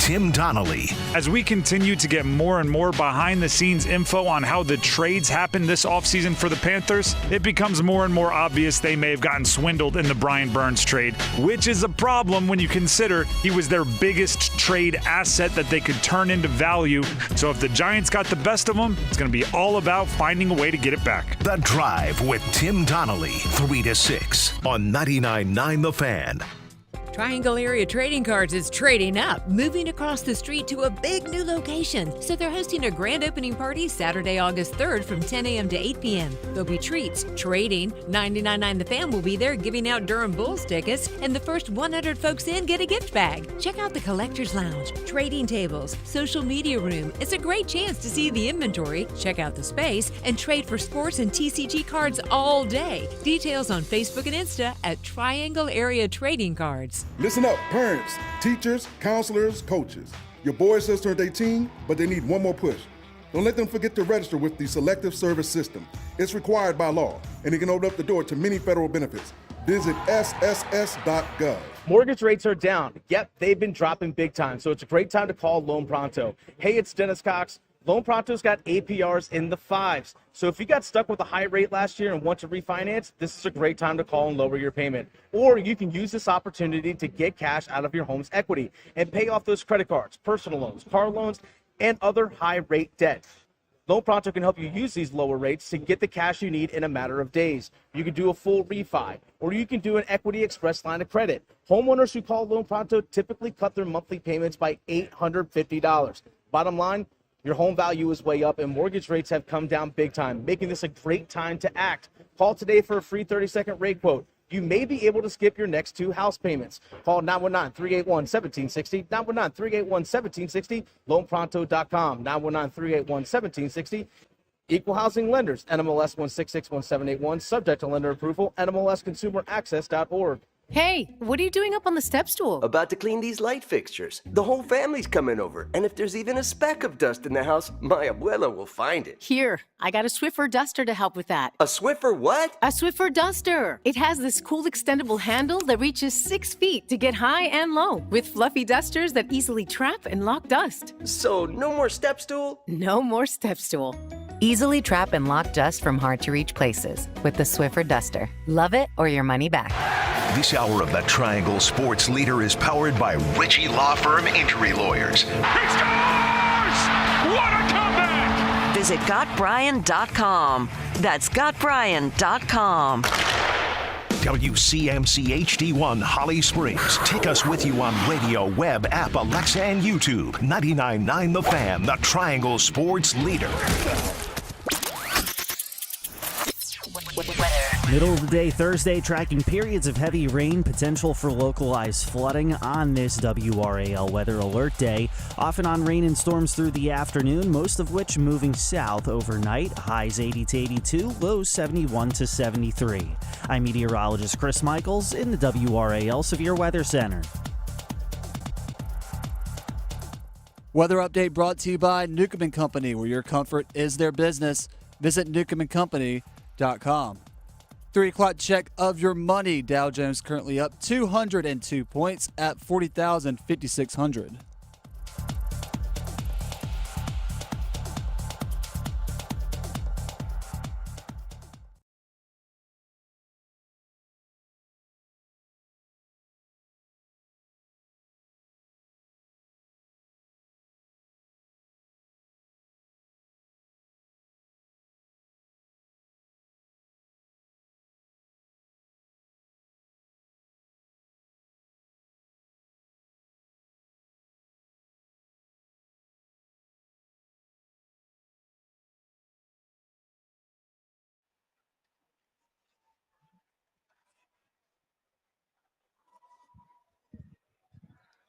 Tim Donnelly. As we continue to get more and more behind-the-scenes info on how the trades happened this offseason for the Panthers, it becomes more and more obvious they may have gotten swindled in the Brian Burns trade, which is a problem when you consider he was their biggest trade asset that they could turn into value. So if the Giants got the best of him, it's going to be all about finding a way to get it back. The Drive with Tim Donnelly, 3 to 6 on 99.9 The Fan. Triangle Area Trading Cards is trading up, moving across the street to a big new location. So they're hosting a grand opening party Saturday, August 3rd from 10 a.m. to 8 p.m. There'll be treats, trading, 99.9 The Fan will be there giving out Durham Bulls tickets, and the first 100 folks in get a gift bag. Check out the Collector's Lounge, trading tables, social media room. It's a great chance to see the inventory, check out the space, and trade for sports and TCG cards all day. Details on Facebook and Insta at Triangle Area Trading Cards. Listen up, parents, teachers, counselors, coaches. Your boy just turned 18, but they need one more push. Don't let them forget to register with the Selective Service System. It's required by law, and it can open up the door to many federal benefits. Visit sss.gov. Mortgage rates are down. Yep, they've been dropping big time, so it's a great time to call Loan Pronto. Hey, it's Dennis Cox. Loan Pronto's got APRs in the 5s. So if you got stuck with a high rate last year and want to refinance, this is a great time to call and lower your payment. Or you can use this opportunity to get cash out of your home's equity and pay off those credit cards, personal loans, car loans, and other high rate debt. Loan Pronto can help you use these lower rates to get the cash you need in a matter of days. You can do a full refi, or you can do an Equity Express line of credit. Homeowners who call Loan Pronto typically cut their monthly payments by $850. Bottom line, your home value is way up and mortgage rates have come down big time, making this a great time to act. Call today for a free 30-second rate quote. You may be able to skip your next 2 house payments. Call 919-381-1760, 919-381-1760, loanpronto.com, 919-381-1760. Equal housing lenders, NMLS 1661781, subject to lender approval, NMLSconsumeraccess.org. Hey, what are you doing up on the step stool? About to clean these light fixtures. The whole family's coming over, and if there's even a speck of dust in the house, my abuela will find it. Here, I got a Swiffer duster to help with that. A Swiffer what? A Swiffer duster. It has this cool extendable handle that reaches 6 feet to get high and low, with fluffy dusters that easily trap and lock dust. So no more step stool? No more step stool. Easily trap and lock dust from hard-to-reach places with the Swiffer duster. Love it or your money back. This hour of the Triangle Sports Leader is powered by Ritchie Law Firm Injury Lawyers. He scores! What a comeback! Visit GotBrian.com. That's GotBrian.com. WCMC HD1 Holly Springs. Take us with you on radio, web, app, Alexa, and YouTube. 99.9 The Fan, the Triangle Sports Leader. Middle of the day Thursday, tracking periods of heavy rain, potential for localized flooding on this WRAL weather alert day. Off and on rain and storms through the afternoon, most of which moving south overnight. Highs 80 to 82, lows 71 to 73. I'm meteorologist Chris Michaels in the WRAL Severe Weather Center. Weather update brought to you by Newcomb & Company, where your comfort is their business. Visit newcombandcompany.com. 3 o'clock check of your money. Dow Jones currently up 202 points at 40,500.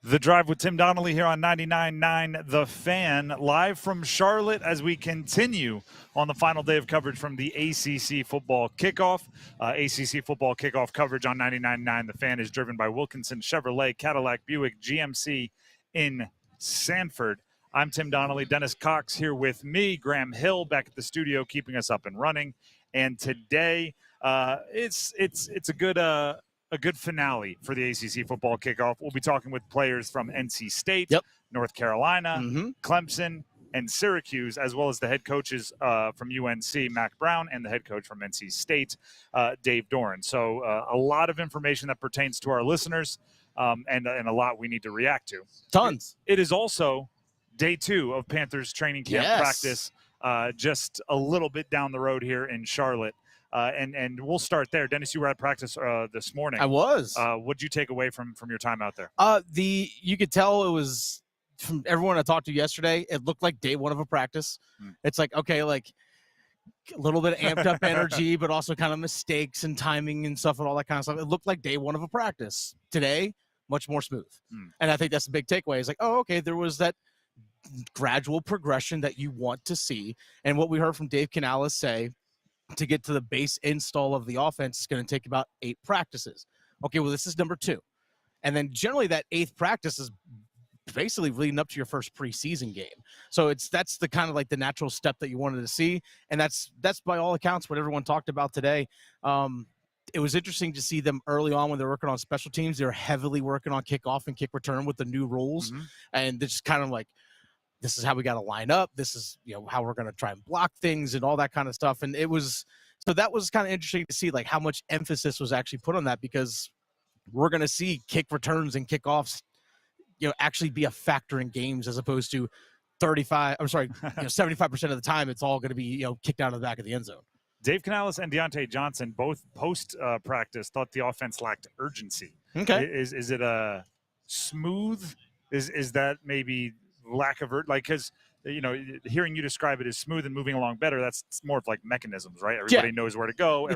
The Drive with Tim Donnelly here on 99.9 The Fan, live from Charlotte as we continue on the final day of coverage from the ACC Football Kickoff. ACC Football Kickoff coverage on 99.9 The Fan is driven by Wilkinson Chevrolet, Cadillac, Buick, GMC in Sanford. I'm Tim Donnelly, Dennis Cox here with me, Graham Hill back at the studio keeping us up and running. And today it's a good a good finale for the ACC football kickoff. We'll be talking with players from NC State, North Carolina, Clemson, and Syracuse, as well as the head coaches from UNC, Mack Brown, and the head coach from NC State, Dave Doeren. So a lot of information that pertains to our listeners and a lot we need to react to. Tons. It is also day 2 of Panthers training camp practice, just a little bit down the road here in Charlotte. And we'll start there. Dennis, you were at practice this morning. I was. What'd you take away from your time out there? You could tell it was, from everyone I talked to yesterday, it looked like day 1 of a practice. It's like, okay, like a little bit of amped up energy, but also kind of mistakes and timing and stuff and all that kind of stuff. It looked like day 1 of a practice. Today, much more smooth. And I think that's the big takeaway. It's like, oh, okay, there was that gradual progression that you want to see. And what we heard from Dave Canales say, to get to the base install of the offense is going to take about 8 practices. Okay, well, this is number 2. And then generally that 8th practice is basically leading up to your first preseason game. So that's the kind of like the natural step that you wanted to see. And that's by all accounts what everyone talked about today. It was interesting to see them early on when they're working on special teams. They're heavily working on kickoff and kick return with the new rules. And they're just kind of like, this is how we got to line up. This is, how we're going to try and block things and all that kind of stuff. And that was kind of interesting to see like how much emphasis was actually put on that, because we're going to see kick returns and kickoffs, actually be a factor in games, as opposed to 75% of the time it's all going to be, kicked out of the back of the end zone. Dave Canales and Deontay Johnson both post practice thought the offense lacked urgency. Okay. Is it a smooth? Is that maybe lack of because hearing you describe it as smooth and moving along better, that's more of like mechanisms, right? Everybody knows where to go.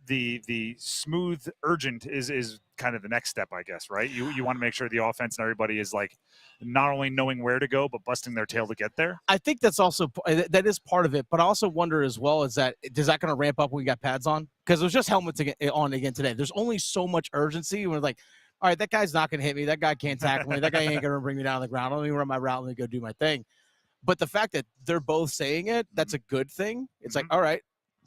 The smooth urgent is kind of the next step, I guess, right? You want to make sure the offense and everybody is like not only knowing where to go but busting their tail to get there. I think that is part of it, but I also wonder as well, is that going to ramp up when we got pads on? Because it was just helmets on again today. There's only so much urgency when like, all right, that guy's not going to hit me. That guy can't tackle me. That guy ain't going to bring me down on the ground. Let me run my route. Let me go do my thing. But the fact that they're both saying it, that's a good thing. It's like, all right,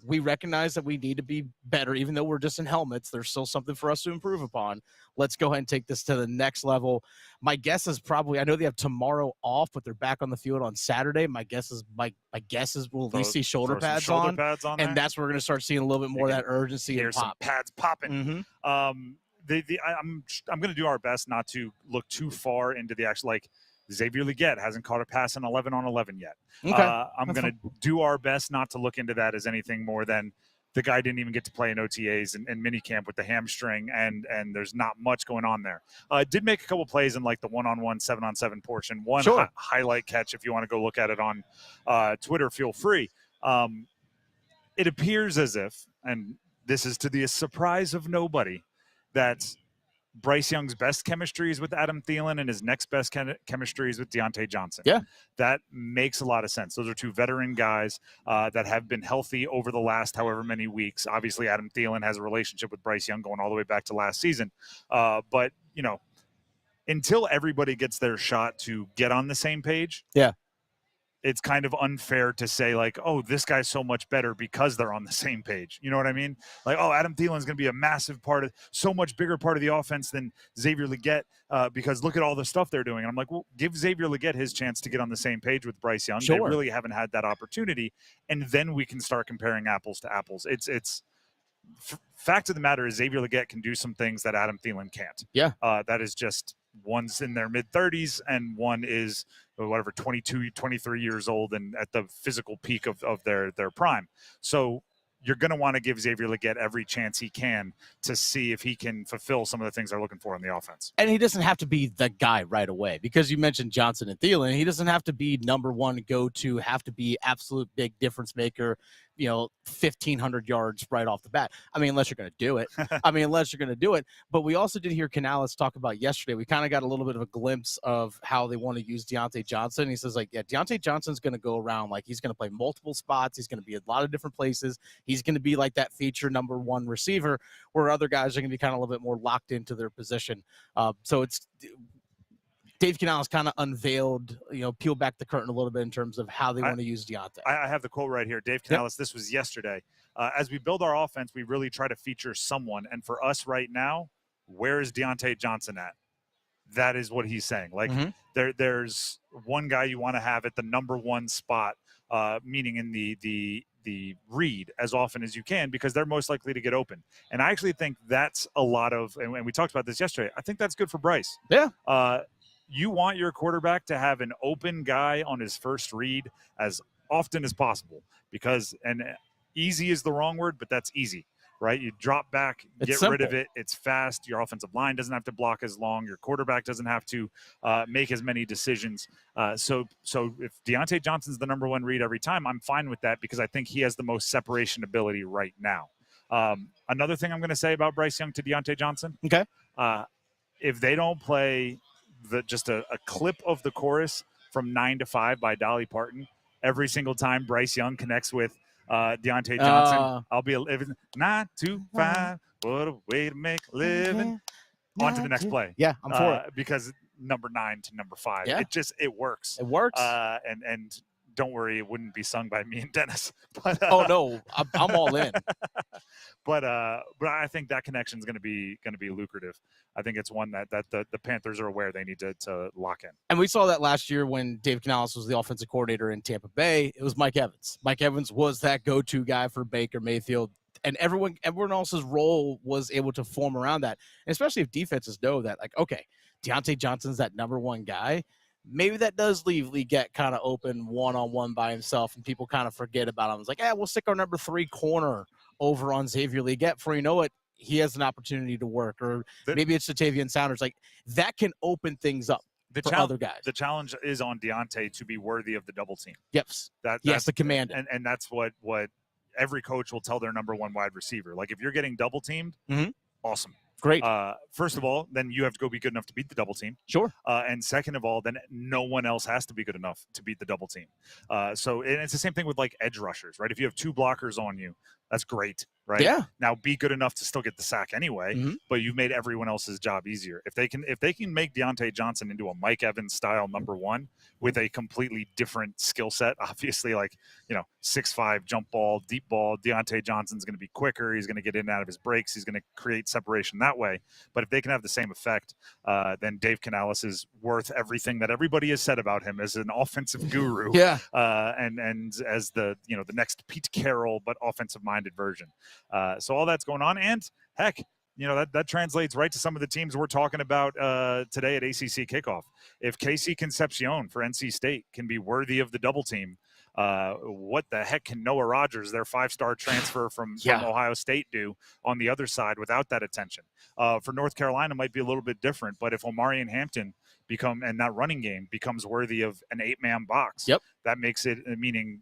we recognize that we need to be better. Even though we're just in helmets, there's still something for us to improve upon. Let's go ahead and take this to the next level. My guess is I know they have tomorrow off, but they're back on the field on Saturday. My guess is we'll at least see shoulder pads on, and that's where we're going to start seeing a little bit more of that urgency and pop. Some pads popping. I'm going to do our best not to look too far into the actual, like, Xavier Leggett hasn't caught a pass in 11 on 11 yet. Okay. I'm going to do our best not to look into that as anything more than the guy didn't even get to play in OTAs and minicamp with the hamstring, and there's not much going on there. Did make a couple plays in like the 1-on-1, 7-on-7 portion. One highlight catch, if you want to go look at it on Twitter, feel free. It appears as if, and this is to the surprise of nobody, that Bryce Young's best chemistry is with Adam Thielen, and his next best chemistry is with Deontay Johnson. Yeah. That makes a lot of sense. Those are 2 veteran guys that have been healthy over the last however many weeks. Obviously, Adam Thielen has a relationship with Bryce Young going all the way back to last season. But, until everybody gets their shot to get on the same page, it's kind of unfair to say like, oh, this guy's so much better because they're on the same page. You know what I mean? Like, oh, Adam Thielen's going to be a massive so much bigger part of the offense than Xavier Leggett because look at all the stuff they're doing. And I'm like, well, give Xavier Leggett his chance to get on the same page with Bryce Young. Sure. They really haven't had that opportunity. And then we can start comparing apples to apples. Fact of the matter is Xavier Leggett can do some things that Adam Thielen can't. Yeah. That is just, one's in their mid-30s and one is 22, 23 years old and at the physical peak of their prime. So you're going to want to give Xavier Leggett every chance he can to see if he can fulfill some of the things they're looking for in the offense. And he doesn't have to be the guy right away, because you mentioned Johnson and Thielen. He doesn't have to be number one go-to, have to be absolute big difference maker, 1,500 yards right off the bat. I mean, unless you're going to do it. But we also did hear Canales talk about yesterday. We kind of got a little bit of a glimpse of how they want to use Deontay Johnson. He says, like, yeah, Deontay Johnson's going to go around. Like, he's going to play multiple spots. He's going to be a lot of different places. He's going to be like that feature number one receiver, where other guys are going to be kind of a little bit more locked into their position. So it's Dave Canales kind of unveiled, peeled back the curtain a little bit in terms of how they want to use Deontay. I have the quote right here. Dave Canales, This was yesterday. as we build our offense, we really try to feature someone. And for us right now, where is Deontay Johnson at? That is what he's saying. Like there's one guy you want to have at the number one spot, meaning in the read as often as you can, because they're most likely to get open. And I actually think that's a lot of, and we talked about this yesterday, I think that's good for Bryce. Yeah. You want your quarterback to have an open guy on his first read as often as possible, because, and easy is the wrong word, but that's easy. Right? You drop back, get rid of it. It's fast. Your offensive line doesn't have to block as long. Your quarterback doesn't have to make as many decisions. So if Deontay Johnson's the number one read every time, I'm fine with that, because I think he has the most separation ability right now. Another thing I'm going to say about Bryce Young to Deontay Johnson. Okay. If they don't play just a clip of the chorus from 9 to 5 by Dolly Parton every single time Bryce Young connects with Deontay Johnson, I'll be 9 to 5. What a way to make a living. On to the next play. Yeah, I'm for it. Because number 9 to number 5. Yeah. It works. It works. And don't worry, it wouldn't be sung by me and Dennis. But oh no, I'm all in. But I think that connection is going to be lucrative. I think it's one that the Panthers are aware they need to lock in. And we saw that last year when Dave Canales was the offensive coordinator in Tampa Bay. It was Mike Evans. Mike Evans was that go-to guy for Baker Mayfield, and everyone else's role was able to form around that. And especially if defenses know that, like, okay, Deontay Johnson's that number one guy. Maybe that does leave Leggett kind of open one-on-one by himself, and people kind of forget about him. It's like, we'll stick our number 3 corner over on Xavier Leggett. Before you know it, he has an opportunity to work. Or maybe it's Jatavian Saunders. Like, that can open things up for other guys. The challenge is on Deontay to be worthy of the double team. Yes. That's the command. And that's what every coach will tell their number one wide receiver. Like, if you're getting double teamed, awesome. Great. First of all, then you have to go be good enough to beat the double team. Sure. And second of all, then no one else has to be good enough to beat the double team. And it's the same thing with like edge rushers, right? If you have 2 blockers on you, that's great, right? Yeah. Now be good enough to still get the sack anyway, but you've made everyone else's job easier. If they can make Deontay Johnson into a Mike Evans style number one with a completely different skill set, obviously, like, 6'5", jump ball, deep ball, Deontay Johnson's going to be quicker. He's going to get in and out of his breaks. He's going to create separation that way. But if they can have the same effect, then Dave Canales is worth everything that everybody has said about him as an offensive guru. Yeah. And as the next Pete Carroll, but offensive-minded version. So all that's going on. And heck, that translates right to some of the teams we're talking about today at ACC Kickoff. If KC Concepcion for NC State can be worthy of the double team, what the heck can Noah Rogers, their 5-star transfer from Ohio State, do on the other side without that attention? For North Carolina, it might be a little bit different, but if Omarion Hampton and that running game becomes worthy of an 8-man box, that makes it, meaning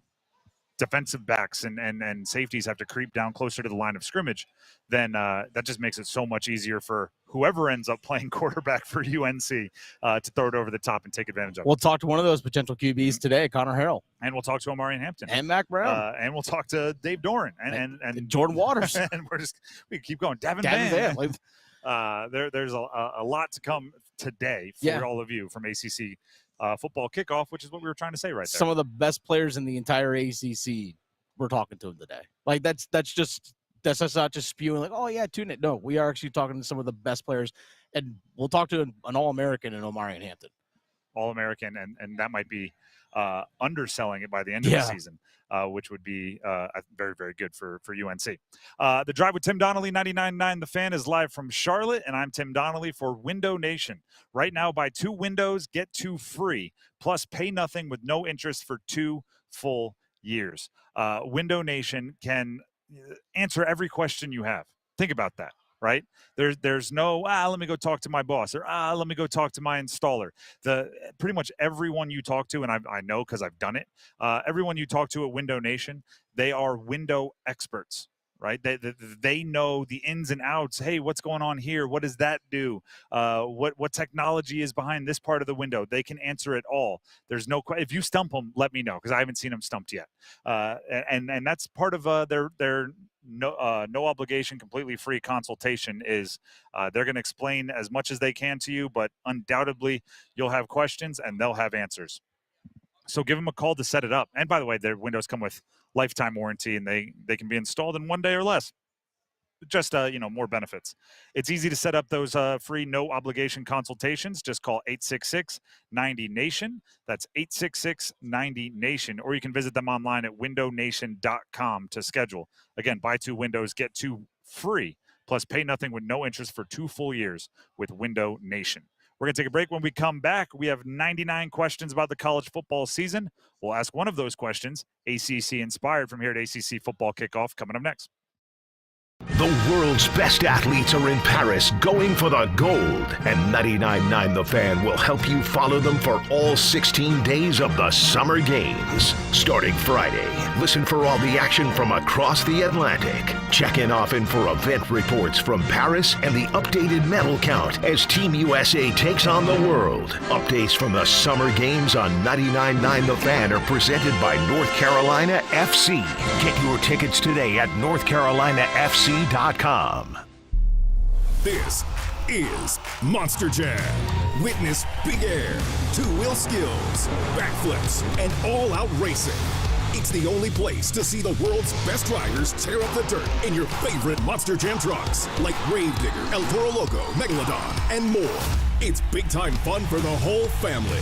defensive backs and safeties have to creep down closer to the line of scrimmage, then that just makes it so much easier for whoever ends up playing quarterback for UNC to throw it over the top and take advantage of it. We'll talk to one of those potential QBs today, Connor Harrell. And we'll talk to Omarion Hampton. And Mack Brown. And we'll talk to Dave Doeren and Jordan Waters. And we keep going. Davin Vann. There's a lot to come today for all of you from ACC football kickoff, which is what we were trying to say right there. Some of the best players in the entire ACC, we're talking to them today. Like, that's not just spewing like, oh yeah, tune it. No, we are actually talking to some of the best players, and we'll talk to an All-American in Omarion Hampton. All-American, and that might be underselling it by the end of the season, which would be very, very good for UNC. The Drive with Tim Donnelly, 99.9 The Fan, is live from Charlotte, and I'm Tim Donnelly for Window Nation. Right now, buy 2 windows, get 2 free, plus pay nothing with no interest for 2 full years. Window Nation can answer every question you have. Think about that. Right? There's no, let me go talk to my boss, or let me go talk to my installer. Pretty much everyone you talk to, and I know because I've done it, everyone you talk to at Window Nation, they are window experts, right? They know the ins and outs. Hey, what's going on here? What does that do? What technology is behind this part of the window? They can answer it all. There's no, if you stump them, let me know, because I haven't seen them stumped yet. And that's part of their no obligation, completely free consultation is they're going to explain as much as they can to you, but undoubtedly you'll have questions and they'll have answers. So give them a call to set it up. And by the way, their windows come with lifetime warranty, and they can be installed in 1 day or less. Just more benefits. It's easy to set up those free no obligation consultations. Just call 866-90-NATION. That's 866-90-NATION, or you can visit them online at windownation.com to schedule. Again, buy 2 windows, get 2 free, plus pay nothing with no interest for 2 full years with Window Nation. We're going to take a break. When we come back, we have 99 questions about the college football season. We'll ask one of those questions, ACC inspired, from here at ACC Football Kickoff, coming up next. The world's best athletes are in Paris going for the gold, and 99.9 The Fan will help you follow them for all 16 days of the Summer Games. Starting Friday, listen for all the action from across the Atlantic. Check in often for event reports from Paris and the updated medal count as Team USA takes on the world. Updates from the Summer Games on 99.9 The Fan are presented by North Carolina FC. Get your tickets today at NorthCarolinaFC.com. This is Monster Jam. Witness big air, two-wheel skills, backflips, and all-out racing. It's the only place to see the world's best riders tear up the dirt in your favorite Monster Jam trucks, like Gravedigger, El Toro Loco, Megalodon, and more. It's big-time fun for the whole family.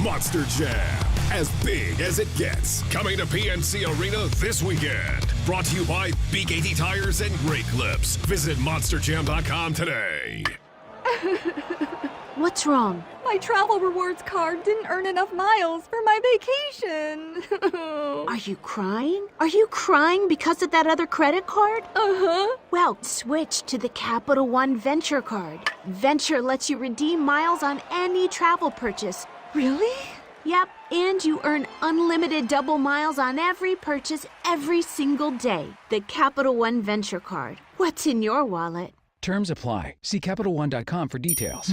Monster Jam, as big as it gets. Coming to PNC Arena this weekend. Brought to you by Big 80 Tires and Great Clips. Visit monsterjam.com today. What's wrong? My travel rewards card didn't earn enough miles for my vacation. Are you crying? Are you crying because of that other credit card? Uh-huh. Well, switch to the Capital One Venture card. Venture lets you redeem miles on any travel purchase. Really? Yep, and you earn unlimited double miles on every purchase every single day. The Capital One Venture card. What's in your wallet? Terms apply. See CapitalOne.com for details.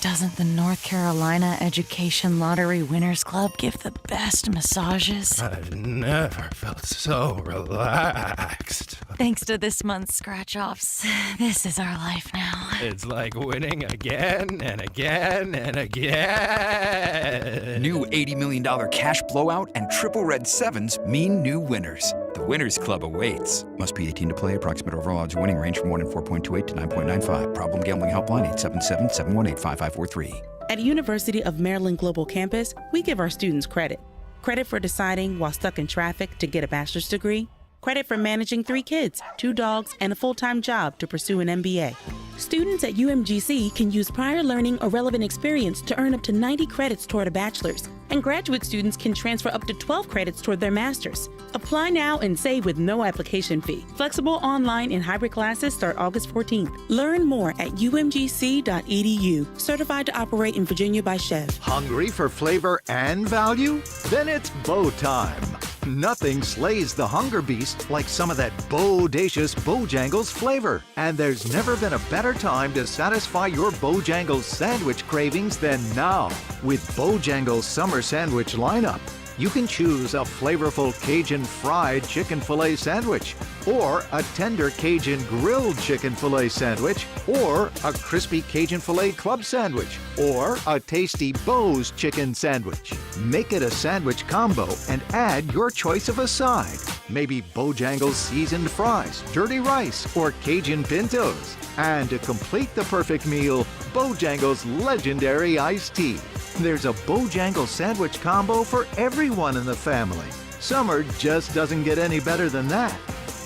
Doesn't the North Carolina Education Lottery Winners Club give the best massages? I've never felt so relaxed. Thanks to this month's scratch-offs, this is our life now. It's like winning again and again and again. New $80 million cash blowout and triple red sevens mean new winners. The Winners Club awaits. Must be 18 to play. Approximate overall odds winning range from 1 in 4.28 to 9.95. Problem gambling helpline 877-718-5543. At University of Maryland Global Campus, we give our students credit. Credit for deciding while stuck in traffic to get a bachelor's degree. Credit for managing 3 kids, 2 dogs, and a full-time job to pursue an MBA. Students at UMGC can use prior learning or relevant experience to earn up to 90 credits toward a bachelor's. And graduate students can transfer up to 12 credits toward their master's. Apply now and save with no application fee. Flexible online and hybrid classes start August 14th. Learn more at umgc.edu. Certified to operate in Virginia by Chev. Hungry for flavor and value? Then it's Bo time. Nothing slays the hunger beast like some of that bodacious Bojangles flavor. And there's never been a better time to satisfy your Bojangles sandwich cravings than now. With Bojangles Summer Sandwich lineup, you can choose a flavorful Cajun fried chicken filet sandwich, or a tender Cajun grilled chicken filet sandwich, or a crispy Cajun filet club sandwich, or a tasty Bo's chicken sandwich. Make it a sandwich combo and add your choice of a side. Maybe Bojangles seasoned fries, dirty rice, or Cajun pintos. And to complete the perfect meal, Bojangles legendary iced tea. There's a Bojangles sandwich combo for everyone in the family. Summer just doesn't get any better than that.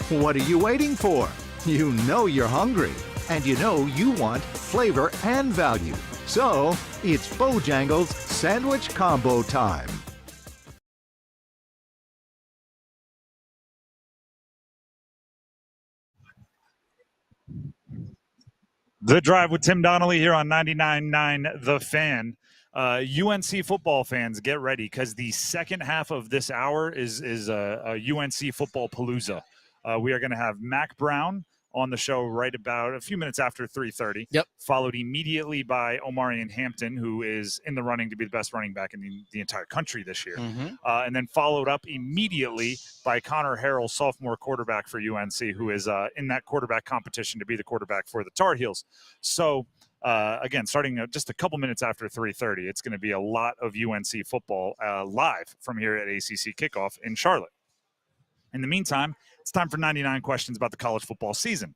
What are you waiting for? You know you're hungry, and you know you want flavor and value. So, it's Bojangles sandwich combo time. The Drive with Tim Donnelly here on 99.9 The Fan. UNC football fans, get ready, because the second half of this hour is a UNC football palooza. We are going to have Mack Brown on the show right about a few minutes after 3:30. Yep. Followed immediately by Omarion Hampton, who is in the running to be the best running back in the entire country this year. And then followed up immediately by Connor Harrell, sophomore quarterback for UNC, who is in that quarterback competition to be the quarterback for the Tar Heels. So, again, starting just a couple minutes after 3:30, it's going to be a lot of UNC football live from here at ACC Kickoff in Charlotte. In the meantime, it's time for 99 questions about the college football season.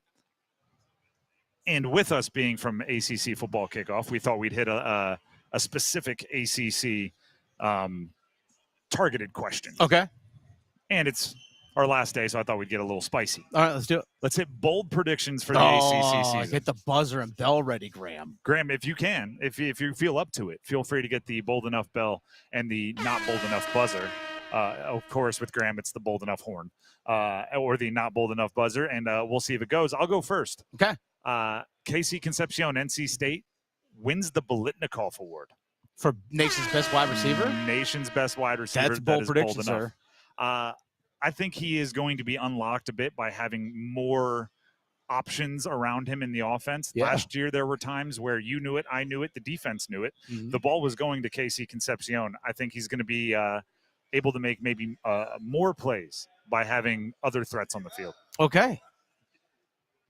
And with us being from ACC Football Kickoff, we thought we'd hit a specific ACC targeted question. Okay. And it's our last day, so I thought we'd get a little spicy. All right, let's do it. Let's hit bold predictions for the ACC season. Get the buzzer and bell ready, Graham. Graham, if you can, if you feel up to it, feel free to get the bold enough bell and the not bold enough buzzer. Of course, with Graham, it's the bold enough horn or the not bold enough buzzer, and we'll see if it goes. I'll go first. Okay. KC Concepcion, NC State, wins the Bolitnikoff Award. For nation's best wide receiver? Nation's best wide receiver. That's bold prediction, bold enough. sir. I think he is going to be unlocked a bit by having more options around him in the offense. Yeah. Last year, there were times where you knew it, I knew it, the defense knew it. Mm-hmm. The ball was going to KC Concepcion. I think he's going to be able to make maybe more plays by having other threats on the field. Okay.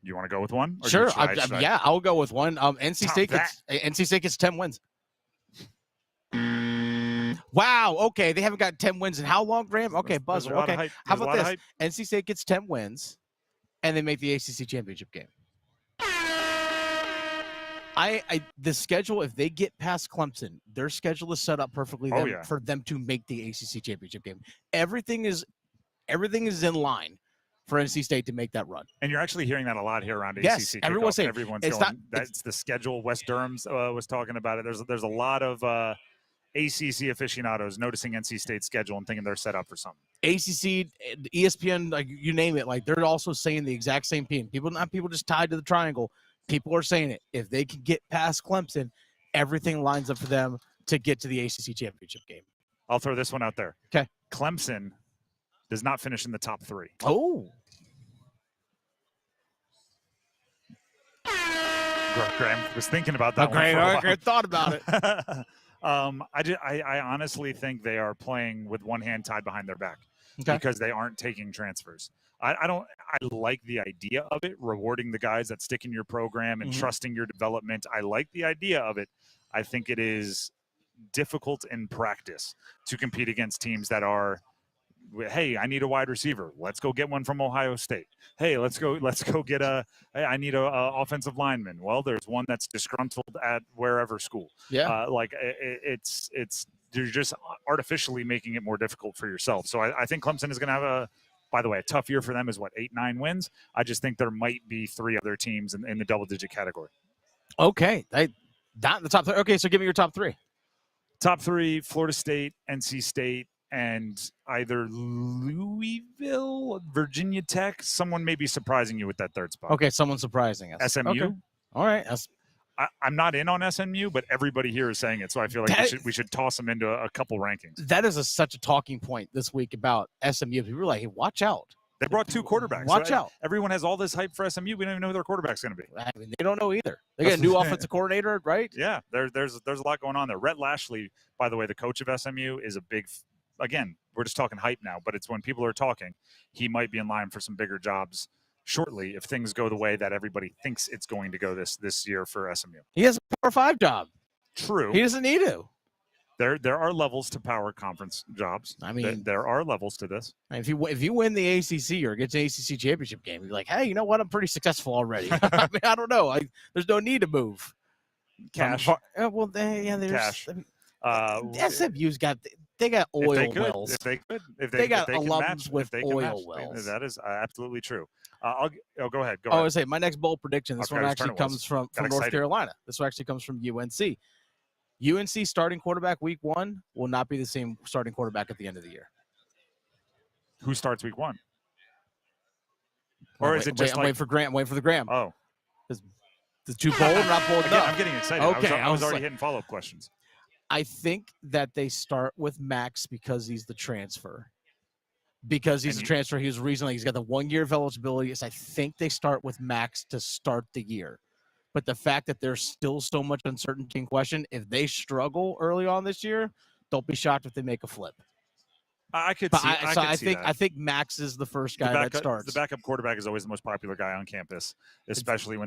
You want to go with one? Or Sure. should I'll go with one. NC State gets 10 wins. Wow. Okay. They haven't got 10 wins in how long, Graham? Okay, buzzer. Okay. How about this? NC State gets 10 wins, and they make the ACC championship game. The schedule, if they get past Clemson, their schedule is set up perfectly for them to make the ACC championship game. Everything is in line for NC State to make that run. And you're actually hearing that a lot here around yes, ACC. Everyone's saying that's the schedule. Wes Durham's was talking about it. There's a lot of ACC aficionados noticing NC State's schedule and thinking they're set up for something. ACC, ESPN, like you name it, like they're also saying the exact same thing. Not people just tied to the triangle. People are saying it. If they can get past Clemson, everything lines up for them to get to the ACC championship game. I'll throw this one out there. Okay. Clemson does not finish in the top 3. Oh. Graham was thinking about that one. I thought about it. I honestly think they are playing with one hand tied behind their back because they aren't taking transfers. I like the idea of it, rewarding the guys that stick in your program and trusting your development. I like the idea of it. I think it is difficult in practice to compete against teams that are, hey, I need a wide receiver. Let's go get one from Ohio State. Hey, let's go get I need a offensive lineman. Well, there's one that's disgruntled at wherever school. Yeah. It's you're just artificially making it more difficult for yourself. So I think Clemson is going to have a tough year for them is 8-9 wins. I just think there might be 3 other teams in the double-digit category. Okay. Not in the top 3. Okay, so give me your top 3. Top 3, Florida State, NC State, and either Louisville, Virginia Tech. Someone may be surprising you with that third spot. Okay, someone surprising us. SMU. Okay. All right. I'm not in on SMU, but everybody here is saying it, so I feel like we should toss them into a couple rankings. That is such a talking point this week about SMU. People are like, hey, watch out. They brought 2 quarterbacks. Watch out. Everyone has all this hype for SMU. We don't even know who their quarterback's going to be. I mean, they don't know either. They got a new offensive coordinator, right? Yeah, there's a lot going on there. Rhett Lashley, by the way, the coach of SMU, is a big – again, we're just talking hype now, but it's when people are talking, he might be in line for some bigger jobs shortly if things go the way that everybody thinks it's going to go this year for SMU. He has a Power 5 job. True. He doesn't need to. There are levels to power conference jobs. I mean, there are levels to this. If you win the ACC or get to the ACC championship game, you're like, hey, you know what? I'm pretty successful already. I mean, I don't know. There's no need to move. Cash. Cash. SMU's got oil wells. If they could, they got alums match, with oil wells. That is absolutely true. Go ahead. I was say my next bold prediction. This one actually comes from North Carolina. This one actually comes from UNC. UNC starting quarterback week 1 will not be the same starting quarterback at the end of the year. Who starts week 1? Or is it just wait for Graham? Wait for the Graham. Oh, the too bold, not bold enough. I'm getting excited. Okay, I was already hitting follow-up questions. I think that they start with Max because he's the transfer. Because he's a transfer, he's got the 1 year of eligibility. I think they start with Max to start the year. But the fact that there's still so much uncertainty and question, if they struggle early on this year, don't be shocked if they make a flip. I think Max is the first guy that starts. The backup quarterback is always the most popular guy on campus, especially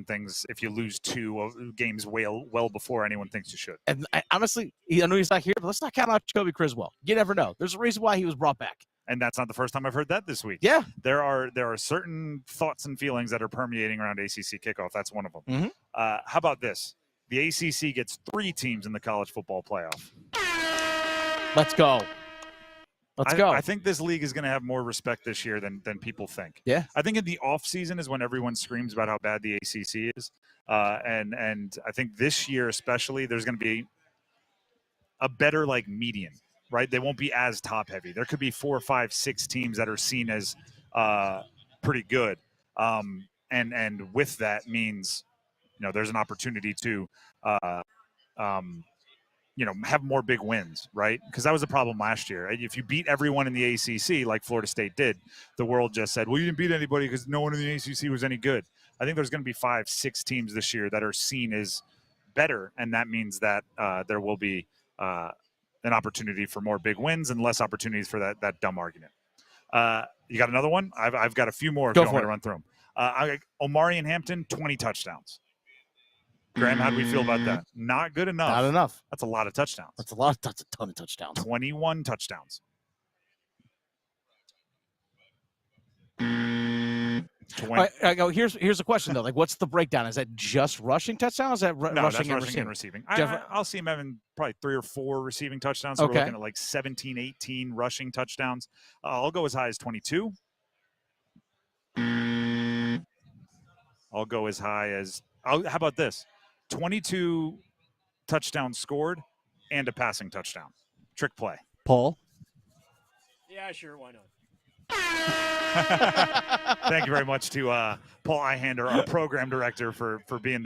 if you lose 2 games well before anyone thinks you should. And honestly, I know he's not here, but let's not count out Jacoby Criswell. You never know. There's a reason why he was brought back. And that's not the first time I've heard that this week. Yeah. There are certain thoughts and feelings that are permeating around ACC kickoff. That's one of them. Mm-hmm. How about this? The ACC gets 3 teams in the college football playoff. Let's go. Let's go. I think this league is going to have more respect this year than people think. Yeah. I think in the off season is when everyone screams about how bad the ACC is. And I think this year especially, there's going to be a better median. Right, they won't be as top heavy. There could be 4, 5, 6 teams that are seen as pretty good, and with that means, there's an opportunity to, have more big wins, right? Because that was the problem last year. If you beat everyone in the ACC like Florida State did, the world just said, "Well, you didn't beat anybody because no one in the ACC was any good." I think there's going to be 5, 6 teams this year that are seen as better, and that means that there will be an opportunity for more big wins and less opportunities for that dumb argument. You got another one? I've got a few more if you want me to run through them. Omarion Hampton, 20 touchdowns. Graham, how do we feel about that? Not good enough. Not enough. That's a lot of touchdowns. That's a ton of touchdowns. 21 touchdowns. 20. Here's a question though. What's the breakdown? Is that just rushing touchdowns? Is that rushing and receiving? I'll see him having probably 3 or 4 receiving touchdowns. So we're looking at 17, 18 rushing touchdowns. I'll go as high as 22. I'll go as high as how about this? 22 touchdowns scored and a passing touchdown. Trick play. Paul? Yeah, sure. Why not? Thank you very much to Paul Ihander, our program director, for being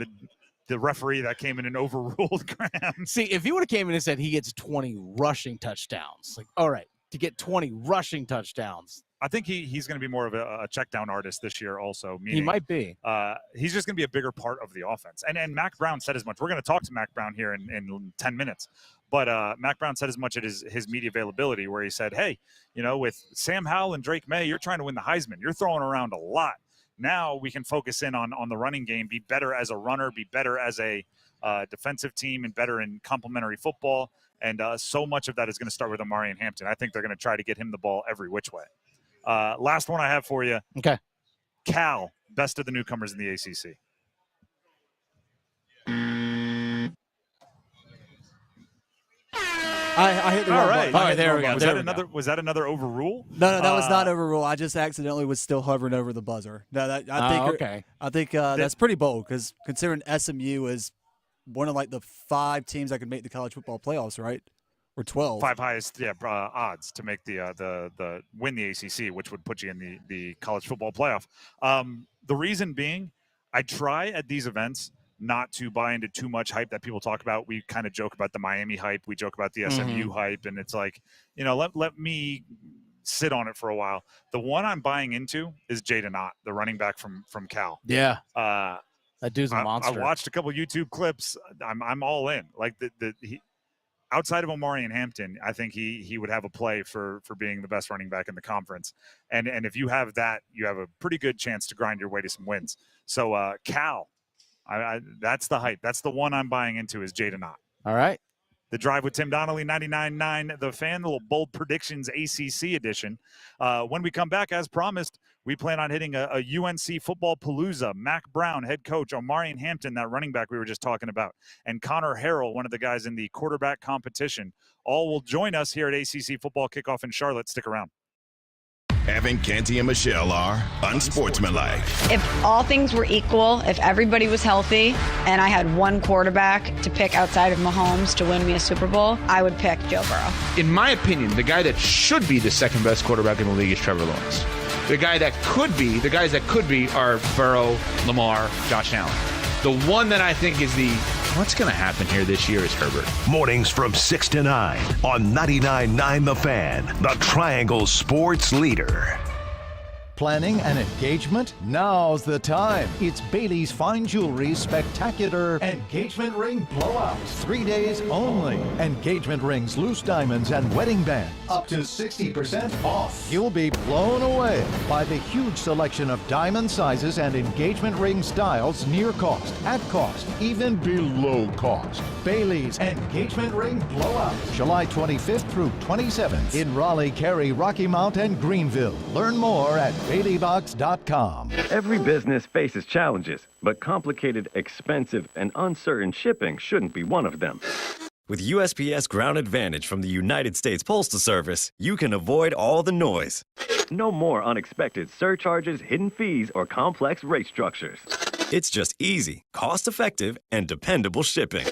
the referee that came in and overruled Graham. See, if he would have came in and said he gets 20 rushing touchdowns, all right, to get 20 rushing touchdowns. I think he's going to be more of a check down artist this year also. Meaning, he might be. He's just going to be a bigger part of the offense. And Mack Brown said as much. We're going to talk to Mack Brown here in 10 minutes. But Mack Brown said as much at his media availability where he said, hey, with Sam Howell and Drake May, you're trying to win the Heisman. You're throwing around a lot. Now we can focus in on the running game, be better as a runner, be better as a defensive team, and better in complementary football. And so much of that is going to start with Omarion Hampton. I think they're going to try to get him the ball every which way. Last one I have for you. Okay. Cal, best of the newcomers in the ACC. I hit the wrong button. All right, there we go. Was that another overrule? No, that was not overrule. I just accidentally was still hovering over the buzzer. No, I think that's pretty bold because considering SMU is one of the 5 teams that could make the college football playoffs, right? Or 12. 5 highest odds to make the win the ACC, which would put you in the college football playoff. The reason being, I try at these events not to buy into too much hype that people talk about. We kind of joke about the Miami hype. We joke about the SMU hype, and it's let me sit on it for a while. The one I'm buying into is Jaden Ott, the running back from Cal. Yeah. That dude's a monster. I watched a couple YouTube clips. I'm all in. Outside of Omarion Hampton, I think he would have a play for being the best running back in the conference. And if you have that, you have a pretty good chance to grind your way to some wins. So Cal, that's the hype. That's the one I'm buying into is Jaden Ott. All right. The Drive with Tim Donnelly, 99.9 The Fan, the little bold predictions ACC edition. When we come back, as promised, we plan on hitting a UNC football palooza. Mack Brown, head coach, Omarion Hampton, that running back we were just talking about, and Connor Harrell, one of the guys in the quarterback competition. All will join us here at ACC Football Kickoff in Charlotte. Stick around. Evan, Canty, and Michelle are unsportsmanlike. If all things were equal, if everybody was healthy, and I had one quarterback to pick outside of Mahomes to win me a Super Bowl, I would pick Joe Burrow. In my opinion, the guy that should be the second best quarterback in the league is Trevor Lawrence. The guys that could be are Burrow, Lamar, Josh Allen. The one that I think is what's going to happen here this year is Herbert. Mornings from 6 to 9 on 99.9 The Fan, the Triangle Sports Leader. Planning an engagement? Now's the time. It's Bailey's Fine Jewelry's spectacular Engagement Ring Blowout. 3 days only. Engagement rings, loose diamonds, and wedding band. Up to 60% off. You'll be blown away by the huge selection of diamond sizes and engagement ring styles near cost, at cost, even below cost. Bailey's Engagement Ring Blowout. July 25th through 27th in Raleigh, Cary, Rocky Mount, and Greenville. Learn more at BaileyBox.com. Every business faces challenges, but complicated, expensive, and uncertain shipping shouldn't be one of them. With USPS Ground Advantage from the United States Postal Service, you can avoid all the noise. No more unexpected surcharges, hidden fees, or complex rate structures. It's just easy, cost-effective, and dependable shipping.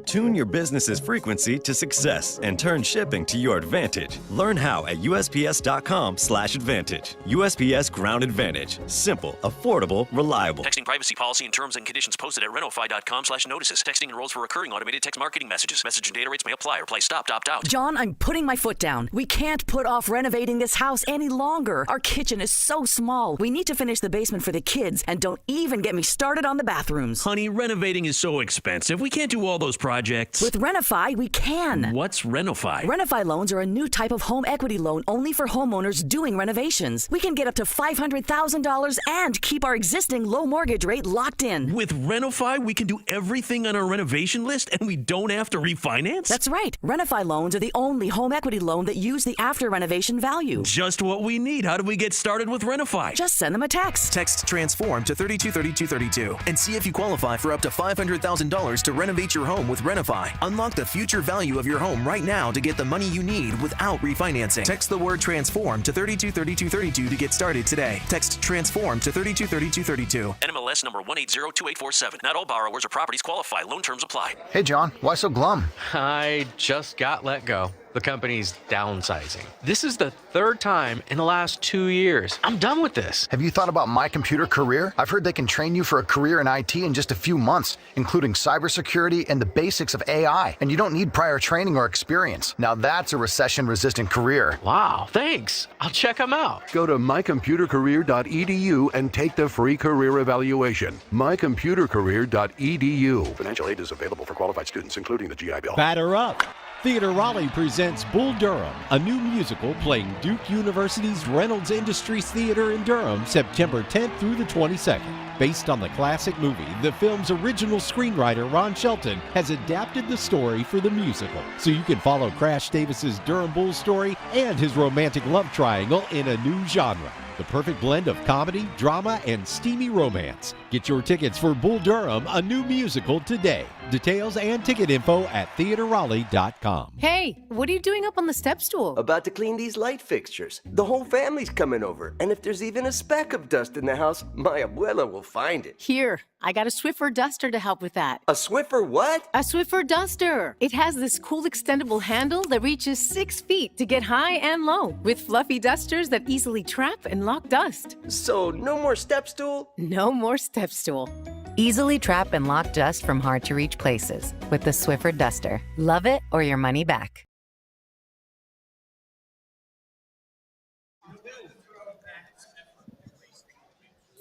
Tune your business's frequency to success and turn shipping to your advantage. Learn how at USPS.com/advantage. USPS Ground Advantage. Simple, affordable, reliable. Texting privacy policy and terms and conditions posted at renofy.com/notices. Texting enrolls for recurring automated text marketing messages. Message and data rates may apply. Reply stop, opt out. John, I'm putting my foot down. We can't put off renovating this house any longer. Our kitchen is so small. We need to finish the basement for the kids, and don't even get me started on the bathrooms. Honey, renovating is so expensive. We can't do all those projects. With Renify, we can. What's Renify? Renify loans are a new type of home equity loan only for homeowners doing renovations. We can get up to $500,000 and keep our existing low mortgage rate locked in. With Renify, we can do everything on our renovation list and we don't have to refinance? That's right. Renify loans are the only home equity loan that use the after renovation value. Just what we need. How do we get started with Renify? Just send them a text. Text TRANSFORM to 323232 and see if you qualify for up to $500,000 to renovate your home with Renify. Unlock the future value of your home right now to get the money you need without refinancing. Text the word TRANSFORM to 323232 to get started today. Text TRANSFORM to 323232. NMLS number 1802847. Not all borrowers or properties qualify. Loan terms apply. Hey, John, why so glum? I just got let go. The company's downsizing. This is the third time in the last 2 years. I'm done with this. Have you thought about My Computer Career? I've heard they can train you for a career in IT in just a few months, including cybersecurity and the basics of AI. And you don't need prior training or experience. Now that's a recession-resistant career. Wow, thanks. I'll check them out. Go to mycomputercareer.edu and take the free career evaluation. mycomputercareer.edu. Financial aid is available for qualified students, including the GI Bill. Batter up! Theater Raleigh presents Bull Durham, a new musical playing Duke University's Reynolds Industries Theater in Durham, September 10th through the 22nd. Based on the classic movie, the film's original screenwriter Ron Shelton has adapted the story for the musical, so you can follow Crash Davis's Durham Bulls story and his romantic love triangle in a new genre. The perfect blend of comedy, drama, and steamy romance. Get your tickets for Bull Durham, a new musical, today. Details and ticket info at theaterraleigh.com. Hey, what are you doing up on the step stool? About to clean these light fixtures. The whole family's coming over, and if there's even a speck of dust in the house, my abuela will find it. Here, I got a Swiffer duster to help with that. A Swiffer what? A Swiffer duster. It has this cool extendable handle that reaches 6 feet to get high and low, with fluffy dusters that easily trap and lock dust. So no more step stool? No more step stool. Easily trap and lock dust from hard-to-reach places with the Swiffer duster. Love it or your money back.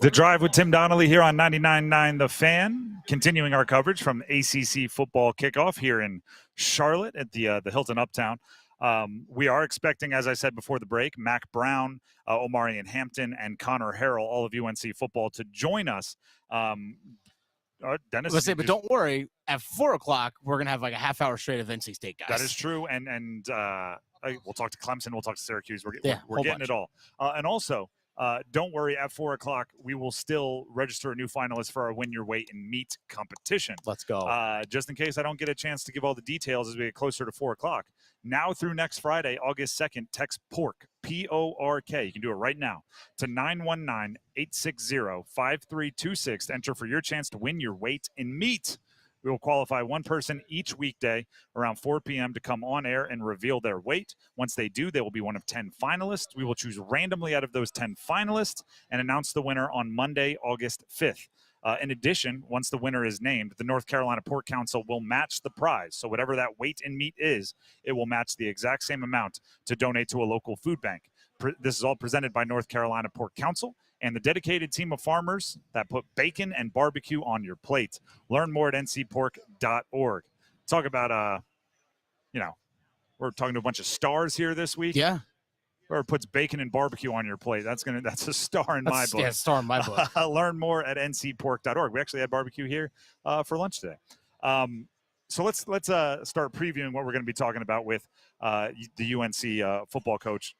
The Drive with Tim Donnelly here on 99.9 The Fan, continuing our coverage from ACC Football Kickoff here in Charlotte at the Hilton Uptown. We are expecting, as I said before the break, Mack Brown, Omarion Hampton, and Connor Harrell, all of UNC football, to join us. Dennis, Let's say, but don't worry. At 4 o'clock, we're gonna have like a half-hour straight of NC State guys. That is true, and we'll talk to Clemson, we'll talk to Syracuse. We're getting bunch. it all, and also. Don't worry, at 4 o'clock, we will still register a new finalist for our Win Your Weight and Meet competition. Let's go. Just in case I don't get a chance to give all the details as we get closer to 4 o'clock. Now through next Friday, August 2nd, text PORK, P-O-R-K. You can do it right now to 919-860-5326 to enter for your chance to win your weight and meet. We will qualify one person each weekday around 4 p.m. to come on air and reveal their weight. Once they do, they will be one of 10 finalists. We will choose randomly out of those 10 finalists and announce the winner on Monday, August 5th. In addition, once the winner is named, the North Carolina Pork Council will match the prize. So whatever that weight and meat is, it will match the exact same amount to donate to a local food bank. This is all presented by North Carolina Pork Council and the dedicated team of farmers that put bacon and barbecue on your plate. Learn more at ncpork.org. Talk about, we're talking to a bunch of stars here this week. Yeah. Or puts bacon and barbecue on your plate. That's a star in my book. Yeah, star in my book. Learn more at ncpork.org. We actually had barbecue here for lunch today. So let's start previewing what we're going to be talking about with the UNC football coach,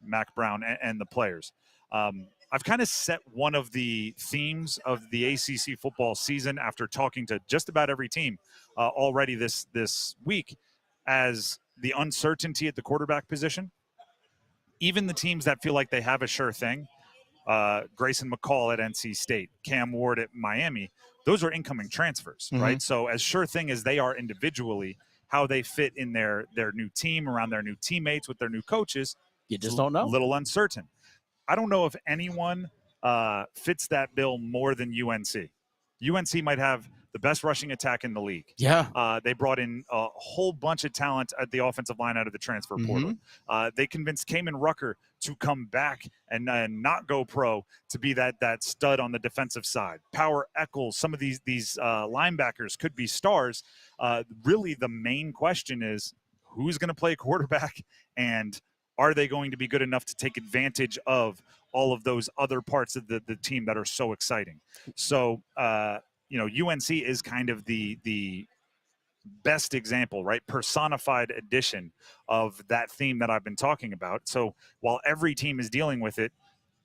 Mack Brown, and the players. I've kind of set one of the themes of the ACC football season after talking to just about every team already this week as the uncertainty at the quarterback position. Even the teams that feel like they have a sure thing, Grayson McCall at NC State, Cam Ward at Miami, those are incoming transfers, right? So as sure thing as they are individually, how they fit in their new team, around their new teammates, with their new coaches, you just don't know. A little uncertain. I don't know if anyone fits that bill more than UNC. UNC might have the best rushing attack in the league. Yeah. They brought in a whole bunch of talent at the offensive line out of the transfer portal. They convinced Kamen Rucker to come back and not go pro to be that stud on the defensive side. Power Eccles, some of these linebackers could be stars. Really, the main question is who's going to play quarterback, and are they going to be good enough to take advantage of all of those other parts of the team that are so exciting? So, UNC is kind of the best example, right? Personified edition of that theme that I've been talking about. So while every team is dealing with it,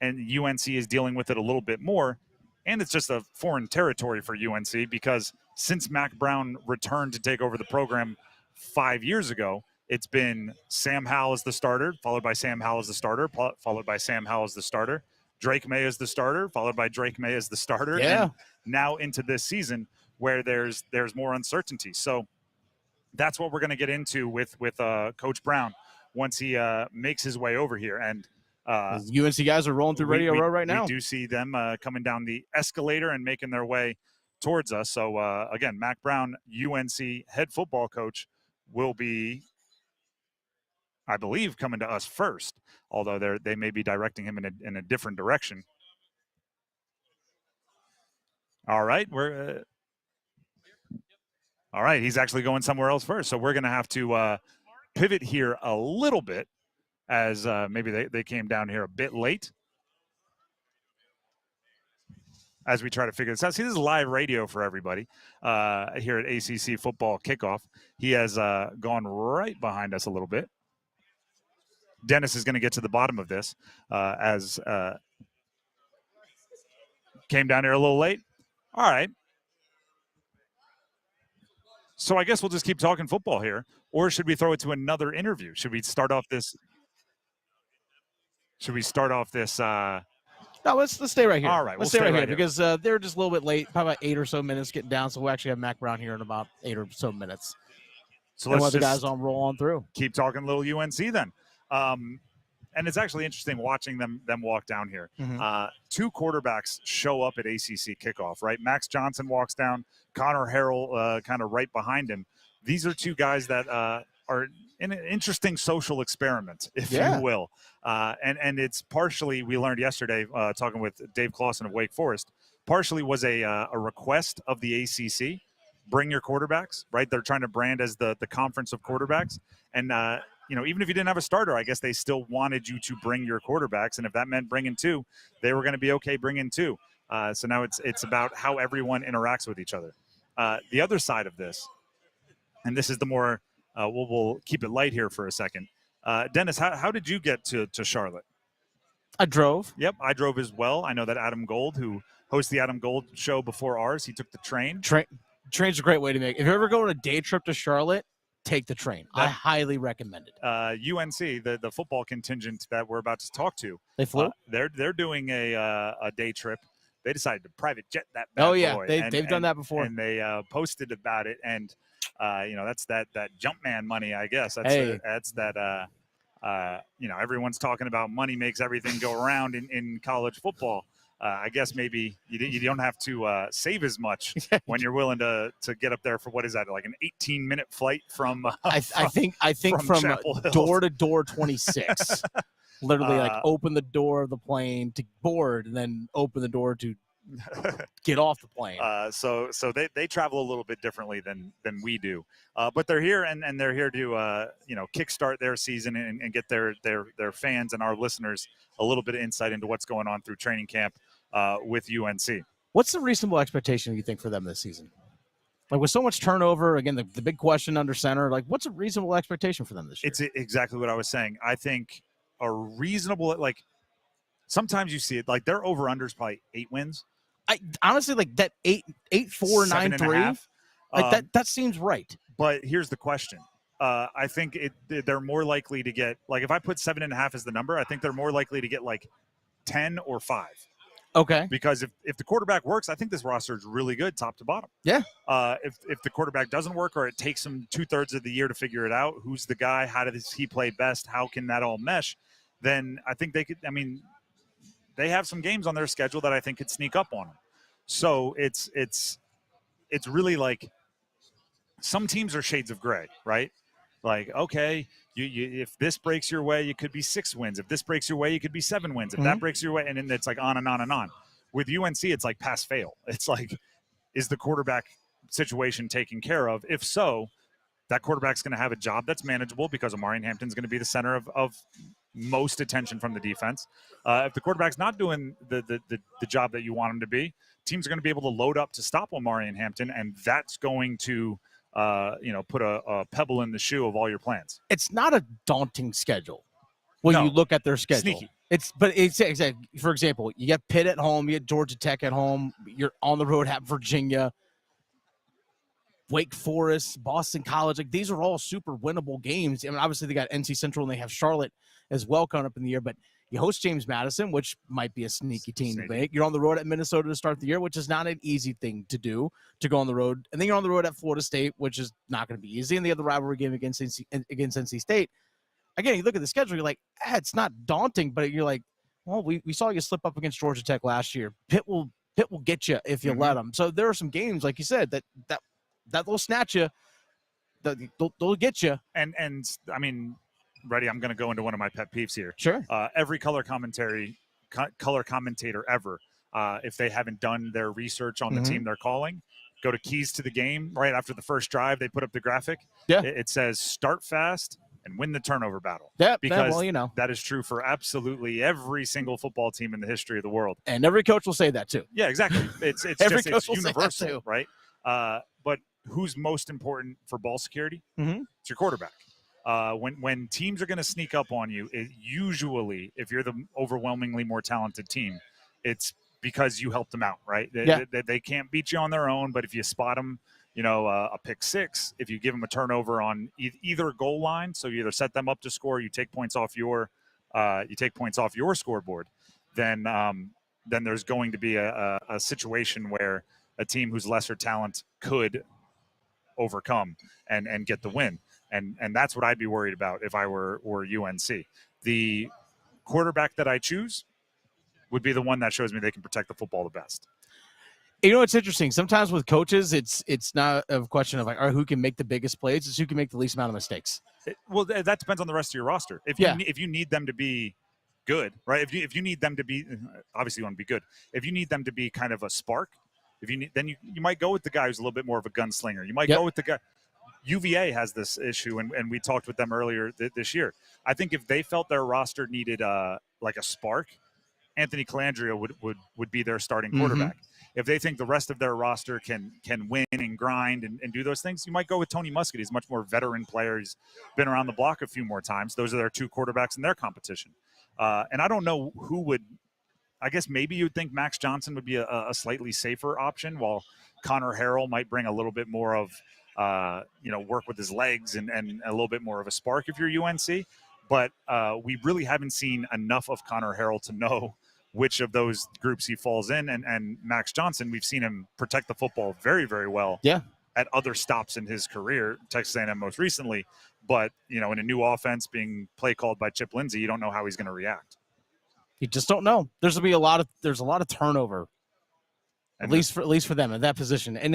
and UNC is dealing with it a little bit more, and it's just a foreign territory for UNC because since Mack Brown returned to take over the program 5 years ago, it's been Sam Howell as the starter, followed by Sam Howell as the starter, followed by Sam Howell as the starter, Drake May as the starter, followed by Drake May as the starter. Yeah. And now into this season where there's more uncertainty. So that's what we're going to get into with Coach Brown once he makes his way over here. And UNC guys are rolling through Radio Row right now. We do see them coming down the escalator and making their way towards us. So, again, Mack Brown, UNC head football coach, will be, I believe, coming to us first, although they may be directing him in a different direction. All right, all right, he's actually going somewhere else first. So we're going to have to pivot here a little bit as maybe they came down here a bit late as we try to figure this out. See, this is live radio for everybody here at ACC Football Kickoff. He has gone right behind us a little bit. Dennis is going to get to the bottom of this as came down here a little late. All right. So I guess we'll just keep talking football here, or should we throw it to another interview? Should we start off this? No, let's stay right here. All right, let's stay right here because they're just a little bit late, probably about 8 or so minutes getting down. So we'll actually have Mack Brown here in about 8 or so minutes. So let's let the guys roll on through. Keep talking a little UNC then. And it's actually interesting watching them walk down here. Two quarterbacks show up at ACC Kickoff, right? Max Johnson walks down, Connor Harrell kind of right behind him. These are two guys that are in an interesting social experiment, if you will. And it's partially, we learned yesterday talking with Dave Clausen of Wake Forest, partially was a request of the ACC. Bring your quarterbacks, right? They're trying to brand as the conference of quarterbacks. And, even if you didn't have a starter, I guess they still wanted you to bring your quarterbacks. And if that meant bringing two, they were going to be okay bringing two. So now it's about how everyone interacts with each other. The other side of this, and this is the more, we'll keep it light here for a second. Dennis, how did you get to Charlotte? I drove. Yep, I drove as well. I know that Adam Gold, who hosts the Adam Gold show before ours, he took the train. Train's a great way to make it. If you're ever going on a day trip to Charlotte, take the train. I highly recommend it. UNC, the football contingent that we're about to talk to, they flew. They're doing a day trip. They decided to private jet that bad boy. They've done that before, and they posted about it. And that's that Jumpman money, I guess. Everyone's talking about money makes everything go around in college football. I guess maybe you don't have to save as much when you're willing to get up there for, what is that, like an 18-minute flight from? I think from door to door 26. Literally, like, open the door of the plane to board and then open the door to get off the plane. So they travel a little bit differently than we do. But they're here, and they're here to kickstart their season and get their fans and our listeners a little bit of insight into what's going on through training camp with UNC. What's the reasonable expectation you think for them this season? Like, with so much turnover, again, the big question under center, like, what's a reasonable expectation for them this year? It's exactly what I was saying. I think a reasonable, like, sometimes you see it, like, their over-under is probably 8 wins. I honestly, like, that 8-4, 9-3, like, that seems right. But here's the question. I think they're more likely to get, like, if I put 7.5 as the number, I think they're more likely to get, like, 10 or 5. Okay. Because if the quarterback works, I think this roster is really good top to bottom. Yeah. If the quarterback doesn't work, or it takes him 2/3 of the year to figure it out, who's the guy, how does he play best, how can that all mesh, then I think they could, I mean, they have some games on their schedule that I think could sneak up on them. So it's really like, some teams are shades of gray, right? Like, okay, you if this breaks your way, you could be 6 wins. If this breaks your way, you could be 7 wins. If that breaks your way, and then it's like on and on and on. With UNC, it's like pass fail. It's like, is the quarterback situation taken care of? If so, that quarterback's going to have a job that's manageable because Omarion Hampton's going to be the center of most attention from the defense. If the quarterback's not doing the job that you want him to be, teams are going to be able to load up to stop Omarion Hampton, and that's going to put a pebble in the shoe of all your plans. It's not a daunting schedule when you look at their schedule. Sneaky. It's exactly. For example, you get Pitt at home, you get Georgia Tech at home, you're on the road at Virginia, Wake Forest, Boston College. Like, these are all super winnable games. I mean, obviously they got NC Central and they have Charlotte as well coming up in the year, but you host James Madison, which might be a sneaky team to make. You're on the road at Minnesota to start the year, which is not an easy thing to do, to go on the road. And then you're on the road at Florida State, which is not going to be easy. And they have the rivalry game against NC State. Again, you look at the schedule, you're like, it's not daunting, but you're like, well, we saw you slip up against Georgia Tech last year. Pitt will get you if you let them. So there are some games, like you said, that they'll snatch you, they'll get you. And I mean, ready, I'm going to go into one of my pet peeves here. Sure. Every color commentator ever, if they haven't done their research on the team they're calling, go to Keys to the Game. Right after the first drive, they put up the graphic. Yeah. It says start fast and win the turnover battle. Yeah, because that is true for absolutely every single football team in the history of the world. And every coach will say that too. Yeah, exactly. It's it's universal, right? But who's most important for ball security? It's your quarterback. When teams are going to sneak up on you, usually, if you're the overwhelmingly more talented team, it's because you helped them out, right? They can't beat you on their own, but if you spot them, a pick six, if you give them a turnover on either goal line, so you either set them up to score, you take points off your scoreboard, then there's going to be a situation where a team who's lesser talent could overcome and get the win. And that's what I'd be worried about if I were UNC. The quarterback that I choose would be the one that shows me they can protect the football the best. It's interesting. Sometimes with coaches, it's not a question of like, all right, who can make the biggest plays. It's who can make the least amount of mistakes. Well, that depends on the rest of your roster. If you need them to be good, right? If you need them to be, obviously you want to be good. If you need them to be kind of a spark, then you might go with the guy who's a little bit more of a gunslinger. You might go with the guy. UVA has this issue, and we talked with them earlier this year. I think if they felt their roster needed like a spark, Anthony Calandria would be their starting quarterback. If they think the rest of their roster can win and grind and do those things, you might go with Tony Muskett. He's a much more veteran player. He's been around the block a few more times. Those are their two quarterbacks in their competition. And I don't know who would – I guess maybe you'd think Max Johnson would be a slightly safer option, while Connor Harrell might bring a little bit more of work with his legs and a little bit more of a spark if you're UNC. But we really haven't seen enough of Connor Harrell to know which of those groups he falls in. And Max Johnson, we've seen him protect the football very, very well at other stops in his career, Texas A&M most recently. But, in a new offense being play called by Chip Lindsey, you don't know how he's going to react. You just don't know. There's a lot of turnover, at least for them at that position. And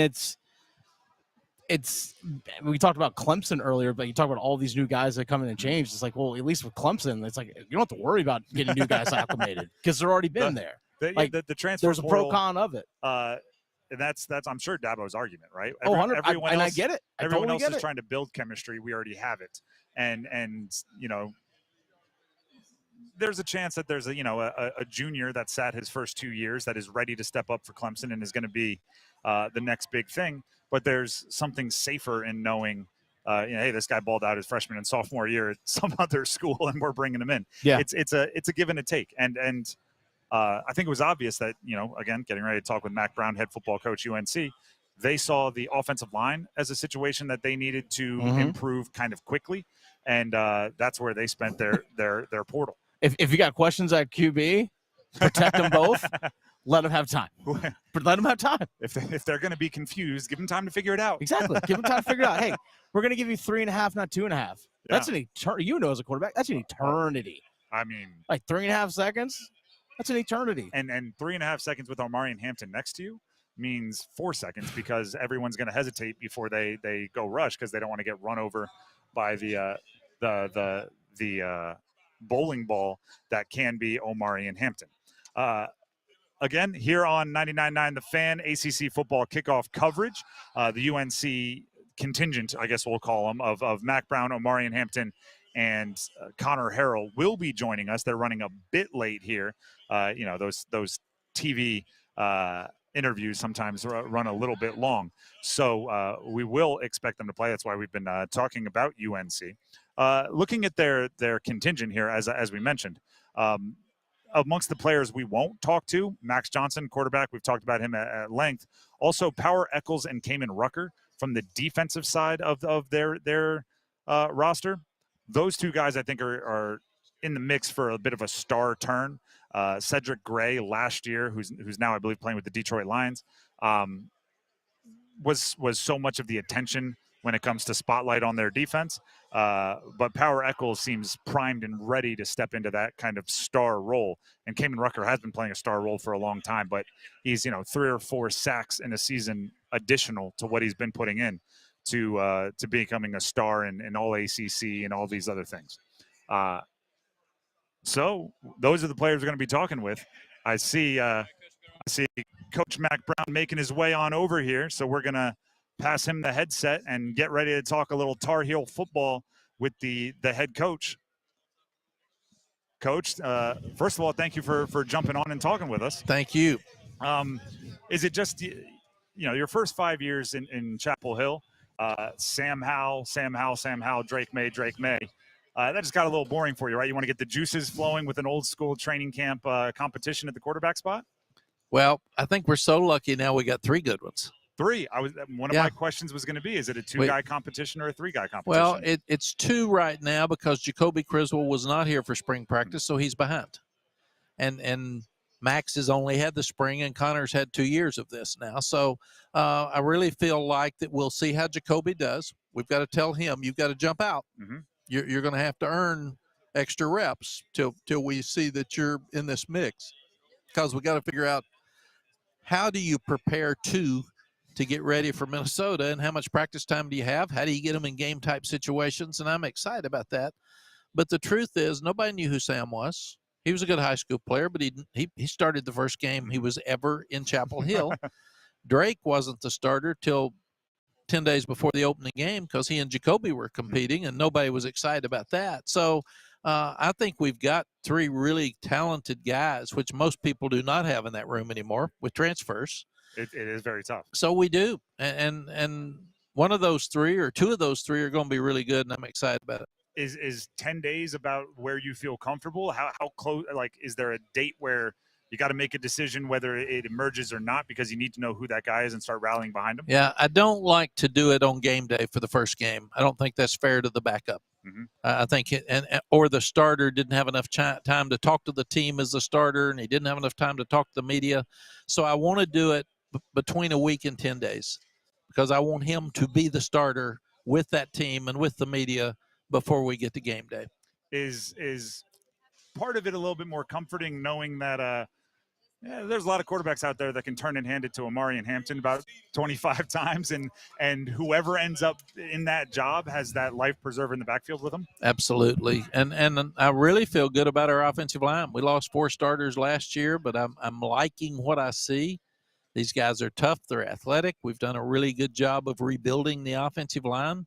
we talked about Clemson earlier, but you talk about all these new guys that come in and change. It's like, well, at least with Clemson, it's like you don't have to worry about getting new guys acclimated because they're already been there. The transfer there's a portal, pro con of it. And that's I'm sure Dabo's argument, right? Everyone else, I get it. Everyone else is trying to build chemistry. We already have it, and there's a chance that there's a junior that sat his first 2 years that is ready to step up for Clemson and is going to be the next big thing. But there's something safer in knowing, hey, this guy balled out his freshman and sophomore year at some other school, and we're bringing him in. Yeah, it's a give and a take, and I think it was obvious that again, getting ready to talk with Mack Brown, head football coach UNC, they saw the offensive line as a situation that they needed to improve kind of quickly, and that's where they spent their portal. If you got questions at QB, protect them both. Let them have time. But let them have time. If they're going to be confused, give them time to figure it out. Exactly. Give them time to figure it out. Hey, we're going to give you 3.5, not 2.5. Yeah. That's an eternity. As a quarterback, that's an eternity. I mean, like 3.5 seconds. That's an eternity. And 3.5 seconds with Omarion Hampton next to you means 4 seconds because everyone's going to hesitate before they go rush because they don't want to get run over by the bowling ball that can be Omarion Hampton. Again, here on 99.9 The Fan, ACC football kickoff coverage. The UNC contingent, I guess we'll call them, of Mack Brown, Omarion Hampton, and Connor Harrell will be joining us. They're running a bit late here. Those TV interviews sometimes run a little bit long. So we will expect them to play. That's why we've been talking about UNC. Looking at their contingent here, as we mentioned, amongst the players we won't talk to, Max Johnson, quarterback, we've talked about him at length. Also, Power Eccles and Kamen Rucker from the defensive side of their roster. Those two guys, I think, are in the mix for a bit of a star turn. Cedric Gray last year, who's now, I believe, playing with the Detroit Lions, was so much of the attention when it comes to spotlight on their defense. But Power Eccles seems primed and ready to step into that kind of star role. And Kamen Rucker has been playing a star role for a long time, but he's, 3 or 4 sacks in a season additional to what he's been putting in to becoming a star in all ACC and all these other things. So those are the players we're going to be talking with. I see Coach Mack Brown making his way on over here. So we're going to pass him the headset and get ready to talk a little Tar Heel football with the head coach. Coach, first of all, thank you for jumping on and talking with us. Thank you. Is it just, your first 5 years in Chapel Hill, Sam Howell, Drake May. That just got a little boring for you, right? You want to get the juices flowing with an old school training camp competition at the quarterback spot? Well, I think we're so lucky now we got 3 good ones. 3. One of my questions was going to be, is it a 2-guy competition or a 3-guy competition? Well, it's 2 right now because Jacoby Criswell was not here for spring practice, so he's behind. And Max has only had the spring, and Connor's had 2 years of this now. So I really feel like that we'll see how Jacoby does. We've got to tell him, you've got to jump out. Mm-hmm. You're going to have to earn extra reps till we see that you're in this mix, because we got to figure out how do you prepare to get ready for Minnesota, and how much practice time do you have? How do you get them in game type situations? And I'm excited about that. But the truth is, nobody knew who Sam was. He was a good high school player, but he started the first game he was ever in Chapel Hill. Drake wasn't the starter till 10 days before the opening game because he and Jacoby were competing, and nobody was excited about that. So I think we've got 3 really talented guys, which most people do not have in that room anymore with transfers. It is very tough. So we do. And one of those 3 or 2 of those 3 are going to be really good, and I'm excited about it. Is 10 days about where you feel comfortable? How close, is there a date where you got to make a decision whether it emerges or not because you need to know who that guy is and start rallying behind him? Yeah, I don't like to do it on game day for the first game. I don't think that's fair to the backup. Mm-hmm. I think or the starter didn't have enough time to talk to the team as the starter, and he didn't have enough time to talk to the media. So I want to do it between a week and 10 days because I want him to be the starter with that team and with the media before we get to game day. Is part of it a little bit more comforting knowing that Yeah, there's a lot of quarterbacks out there that can turn and hand it to Omarion Hampton about 25 times, and whoever ends up in that job has that life preserver in the backfield with them. Absolutely, and I really feel good about our offensive line. We lost 4 starters last year, but I'm liking what I see. These guys are tough. They're athletic. We've done a really good job of rebuilding the offensive line.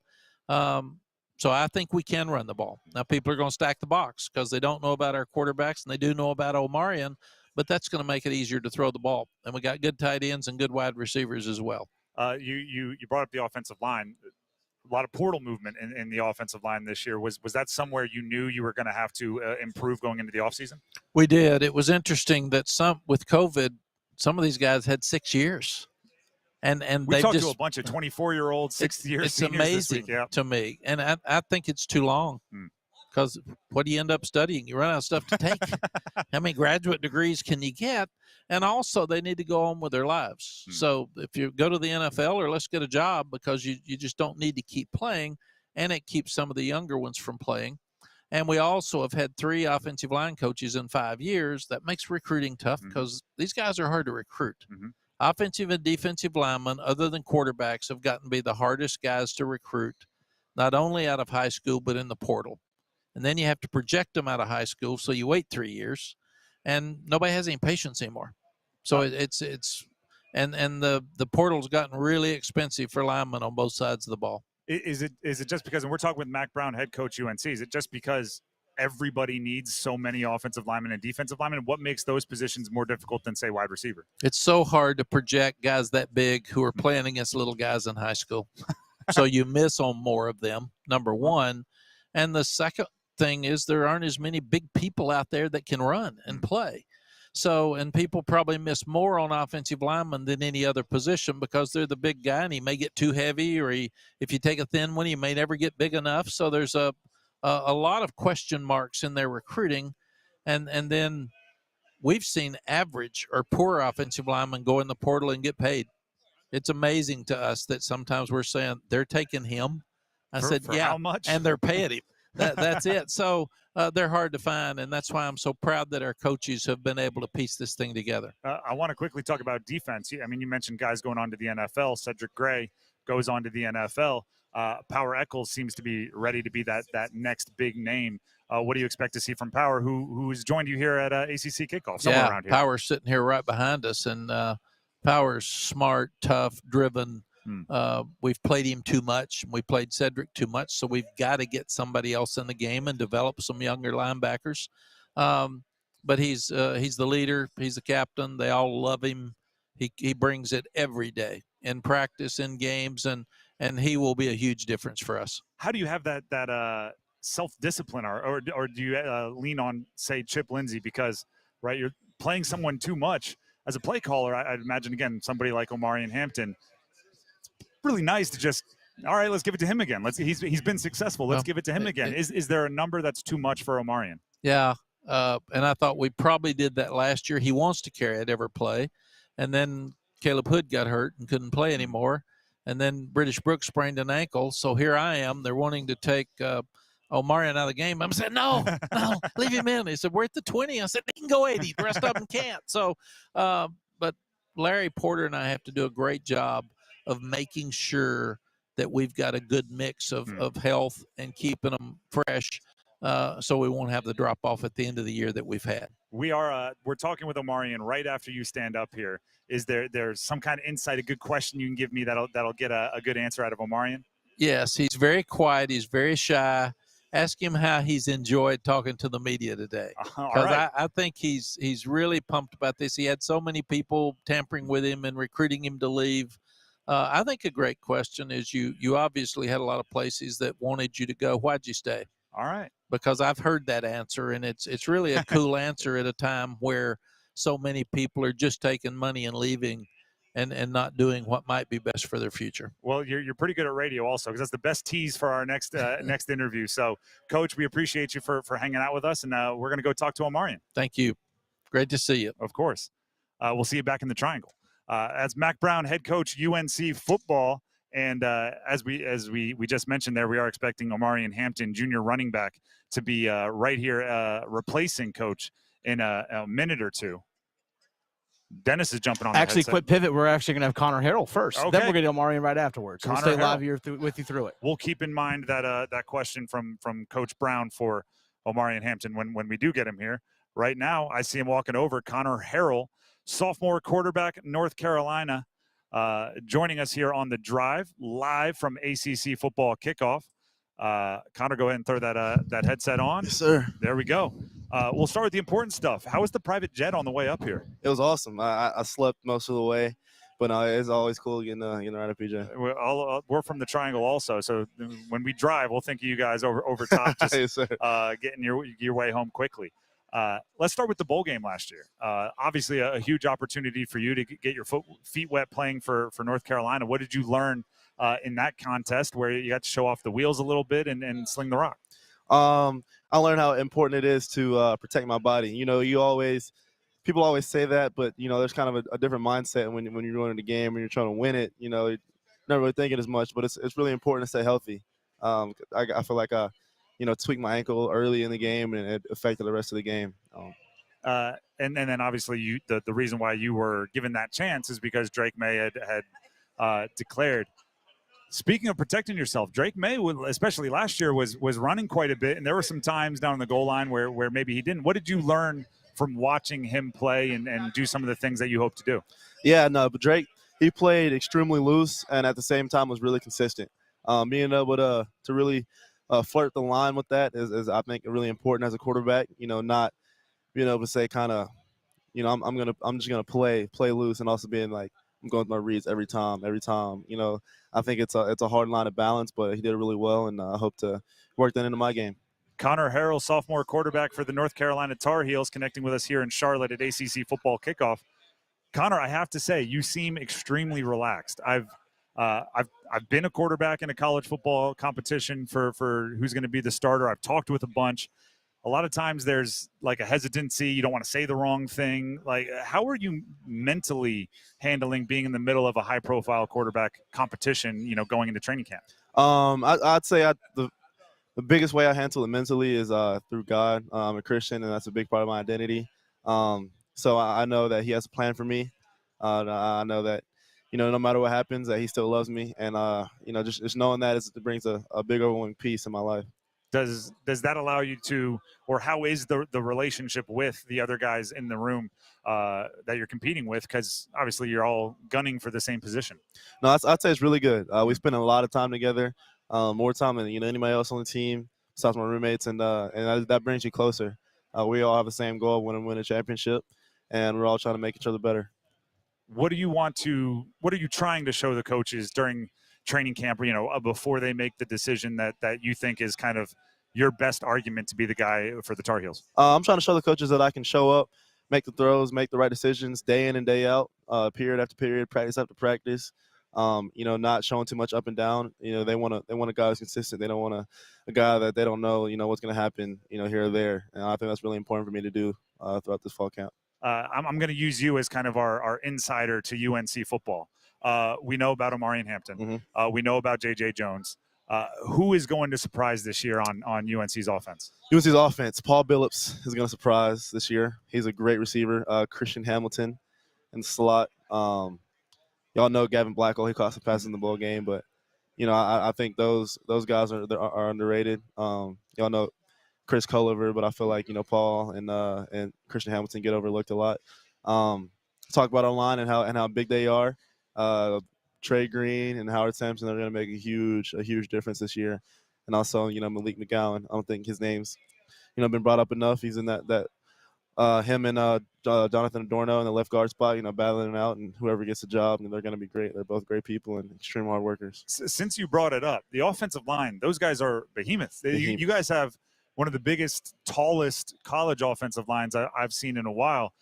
So I think we can run the ball. Now, people are going to stack the box because they don't know about our quarterbacks, and they do know about Omarion, but that's going to make it easier to throw the ball. And we got good tight ends and good wide receivers as well. You brought up the offensive line. A lot of portal movement in the offensive line this year. Was that somewhere you knew you were going to have to improve going into the offseason? We did. It was interesting that with COVID, some of these guys had 6 years. And we they talked just to a bunch of 24-year-olds, 6-year it's seniors amazing this week, yeah. to me. And I think it's too long because what do you end up studying? You run out of stuff to take. How many graduate degrees can you get? And also they need to go on with their lives. So if you go to the NFL or let's get a job because you just don't need to keep playing, and it keeps some of the younger ones from playing. And we also have had 3 offensive line coaches in 5 years. That makes recruiting tough because these guys are hard to recruit. Offensive and defensive linemen, other than quarterbacks, have gotten to be the hardest guys to recruit, not only out of high school, but in the portal. And then you have to project them out of high school, so you wait 3 years, and nobody has any patience anymore. So the portal's gotten really expensive for linemen on both sides of the ball. Is it just because, and we're talking with Mack Brown, head coach UNC, is it just because everybody needs so many offensive linemen and defensive linemen? What makes those positions more difficult than, say, wide receiver? It's so hard to project guys that big who are playing against little guys in high school. So you miss on more of them, number one. And the second thing is there aren't as many big people out there that can run and play. So, and people probably miss more on offensive linemen than any other position because they're the big guy and he may get too heavy, or if you take a thin one, he may never get big enough. So there's a lot of question marks in their recruiting. And then we've seen average or poor offensive linemen go in the portal and get paid. It's amazing to us that sometimes we're saying they're taking him. I said, yeah, how much? And they're paying him. That's it. So they're hard to find, and that's why I'm so proud that our coaches have been able to piece this thing together. I want to quickly talk about defense. I mean, you mentioned guys going on to the NFL. Cedric Gray goes on to the NFL. Power Eccles seems to be ready to be that next big name. What do you expect to see from Power, who's joined you here at ACC Kickoff, somewhere around here? Power's sitting here right behind us, and Power's smart, tough, driven. We've played him too much. We played Cedric too much, so we've got to get somebody else in the game and develop some younger linebackers. But he's the leader. He's the captain. They all love him. He brings it every day in practice, in games, and he will be a huge difference for us. How do you have that self-discipline, or do you lean on, say, Chip Lindsey, because right, you're playing someone too much as a play caller? I'd imagine, again, somebody like Omarion Hampton, really nice to just, all right, let's give it to him again. He's been successful. Let's give it to him again. Is there a number that's too much for Omarion? Yeah, and I thought we probably did that last year. He wants to carry it every play, and then Caleb Hood got hurt and couldn't play anymore, and then British Brooks sprained an ankle. So here I am. They're wanting to take Omarion out of the game. I'm saying, no, leave him in. They said, we're at the 20. I said, they can go 80. The rest of them can't. So, but Larry Porter and I have to do a great job of making sure that we've got a good mix of health and keeping them fresh, so we won't have the drop off at the end of the year that we've had. We're talking with Omarion right after you stand up here. Is there's some kind of insight, a good question you can give me that'll get a good answer out of Omarion? Yes, he's very quiet. He's very shy. Ask him how he's enjoyed talking to the media today. Because I think he's really pumped about this. He had so many people tampering with him and recruiting him to leave. I think a great question is you obviously had a lot of places that wanted you to go. Why'd you stay? All right. Because I've heard that answer, and it's really a cool answer at a time where so many people are just taking money and leaving and not doing what might be best for their future. Well, you're pretty good at radio also, because that's the best tease for our next interview. So, Coach, we appreciate you for hanging out with us, and we're going to go talk to Omarion. Thank you. Great to see you. Of course. We'll see you back in the triangle. As Mack Brown, head coach, UNC football, and as we just mentioned there, we are expecting Omarion Hampton, junior running back, to be right here replacing Coach in a minute or two. Dennis is jumping on. Actually, the quick pivot. We're actually going to have Connor Harrell first. Okay. Then we're going to do Omarion right afterwards. Connor We'll stay live Harrell. here with you through it. We'll keep in mind that that question from Coach Brown for Omarion Hampton when we do get him here. Right now, I see him walking over. Connor Harrell, sophomore quarterback, North Carolina, joining us here on the drive, live from ACC Football Kickoff. Connor, go ahead and throw that headset on. Yes, sir. There we go. We'll start with the important stuff. How was the private jet on the way up here? It was awesome. I slept most of the way, but it's always cool getting right at PJ. We're from the Triangle also, so when we drive, we'll think of you guys over top, just yes, sir. Getting your way home quickly. Let's start with the bowl game last year. Obviously, a huge opportunity for you to get your feet wet playing for North Carolina. What did you learn in that contest where you got to show off the wheels a little bit and sling the rock? I learned how important it is to protect my body. People always say that, but there's kind of a different mindset when you're going to the game, when you're trying to win it. You're not really thinking as much, but it's really important to stay healthy. I feel like I tweaked my ankle early in the game, and it affected the rest of the game. And then obviously the reason why you were given that chance is because Drake May had declared. Speaking of protecting yourself, Drake May, especially last year, was running quite a bit, and there were some times down on the goal line where maybe he didn't. What did you learn from watching him play and do some of the things that you hope to do? Yeah, no, but Drake, he played extremely loose and at the same time was really consistent. Being able to really flirt the line with that is I think really important as a quarterback. Not being able to say kind of, I'm just gonna play loose, and also being like I'm going through my reads every time. I think it's a hard line to balance, but he did it really well, and I hope to work that into my game. Connor Harrell, sophomore quarterback for the North Carolina Tar Heels, connecting with us here in Charlotte at ACC Football Kickoff. Connor, I have to say, you seem extremely relaxed. I've been a quarterback in a college football competition for who's going to be the starter. I've talked with a bunch. A lot of times there's like a hesitancy. You don't want to say the wrong thing. Like, how are you mentally handling being in the middle of a high-profile quarterback competition, going into training camp? I'd say the biggest way I handle it mentally is through God. I'm a Christian, and that's a big part of my identity. So I know that he has a plan for me. I know that, no matter what happens, that he still loves me. And, just knowing that it brings a big overwhelming peace in my life. Does that allow you to, or how is the relationship with the other guys in the room that you're competing with? Because obviously you're all gunning for the same position. No, I'd say it's really good. We spend a lot of time together, more time than anybody else on the team, besides my roommates, and that brings you closer. We all have the same goal: win a championship, and we're all trying to make each other better. What are you trying to show the coaches during training camp, before they make the decision that you think is kind of your best argument to be the guy for the Tar Heels? I'm trying to show the coaches that I can show up, make the throws, make the right decisions day in and day out, period after period, practice after practice. Not showing too much up and down. They want a guy who's consistent. They don't want a guy that they don't know, what's going to happen, here or there. And I think that's really important for me to do throughout this fall camp. I'm going to use you as kind of our insider to UNC football. We know about Omarion Hampton. Mm-hmm. We know about J.J. Jones. Who is going to surprise this year on UNC's offense? UNC's offense, Paul Billups is going to surprise this year. He's a great receiver. Christian Hamilton in the slot. Y'all know Gavin Blackwell. He caught some passes in the bowl game, but I think those guys are underrated. Y'all know Chris Culliver, but I feel like Paul and Christian Hamilton get overlooked a lot. Talk about our line and how big they are. Trey Green and Howard Sampson are going to make a huge difference this year, and also Malik McGowan. I don't think his name's been brought up enough. He's in that him and Jonathan Adorno in the left guard spot, battling it out, and whoever gets the job, they're going to be great. They're both great people and extreme hard workers. Since you brought it up, the offensive line, those guys are behemoths. You guys have one of the biggest, tallest college offensive lines I've seen in a while.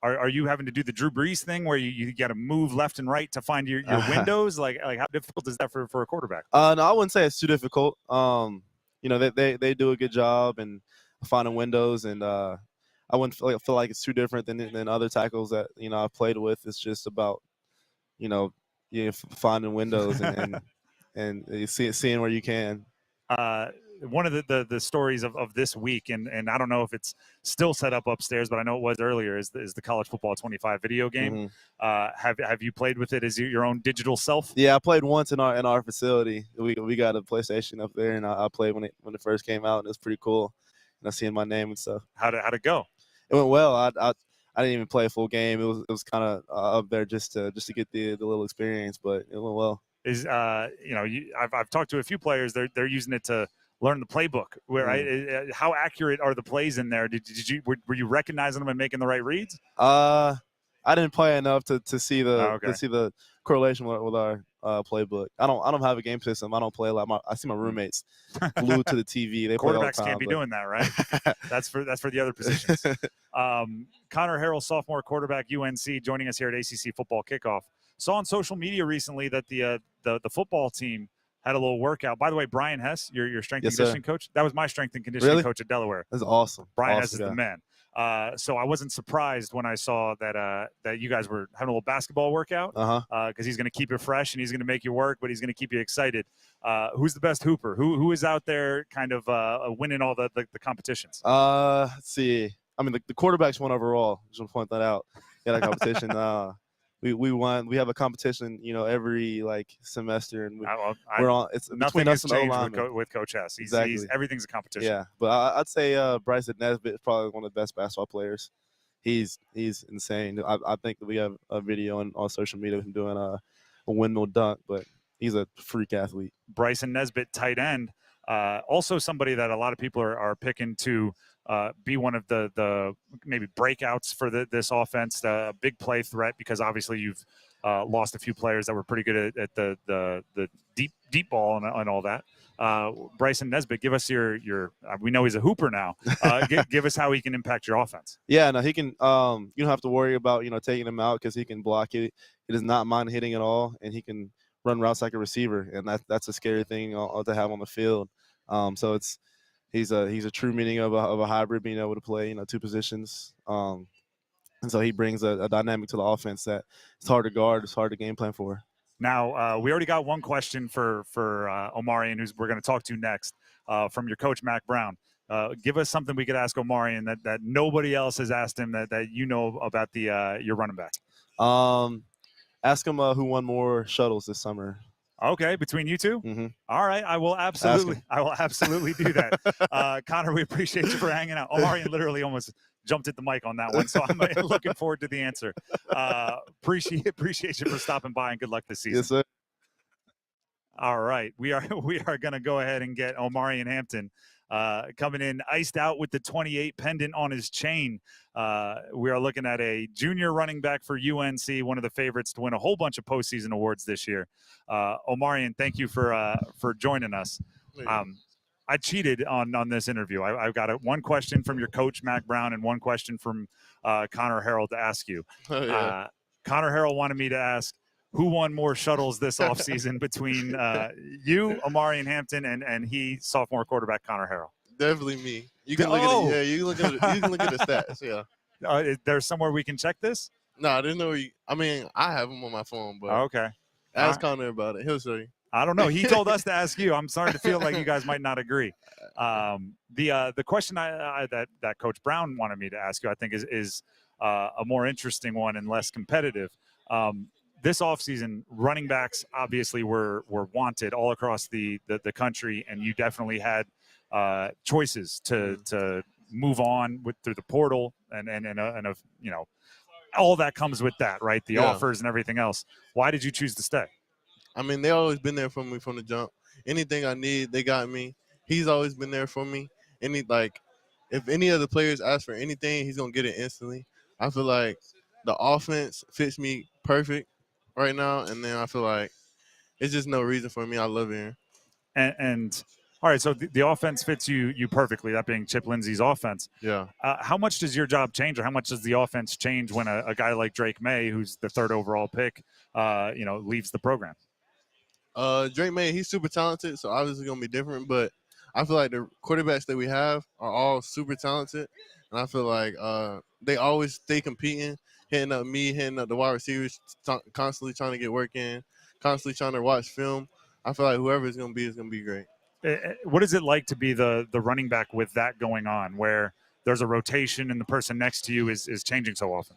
Are you having to do the Drew Brees thing where you got to move left and right to find your windows? Like how difficult is that for a quarterback? No, I wouldn't say it's too difficult. They do a good job and finding windows, and I wouldn't feel like it's too different than other tackles that I've played with. It's just about finding windows and seeing where you can. one of the stories of this week, and I don't know if it's still set up upstairs, but I know it was earlier, is the College Football 25 video game. Have you played with it as your own digital self? Yeah, I played once in our facility. We got a PlayStation up there, and I played when it first came out, and it was pretty cool. And I seeing my name and stuff. How'd it go? It went well. I didn't even play a full game. It was kind of up there just to get the little experience, but it went well. I've talked to a few players. They're using it to learn the playbook. How accurate are the plays in there? Were you recognizing them and making the right reads? I didn't play enough to see the correlation with our playbook. I don't have a game system. I don't play a lot. I see my roommates glued to the TV. They play all the Quarterbacks time, can't be doing that, right? That's for the other positions. Connor Harrell, sophomore quarterback, UNC, joining us here at ACC Football Kickoff. Saw on social media recently that the football team had a little workout. By the way, Brian Hess, your strength and conditioning coach, that was my strength and conditioning coach at Delaware. That's awesome. Brian Hess is the man. So I wasn't surprised when I saw that you guys were having a little basketball workout because he's going to keep you fresh and he's going to make you work, but he's going to keep you excited. Who's the best hooper? Who is out there kind of winning all the competitions? Let's see. I mean, the quarterback's won overall. Just want to point that out. Yeah, that competition. We won. We have a competition, every semester, and we're on. It's nothing between us and changed with Coach Hess. Exactly. Everything's a competition. Yeah, but I'd say Bryce Nesbitt is probably one of the best basketball players. He's insane. I think that we have a video on social media of him doing a windmill dunk, but he's a freak athlete. Bryce Nesbitt, tight end, also somebody that a lot of people are picking to be one of the maybe breakouts for this offense, a big play threat, because obviously you've lost a few players that were pretty good at the deep ball and all that. Bryson Nesbitt, give us your we know he's a hooper now. Give us how he can impact your offense. Yeah, no, he can. You don't have to worry about taking him out because he can block it. He does not mind hitting at all, and he can run routes like a receiver, and that's a scary thing to have on the field. So he's a true meaning of a hybrid, being able to play two positions. And so he brings a dynamic to the offense that it's hard to guard, it's hard to game plan for. Now, we already got one question for Omarion, who we're going to talk to next, from your coach, Mack Brown. Give us something we could ask Omarion that nobody else has asked him that you know about your running back. Ask him who won more shuttles this summer. Okay, between you two? Mm-hmm. All right, I will absolutely do that. Connor, we appreciate you for hanging out. Omarion literally almost jumped at the mic on that one, so I'm looking forward to the answer. Appreciate you for stopping by, and good luck this season. Yes, sir. All right, we are going to go ahead and get Omarion Hampton coming in iced out with the 28 pendant on his chain. We are looking at a junior running back for UNC, one of the favorites to win a whole bunch of postseason awards this year. Omarion, thank you for joining us. I cheated on this interview. I've got one question from your coach, Mack Brown, and one question from Connor Harrell to ask you. Connor Harrell wanted me to ask, who won more shuttles this offseason between you, Omarion Hampton, and he, sophomore quarterback Connor Harrell? Definitely me. You can look at it. Yeah, you can look at the stats. Yeah. There's somewhere we can check this? No, there's no. I mean, I have them on my phone, but okay. Ask Connor about it. He'll show you. I don't know. He told us to ask you. I'm starting to feel like you guys might not agree. The question that Coach Brown wanted me to ask you, I think, is a more interesting one and less competitive. This offseason, running backs obviously were wanted all across the country, and you definitely had choices to move on through the portal and all that comes with that, right? The offers and everything else. Why did you choose to stay? I mean, they always been there for me from the jump. Anything I need, they got me. He's always been there for me. If any of the players ask for anything, he's gonna get it instantly. I feel like the offense fits me perfect right now, and then I feel like it's just no reason for me. I love it here. And all right, so the offense fits you perfectly, that being Chip Lindsey's offense. Yeah. How much does your job change, or how much does the offense change when a guy like Drake May, who's the third overall pick, leaves the program? Drake May, he's super talented, so obviously going to be different, but I feel like the quarterbacks that we have are all super talented, and I feel like they always stay competing, hitting up me, hitting up the wide receivers, constantly trying to get work in, constantly trying to watch film. I feel like whoever it's going to be is going to be great. What is it like to be the running back with that going on, where there's a rotation and the person next to you is changing so often?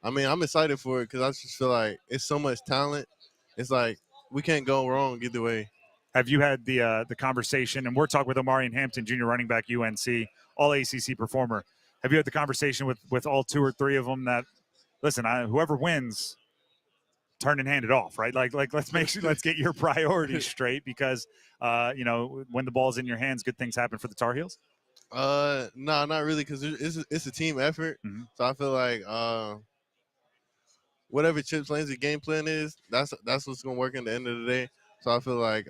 I mean, I'm excited for it because I just feel like it's so much talent. It's like we can't go wrong either way. Have you had the conversation, and we're talking with Omarion Hampton, junior running back, UNC, all ACC performer. Have you had the conversation with all 2 or 3 of them that, listen, whoever wins, turn and hand it off, right? Like let's get your priorities straight because, when the ball's in your hands, good things happen for the Tar Heels? No, not really, because it's a team effort. Mm-hmm. So I feel like whatever Chip Lansley's game plan is, that's what's going to work at the end of the day. So I feel like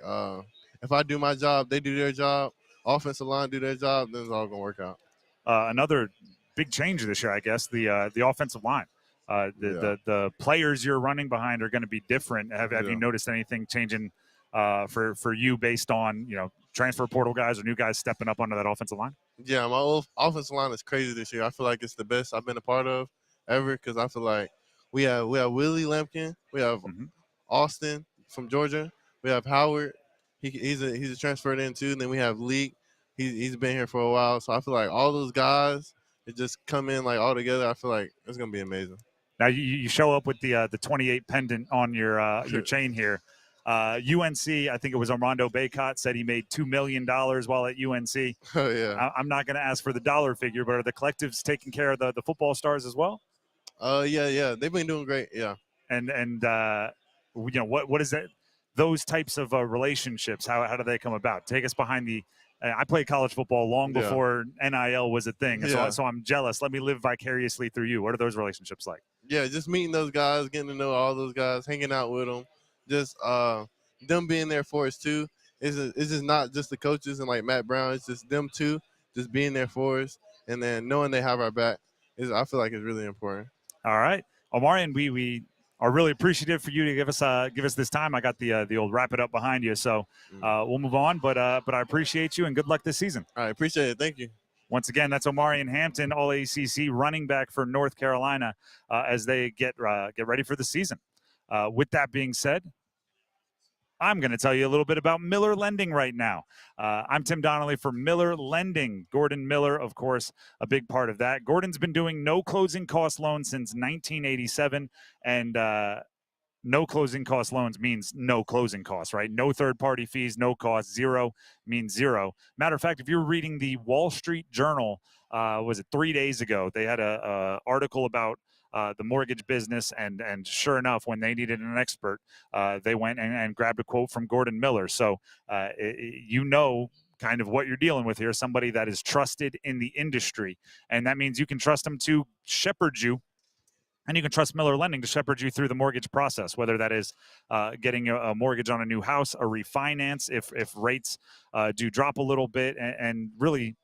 if I do my job, they do their job, offensive line do their job, then it's all going to work out. Another big change this year, I guess, the offensive line. The players you're running behind are going to be different. Have you noticed anything changing for you based on transfer portal guys or new guys stepping up onto that offensive line? Yeah, my offensive line is crazy this year. I feel like it's the best I've been a part of ever because I feel like we have Willie Lampkin, we have Austin from Georgia, we have Howard. He's a transferred in too, and then we have Leak. He's been here for a while, so I feel like all those guys that just come in like all together. I feel like it's gonna be amazing. Now you show up with the 28 pendant on your chain here. UNC, I think it was Armando Baycott, said he made $2 million while at UNC. Oh yeah. I'm not going to ask for the dollar figure, but are the collectives taking care of the football stars as well? Yeah, they've been doing great. Yeah. And what is that? Those types of relationships, how do they come about? Take us behind the. I played college football long before NIL was a thing, so I'm jealous. Let me live vicariously through you. What are those relationships like? Yeah, just meeting those guys, getting to know all those guys, hanging out with them, just them being there for us too. It's just not just the coaches and like Matt Brown. It's just them too, just being there for us, and then knowing they have our back. I feel like it's really important. All right, Omarion, we are really appreciative for you to give us this time. I got the old wrap it up behind you, so we'll move on. But I appreciate you and good luck this season. All right, appreciate it. Thank you. Once again, that's Omarion Hampton, all ACC running back for North Carolina, as they get ready for the season. With that being said, I'm going to tell you a little bit about Miller Lending right now. I'm Tim Donnelly for Miller Lending. Gordon Miller, of course, a big part of that. Gordon's been doing no closing cost loans since 1987, and no closing cost loans means no closing costs, right? No third-party fees, no cost. Zero means zero. Matter of fact, if you're reading the Wall Street Journal, was it 3 days ago, they had a article about the mortgage business, and sure enough, when they needed an expert, they went and grabbed a quote from Gordon Miller. So kind of what you're dealing with here, somebody that is trusted in the industry, and that means you can trust them to shepherd you, and you can trust Miller Lending to shepherd you through the mortgage process, whether that is getting a mortgage on a new house, a refinance if rates do drop a little bit, and really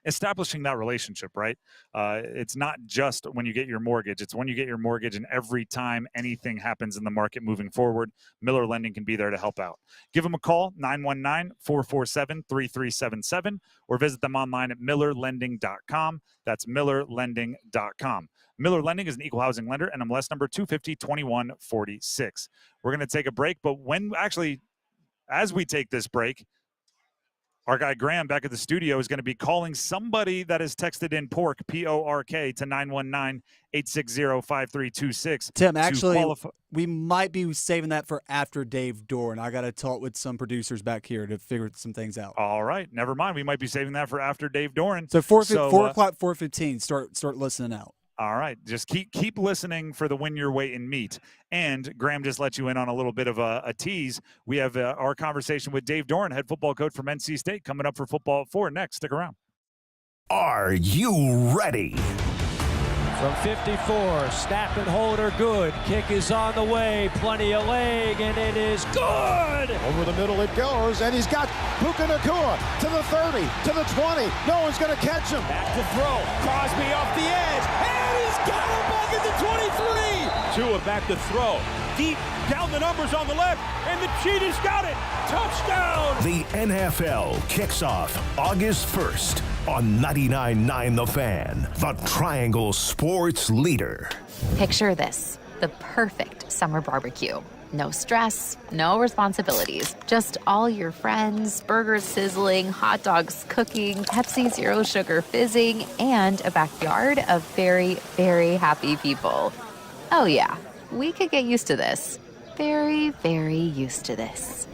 establishing that relationship, right? It's not just when you get your mortgage. It's when you get your mortgage, and every time anything happens in the market moving forward, Miller Lending can be there to help out. Give them a call, 919-447-3377, or visit them online at millerlending.com. That's millerlending.com. Miller Lending is an equal housing lender, and MLS number 250-2146. We're going to take a break, but as we take this break, our guy Graham back at the studio is going to be calling somebody that has texted in PORK, P-O-R-K, to 919-860-5326. Tim, actually, we might be saving that for after Dave Doeren. I got to talk with some producers back here to figure some things out. All right. Never mind. We might be saving that for after Dave Doeren. So 4 o'clock, 4:15, start listening out. All right. Just keep listening for the Win Your Way in Meat. And Graham just let you in on a little bit of a tease. We have our conversation with Dave Doeren, head football coach from NC State, coming up for Football at 4 next. Stick around. Are you ready? From 54, snap and hold are good. Kick is on the way, plenty of leg, and it is good! Over the middle it goes, and he's got Puka Nacua to the 30, to the 20. No one's going to catch him. Back to throw, Crosby off the edge, and he's got him back at the 23! Tua back to throw, deep down the numbers on the left, and the Cheetahs got it! Touchdown! The NFL kicks off August 1st. On 99.9 The Fan, the Triangle Sports Leader. Picture this, the perfect summer barbecue. No stress, no responsibilities. Just all your friends, burgers sizzling, hot dogs cooking, Pepsi Zero Sugar fizzing, and a backyard of very, very happy people. Oh yeah, we could get used to this. Very, very used to this.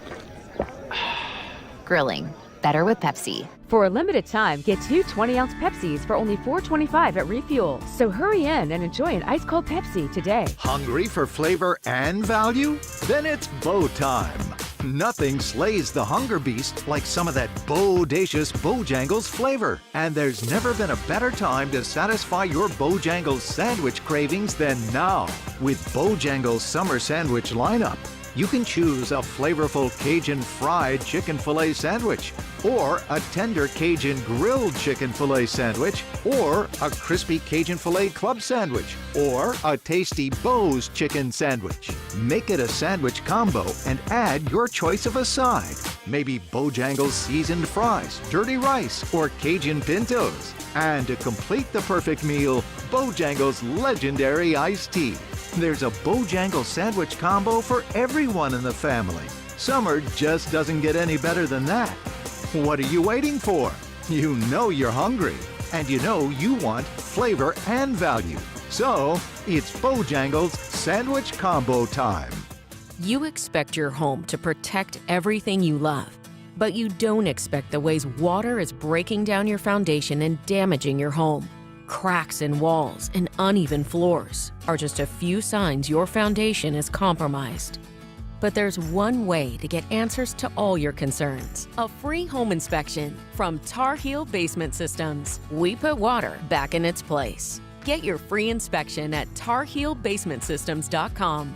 Grilling. Better with Pepsi. For a limited time, get 2 20-ounce Pepsis for only $4.25 at Refuel. So hurry in and enjoy an ice-cold Pepsi today. Hungry for flavor and value? Then it's Bo time. Nothing slays the hunger beast like some of that bodacious Bojangles flavor. And there's never been a better time to satisfy your Bojangles sandwich cravings than now. With Bojangles Summer Sandwich lineup, you can choose a flavorful Cajun fried chicken filet sandwich, or a tender Cajun grilled chicken filet sandwich, or a crispy Cajun filet club sandwich, or a tasty Bo's chicken sandwich. Make it a sandwich combo and add your choice of a side. Maybe Bojangles seasoned fries, dirty rice, or Cajun pintos. And to complete the perfect meal, Bojangles legendary iced tea. There's a Bojangles sandwich combo for everyone in the family. Summer just doesn't get any better than that. What are you waiting for? You know you're hungry, and you know you want flavor and value. So, it's Bojangles sandwich combo time. You expect your home to protect everything you love, but you don't expect the ways water is breaking down your foundation and damaging your home. Cracks in walls and uneven floors are just a few signs your foundation is compromised. But there's one way to get answers to all your concerns. A free home inspection from Tar Heel Basement Systems. We put water back in its place. Get your free inspection at tarheelbasementsystems.com.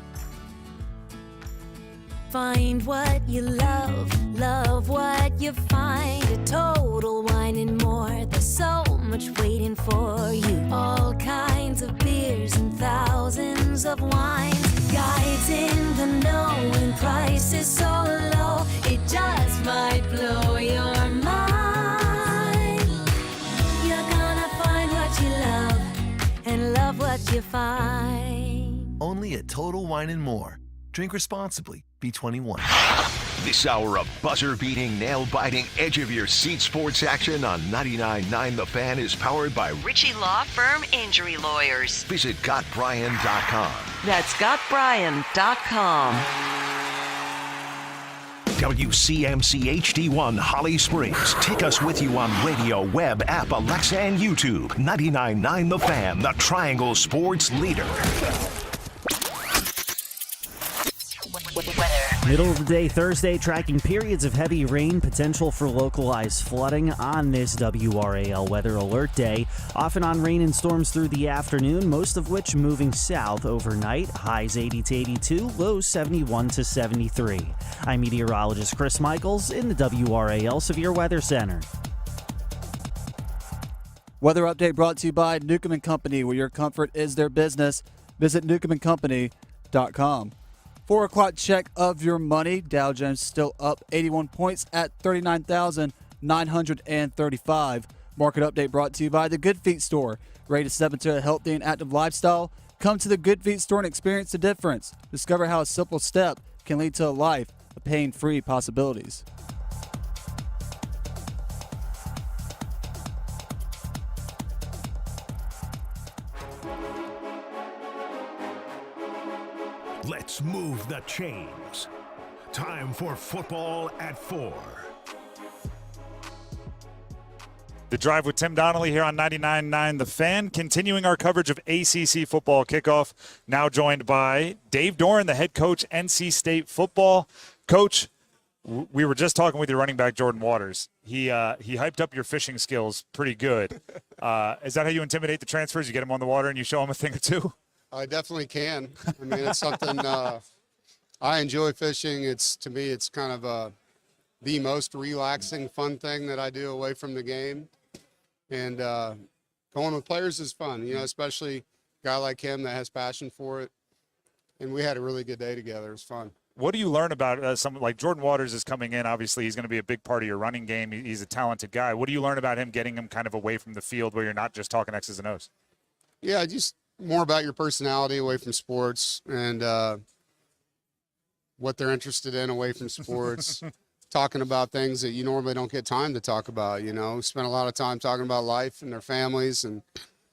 Find what you love, love what you find. A Total Wine and More. There's so much waiting for you. All kinds of beers and thousands of wines. Guides in the know and prices so low. It just might blow your mind. You're gonna find what you love and love what you find. Only at Total Wine and More. Drink responsibly. B21. This hour of buzzer-beating, nail-biting, edge-of-your-seat sports action on 99.9 The Fan is powered by Ritchie Law Firm Injury Lawyers. Visit GotBryan.com. That's GotBryan.com. WCMC HD1 Holly Springs. Take us with you on radio, web, app, Alexa, and YouTube. 99.9 The Fan, the Triangle Sports leader. Middle of the day Thursday, tracking periods of heavy rain, potential for localized flooding on this WRAL weather alert day. Off and on rain and storms through the afternoon, most of which moving south overnight. Highs 80 to 82, lows 71 to 73. I'm meteorologist Chris Michaels in the WRAL Severe Weather Center. Weather update brought to you by Newcomb & Company, where your comfort is their business. Visit newcombandcompany.com. 4 o'clock check of your money. Dow Jones still up 81 points at 39,935. Market update brought to you by the Good Feet Store. Ready to step into a healthy and active lifestyle? Come to the Good Feet Store and experience the difference. Discover how a simple step can lead to a life of pain-free possibilities. Let's move the chains. Time for football at 4. The Drive with Tim Donnelly here on 99.9 The Fan, continuing our coverage of ACC football kickoff. Now joined by Dave Doeren, the head coach, NC State football. Coach, we were just talking with your running back, Jordan Waters. He hyped up your fishing skills pretty good. Is that how you intimidate the transfers? You get them on the water and you show them a thing or two? I definitely can. I mean, it's something I enjoy fishing. To me, it's kind of the most relaxing, fun thing that I do away from the game. And going with players is fun, especially a guy like him that has passion for it. And we had a really good day together. It was fun. What do you learn about someone like Jordan Waters is coming in? Obviously, he's going to be a big part of your running game. He's a talented guy. What do you learn about him, getting him kind of away from the field where you're not just talking X's and O's? Yeah, just more about your personality away from sports. And what they're interested in away from sports, talking about things that you normally don't get time to talk about, you know. Spend a lot of time talking about life and their families and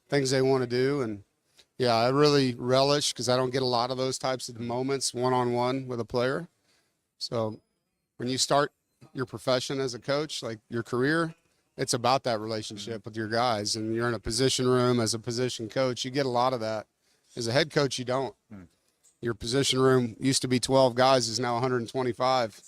things they want to do. And, yeah, I really relish because I don't get a lot of those types of moments one-on-one with a player. So when you start your profession as a coach, like your career, it's about that relationship with your guys. And you're in a position room as a position coach, you get a lot of that. As a head coach, you don't. Your position room used to be 12 guys, is now 125.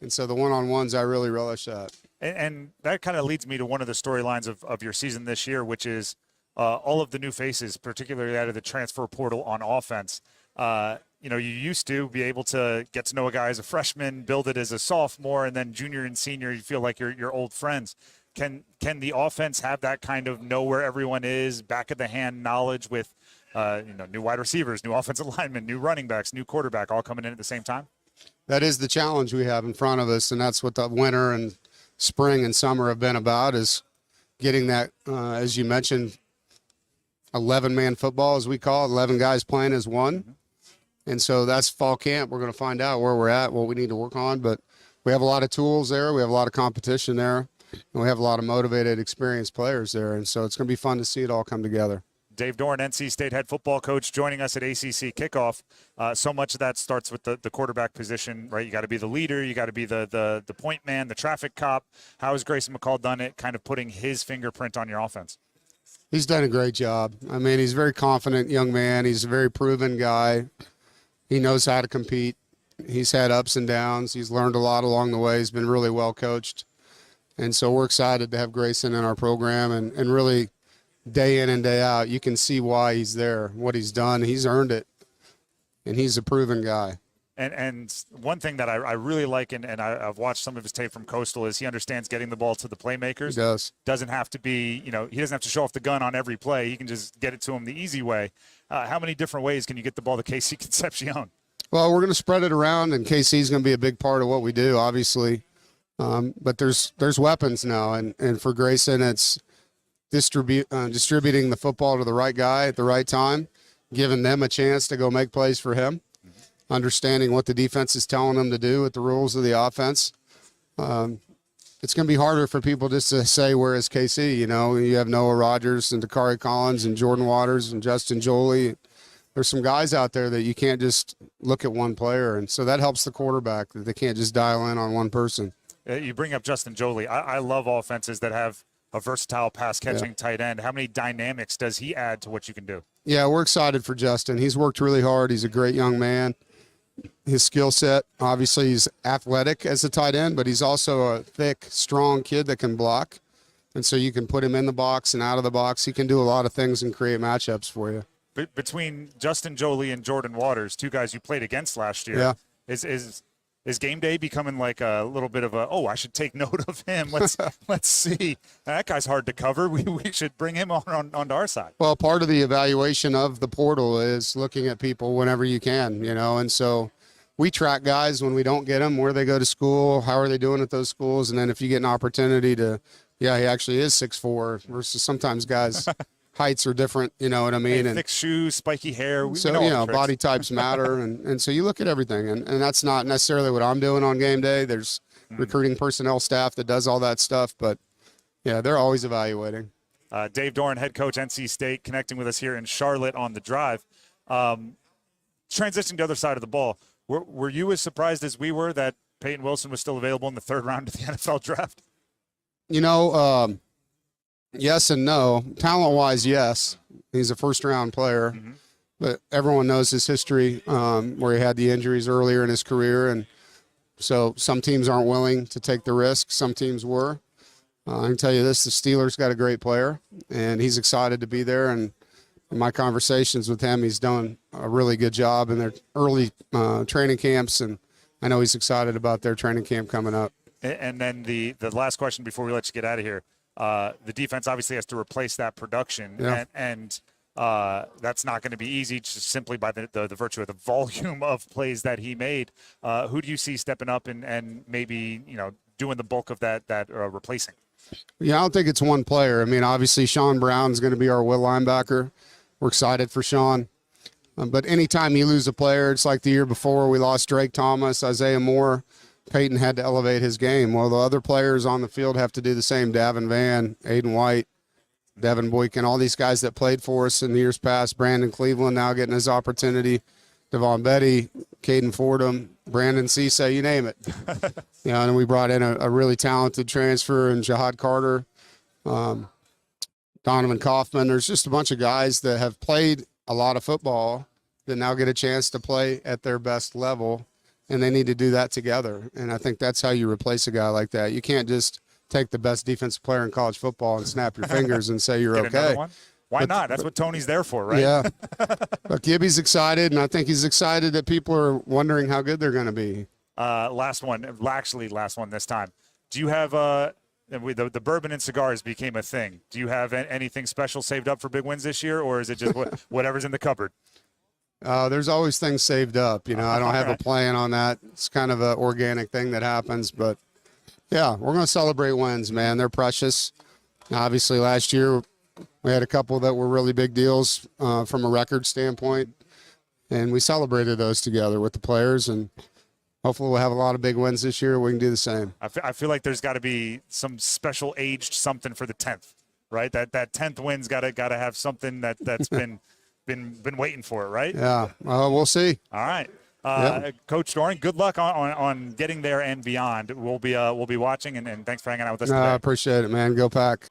And so the one-on-ones, I really relish that. And that kind of leads me to one of the storylines of your season this year, which is all of the new faces, particularly out of the transfer portal on offense. You know, you used to be able to get to know a guy as a freshman, build it as a sophomore, and then junior and senior, you feel like you're old friends. Can the offense have that kind of know where everyone is, back of the hand knowledge with, you know, new wide receivers, new offensive linemen, new running backs, new quarterback, all coming in at the same time? That is the challenge we have in front of us, and that's what the winter and spring and summer have been about, is getting that, as you mentioned, 11-man football, as we call it, 11 guys playing as one. And so that's fall camp. We're going to find out where we're at, what we need to work on. But we have a lot of tools there. We have a lot of competition there. And we have a lot of motivated, experienced players there. And so it's going to be fun to see it all come together. Dave Doeren, NC State head football coach, joining us at ACC Kickoff. So much of that starts with the quarterback position, right? You got to be the leader. You got to be the point man, the traffic cop. How has Grayson McCall done it, kind of putting his fingerprint on your offense? He's done a great job. I mean, he's a very confident young man. He's a very proven guy. He knows how to compete. He's had ups and downs. He's learned a lot along the way. He's been really well coached. And so we're excited to have Grayson in our program, and really day in and day out, you can see why he's there, what he's done. He's earned it, and he's a proven guy. And one thing that I really like, and I've watched some of his tape from Coastal, is he understands getting the ball to the playmakers. He does. Doesn't have to be, you know, he doesn't have to show off the gun on every play. He can just get it to him the easy way. How many different ways can you get the ball to KC Concepcion? Well, we're going to spread it around, and KC is going to be a big part of what we do, obviously. But there's weapons now, and for Grayson, it's distributing the football to the right guy at the right time, giving them a chance to go make plays for him, understanding what the defense is telling them to do with the rules of the offense. It's going to be harder for people just to say, where is KC? You know, you have Noah Rogers and Dakari Collins and Jordan Waters and Justin Jolie. There's some guys out there that you can't just look at one player, and so that helps the quarterback, that they can't just dial in on one person. You bring up Justin Jolie. I love offenses that have a versatile pass-catching tight end. How many dynamics does he add to what you can do? Yeah, we're excited for Justin. He's worked really hard. He's a great young man. His skill set, obviously, he's athletic as a tight end, but he's also a thick, strong kid that can block. And so you can put him in the box and out of the box. He can do a lot of things and create matchups for you. Between Justin Jolie and Jordan Waters, two guys you played against last year, is game day becoming like a little bit of a, oh, I should take note of him. Let's see. That guy's hard to cover. We should bring him onto our side. Well, part of the evaluation of the portal is looking at people whenever you can, you know, and so we track guys when we don't get them, where they go to school, how are they doing at those schools, and then if you get an opportunity to, yeah, he actually is 6'4", versus sometimes guys heights are different, you know what I mean? Thick shoes, spiky hair. So, you know, body types matter. And so you look at everything. And that's not necessarily what I'm doing on game day. There's recruiting personnel staff that does all that stuff. But, yeah, they're always evaluating. Dave Doeren, head coach, NC State, connecting with us here in Charlotte on the drive. Transitioning to the other side of the ball, were you as surprised as we were that Peyton Wilson was still available in the third round of the NFL draft? You know, yes and no. Talent-wise, yes. He's a first-round player. But everyone knows his history, where he had the injuries earlier in his career. And so some teams aren't willing to take the risk. Some teams were. I can tell you this, the Steelers got a great player, and he's excited to be there. And in my conversations with him, he's done a really good job in their early training camps, and I know he's excited about their training camp coming up. And then the last question before we let you get out of here. The defense obviously has to replace that production, and that's not going to be easy just simply by the virtue of the volume of plays that he made. Who do you see stepping up and maybe, you know, doing the bulk of that replacing? Yeah, I don't think it's one player. I mean, obviously Sean Brown's going to be our will linebacker. We're excited for Sean. But anytime you lose a player, it's like the year before we lost Drake Thomas, Isaiah Moore. Peyton had to elevate his game. Well, the other players on the field have to do the same. Davin, Vann, Aiden White, Devin Boykin, all these guys that played for us in the years past. Brandon Cleveland now getting his opportunity. Devon Betty, Caden Fordham, Brandon Cisse, you name it. And we brought in a really talented transfer in Jihad Carter, Donovan Kaufman. There's just a bunch of guys that have played a lot of football that now get a chance to play at their best level, and they need to do that together. And I think that's how you replace a guy like that. You can't just take the best defensive player in college football and snap your fingers and say you're okay. Why not? That's what Tony's there for, right? Yeah. But Gibby's excited, and I think he's excited that people are wondering how good they're going to be. Last one this time. Do you have the bourbon and cigars became a thing? Do you have anything special saved up for big wins this year, or is it just whatever's in the cupboard? There's always things saved up. I don't have a plan on that. It's kind of an organic thing that happens. But, yeah, we're going to celebrate wins, man. They're precious. Obviously, last year we had a couple that were really big deals from a record standpoint, and we celebrated those together with the players. And hopefully we'll have a lot of big wins this year. We can do the same. I feel like there's got to be some special aged something for the 10th, right? That 10th win's got to have something that's been waiting for it, right? Yeah, we'll see. All right. Coach Doeren, good luck on getting there and beyond. We'll be watching, and thanks for hanging out with us today. I appreciate it, man. Go Pack.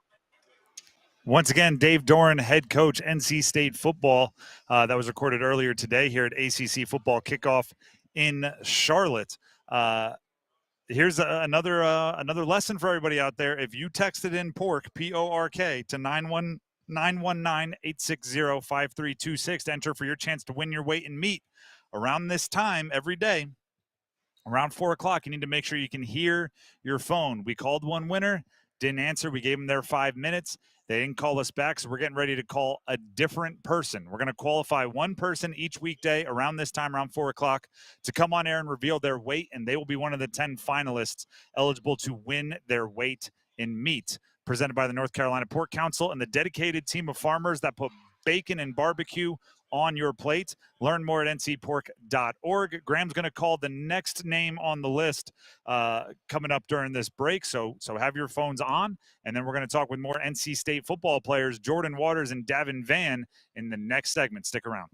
Once again, Dave Doeren, head coach, NC State football. That was recorded earlier today here at ACC Football Kickoff in Charlotte. Here's another lesson for everybody out there. If you texted in PORK, P-O-R-K, to 919-860-5326 to enter for your chance to win your weight and meet around this time every day, around 4 o'clock, you need to make sure you can hear your phone. We called one winner, didn't answer. We gave them their 5 minutes. They didn't call us back, so we're getting ready to call a different person. We're going to qualify one person each weekday around this time, around 4 o'clock, to come on air and reveal their weight, and they will be one of the 10 finalists eligible to win their weight in meat. Presented by the North Carolina Pork Council and the dedicated team of farmers that put bacon and barbecue on your plate. Learn more at ncpork.org. Graham's going to call the next name on the list coming up during this break, so have your phones on, and then we're going to talk with more NC State football players, Jordan Waters and Davin Vann, in the next segment. Stick around.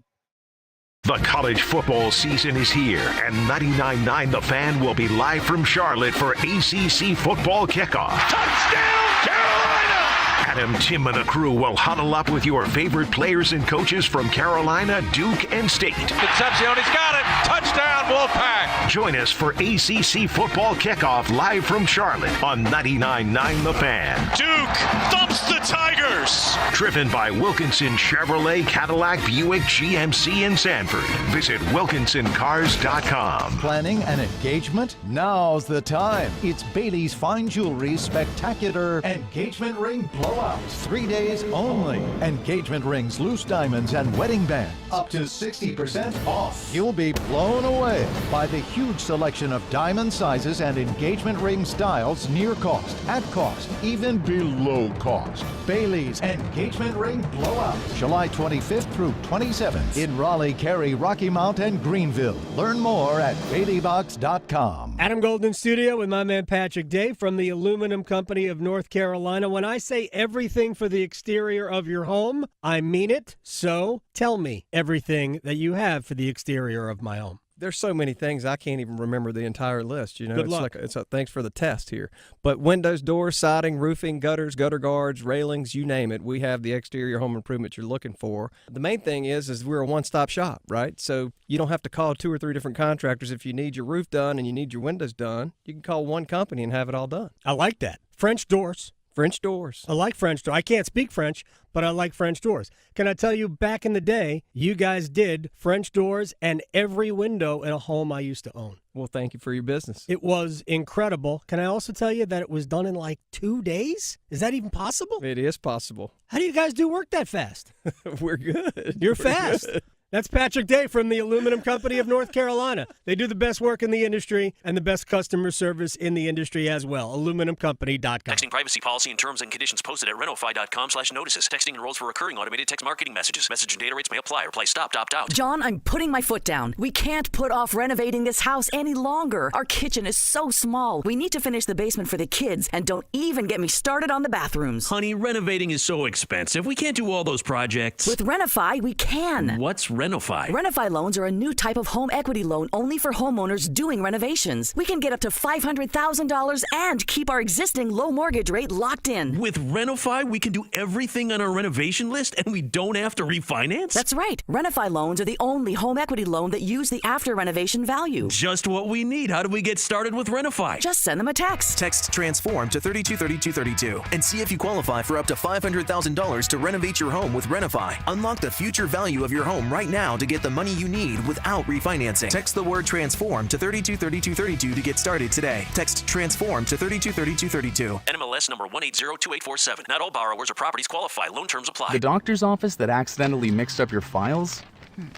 The college football season is here, and 99.9 The Fan will be live from Charlotte for ACC Football Kickoff. Touchdown, Carolina! Adam, Tim, and the crew will huddle up with your favorite players and coaches from Carolina, Duke, and State. Concepcion, he's got it. Touchdown, Wolfpack. Join us for ACC Football Kickoff live from Charlotte on 99.9 The Fan. Duke thumps the Tigers. Driven by Wilkinson Chevrolet, Cadillac, Buick, GMC, and Sanford. Visit WilkinsonCars.com. Planning an engagement? Now's the time. It's Bailey's Fine Jewelry's spectacular engagement ring blowout. 3 days only. Engagement rings, loose diamonds, and wedding bands. Up to 60% off. You'll be blown away by the huge selection of diamond sizes and engagement ring styles near cost, at cost, even below cost. Bailey's Engagement Ring Blowout. July 25th through 27th in Raleigh, Cary, Rocky Mount, and Greenville. Learn more at BaileyBox.com. Adam Golden Studio with my man Patrick Day from the Aluminum Company of North Carolina. When I say everything for the exterior of your home, I mean it. So tell me everything that you have for the exterior of my home. There's so many things I can't even remember the entire list. Good luck. Thanks for the test here. But windows, doors, siding, roofing, gutters, gutter guards, railings, you name it. We have the exterior home improvement you're looking for. The main thing is we're a one-stop shop, right? So you don't have to call 2 or 3 different contractors if you need your roof done and you need your windows done. You can call one company and have it all done. I like that. French doors. French doors. I like French doors. I can't speak French, but I like French doors. Can I tell you, back in the day, you guys did French doors and every window in a home I used to own. Well, thank you for your business. It was incredible. Can I also tell you that it was done in like 2 days? Is that even possible? It is possible. How do you guys do work that fast? We're good. You're fast. Good. That's Patrick Day from the Aluminum Company of North Carolina. They do the best work in the industry and the best customer service in the industry as well. AluminumCompany.com. Texting privacy policy and terms and conditions posted at renofi.com/notices. Texting enrolls for recurring automated text marketing messages. Message and data rates may apply. Reply stop, opt out. John, I'm putting my foot down. We can't put off renovating this house any longer. Our kitchen is so small. We need to finish the basement for the kids, and don't even get me started on the bathrooms. Honey, renovating is so expensive. We can't do all those projects. With Renofi, we can. What's Renofi? Renofi loans are a new type of home equity loan only for homeowners doing renovations. We can get up to $500,000 and keep our existing low mortgage rate locked in. With Renofi, we can do everything on our renovation list and we don't have to refinance? That's right. Renofi loans are the only home equity loan that use the after renovation value. Just what we need. How do we get started with Renofi? Just send them a text. Text TRANSFORM to 323232 and see if you qualify for up to $500,000 to renovate your home with Renofi. Unlock the future value of your home right now to get the money you need without refinancing. Text the word TRANSFORM to 323232 to get started today. Text TRANSFORM to 323232. NMLS number 1802847. Not all borrowers or properties qualify. Loan terms apply. The doctor's office that accidentally mixed up your files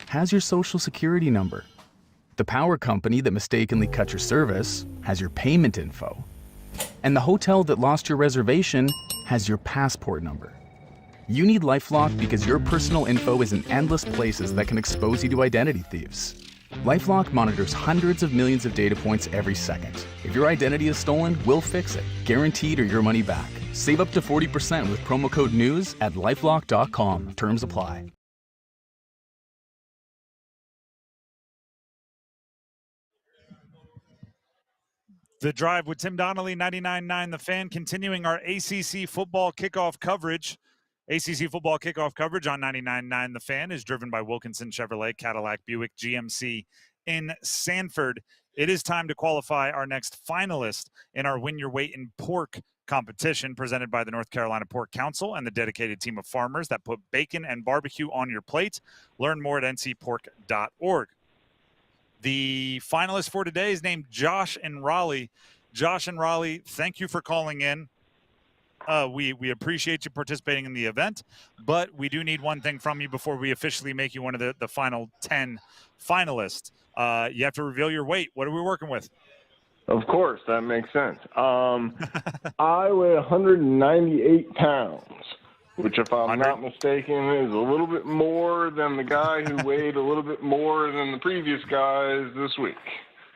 has your social security number. The power company that mistakenly cut your service has your payment info. And the hotel that lost your reservation has your passport number. You need LifeLock because your personal info is in endless places that can expose you to identity thieves. LifeLock monitors hundreds of millions of data points every second. If your identity is stolen, we'll fix it, guaranteed or your money back. Save up to 40% with promo code NEWS at LifeLock.com. Terms apply. The Drive with Tim Donnelly, 99.9 The Fan, continuing our ACC football kickoff coverage. ACC football kickoff coverage on 99.9 The Fan is driven by Wilkinson Chevrolet, Cadillac, Buick, GMC in Sanford. It is time to qualify our next finalist in our Win Your Weight in Pork competition presented by the North Carolina Pork Council and the dedicated team of farmers that put bacon and barbecue on your plate. Learn more at ncpork.org. The finalist for today is named Josh in Raleigh. Josh in Raleigh, thank you for calling in. We appreciate you participating in the event, but we do need one thing from you before we officially make you one of the final 10 finalists. You have to reveal your weight. What are we working with? Of course, that makes sense. I weigh 198 pounds, which, if I'm not mistaken, is a little bit more than the guy who weighed a little bit more than the previous guys this week.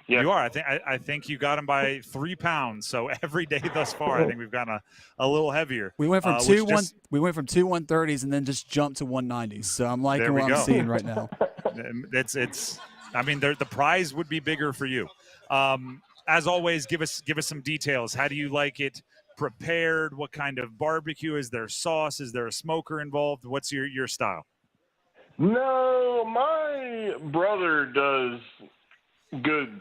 Yep. You are. I think you got him by 3 pounds. So every day thus far, I think we've gotten a little heavier. We went from two 130s and then just jumped to 190s. So I'm liking what I'm seeing right now. I mean, the prize would be bigger for you. As always, give us some details. How do you like it prepared? What kind of barbecue? Is there sauce? Is there a smoker involved? What's your style? No, my brother does good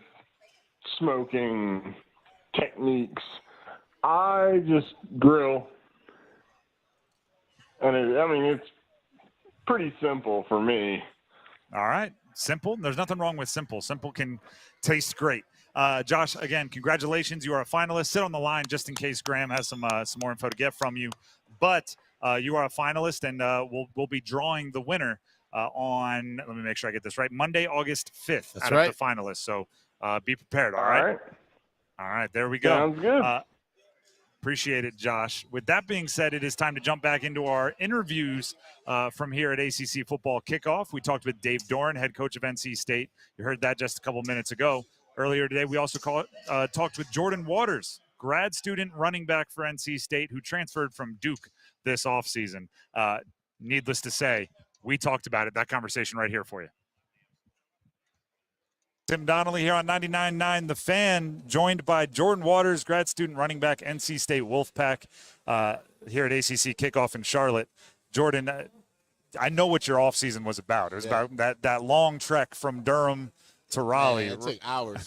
smoking techniques. I just grill, and it's pretty simple for me. All right, simple. There's nothing wrong with simple. Simple can taste great. Josh, again, congratulations. You are a finalist. Sit on the line just in case Graham has some more info to get from you. But you are a finalist, and we'll be drawing the winner on. Let me make sure I get this right. Monday, August 5th. That's out right. of the finalists. So be prepared. All right. All right. There we go. Sounds good. Appreciate it, Josh. With that being said, it is time to jump back into our interviews from here at ACC Football Kickoff. We talked with Dave Doeren, head coach of NC State. You heard that just a couple minutes ago. Earlier today, we also talked with Jordan Waters, grad student running back for NC State who transferred from Duke this offseason. Needless to say, we talked about it. That conversation right here for you. Tim Donnelly here on 99.9 The Fan, joined by Jordan Waters, grad student running back, NC State Wolfpack, here at ACC Kickoff in Charlotte. Jordan, I know what your offseason was about. It was about that long trek from Durham to Raleigh. Yeah, it took hours.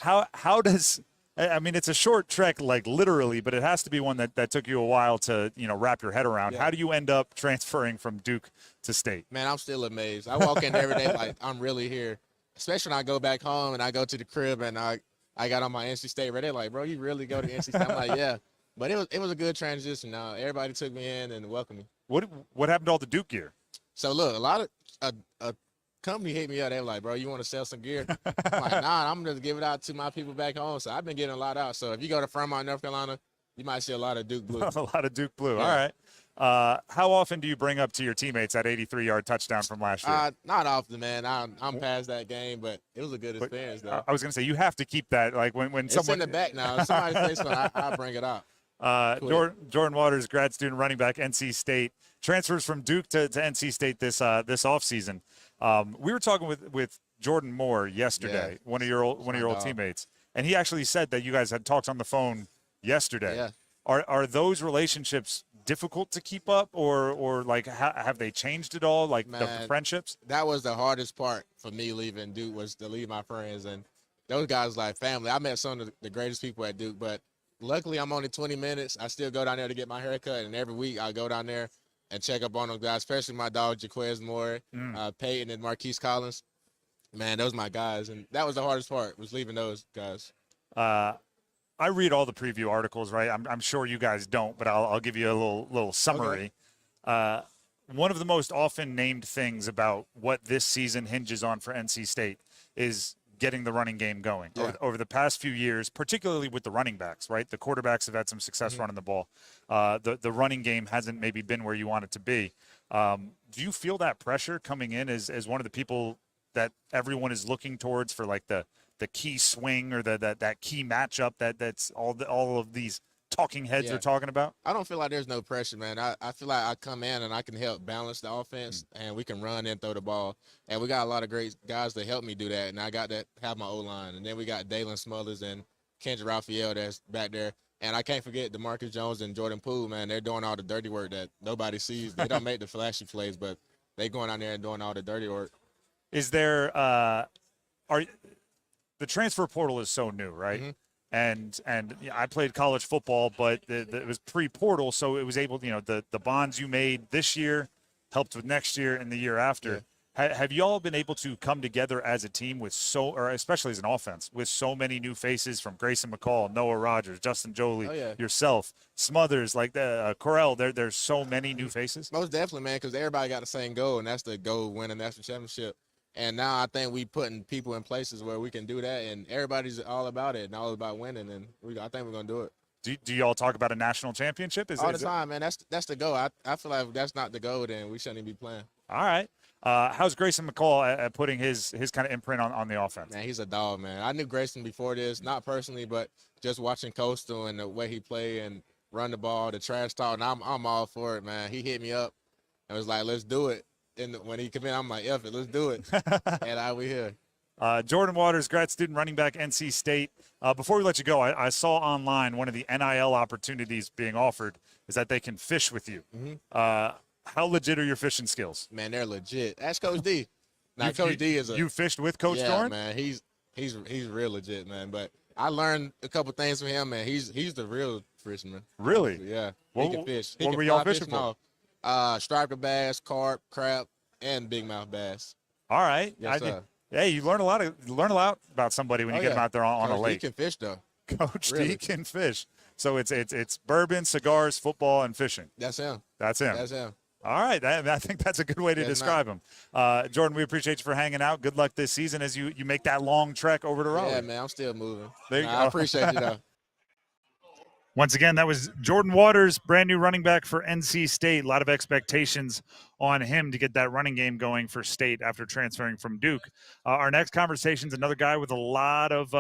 How does – I mean, it's a short trek, like literally, but it has to be one that took you a while to, wrap your head around. Yeah. How do you end up transferring from Duke to State? Man, I'm still amazed. I walk in every day like I'm really here. Especially when I go back home and I go to the crib and I got on my NC State radio. Like, bro, you really go to NC State? I'm like, yeah. But it was a good transition. Everybody took me in and welcomed me. What happened to all the Duke gear? So look, a lot of company hit me up. They were like, bro, you want to sell some gear? I'm like, nah, I'm going to give it out to my people back home. So I've been getting a lot out. So if you go to Fremont, North Carolina, you might see a lot of Duke Blue. A lot of Duke Blue. Yeah. All right. How often do you bring up to your teammates that 83-yard touchdown from last year? Not often, man. I'm past that game, but it was a good experience, though. I was going to say, you have to keep that. Like when It's someone in the back now. If somebody plays one, I'll bring it out. Jordan Waters, grad student running back, NC State, transfers from Duke to NC State this offseason. We were talking with Jordan Moore yesterday, one of your old teammates, and he actually said that you guys had talked on the phone yesterday. Yeah. Are those relationships difficult to keep up, or like have they changed at all? Like the friendships? That was the hardest part for me leaving Duke, was to leave my friends, and those guys like family. I met some of the greatest people at Duke, but luckily I'm only 20 minutes. I still go down there to get my hair cut, and every week I go down there and check up on those guys, especially my dog Jaquez Moore, Peyton, and Marquise Collins. Man, those are my guys, and that was the hardest part, was leaving those guys. I read all the preview articles, right? I'm sure you guys don't, but I'll give you a little summary. Okay. One of the most often named things about what this season hinges on for NC State is getting the running game going. Yeah. Over the past few years, particularly with the running backs, right? The quarterbacks have had some success running the ball. The running game hasn't maybe been where you want it to be. Do you feel that pressure coming in as one of the people that everyone is looking towards for, like the key swing or that key matchup that's all of these talking heads are talking about? I don't feel like there's no pressure, man. I feel like I come in and I can help balance the offense, and we can run and throw the ball. And we got a lot of great guys to help me do that, and I got that, have my O-line. And then we got Dalen Smothers and Kendra Raphael that's back there. And I can't forget DeMarcus Jones and Jordan Poole, man. They're doing all the dirty work that nobody sees. They don't make the flashy plays, but they going out there and doing all the dirty work. Is there the transfer portal is so new, right? Mm-hmm. And I played college football, but it was pre-portal, so it was able, the bonds you made this year helped with next year and the year after. Yeah. Have you all been able to come together as a team or especially as an offense, with so many new faces, from Grayson McCall, Noah Rogers, Justin Jolie, yourself, Smothers, like Correll? There's so many new faces. Most definitely, man, because everybody got the same goal, and that's the goal of winning the national championship. And now I think we putting people in places where we can do that, and everybody's all about it and all about winning, and I think we're gonna do it. Do y'all talk about a national championship? All the time, man. That's the goal. I feel like if that's not the goal, then we shouldn't even be playing. All right. How's Grayson McCall at putting his kind of imprint on the offense? Man, he's a dog, man. I knew Grayson before this, not personally, but just watching Coastal and the way he play and run the ball, the trash talk, and I'm all for it, man. He hit me up and was like, let's do it. And when he came in, I'm like, F it, let's do it. And we here. Jordan Waters, grad student, running back, NC State. Before we let you go, I saw online one of the NIL opportunities being offered is that they can fish with you. Mm-hmm. How legit are your fishing skills? Man, they're legit. Ask Coach D. Now, Coach D is you fished with Coach Doeren? Man, he's real legit, man. But I learned a couple things from him, man. He's the real fisherman. Really? Yeah. He can fish. What were y'all fishing for? Striper bass, carp, crab, and big mouth bass. All right. Yes, sir. Hey, you learn a lot about somebody when you get them out there on a lake. Coach D can fish, though. Coach D can fish. So it's bourbon, cigars, football, and fishing. That's him. That's him. That's him. All right. I think that's a good way to describe him. Jordan, we appreciate you for hanging out. Good luck this season as you make that long trek over to Raleigh. Yeah, man. I'm still moving. There you go. I appreciate you, though. Once again, that was Jordan Waters, brand new running back for NC State. A lot of expectations on him to get that running game going for State after transferring from Duke. Our next conversation is another guy with a lot of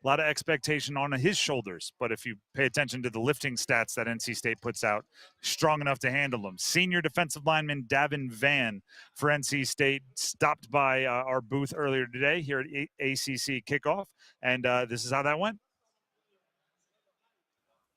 expectation on his shoulders. But if you pay attention to the lifting stats that NC State puts out, strong enough to handle them. Senior defensive lineman Davin Vann for NC State stopped by our booth earlier today here at ACC Kickoff, and this is how that went.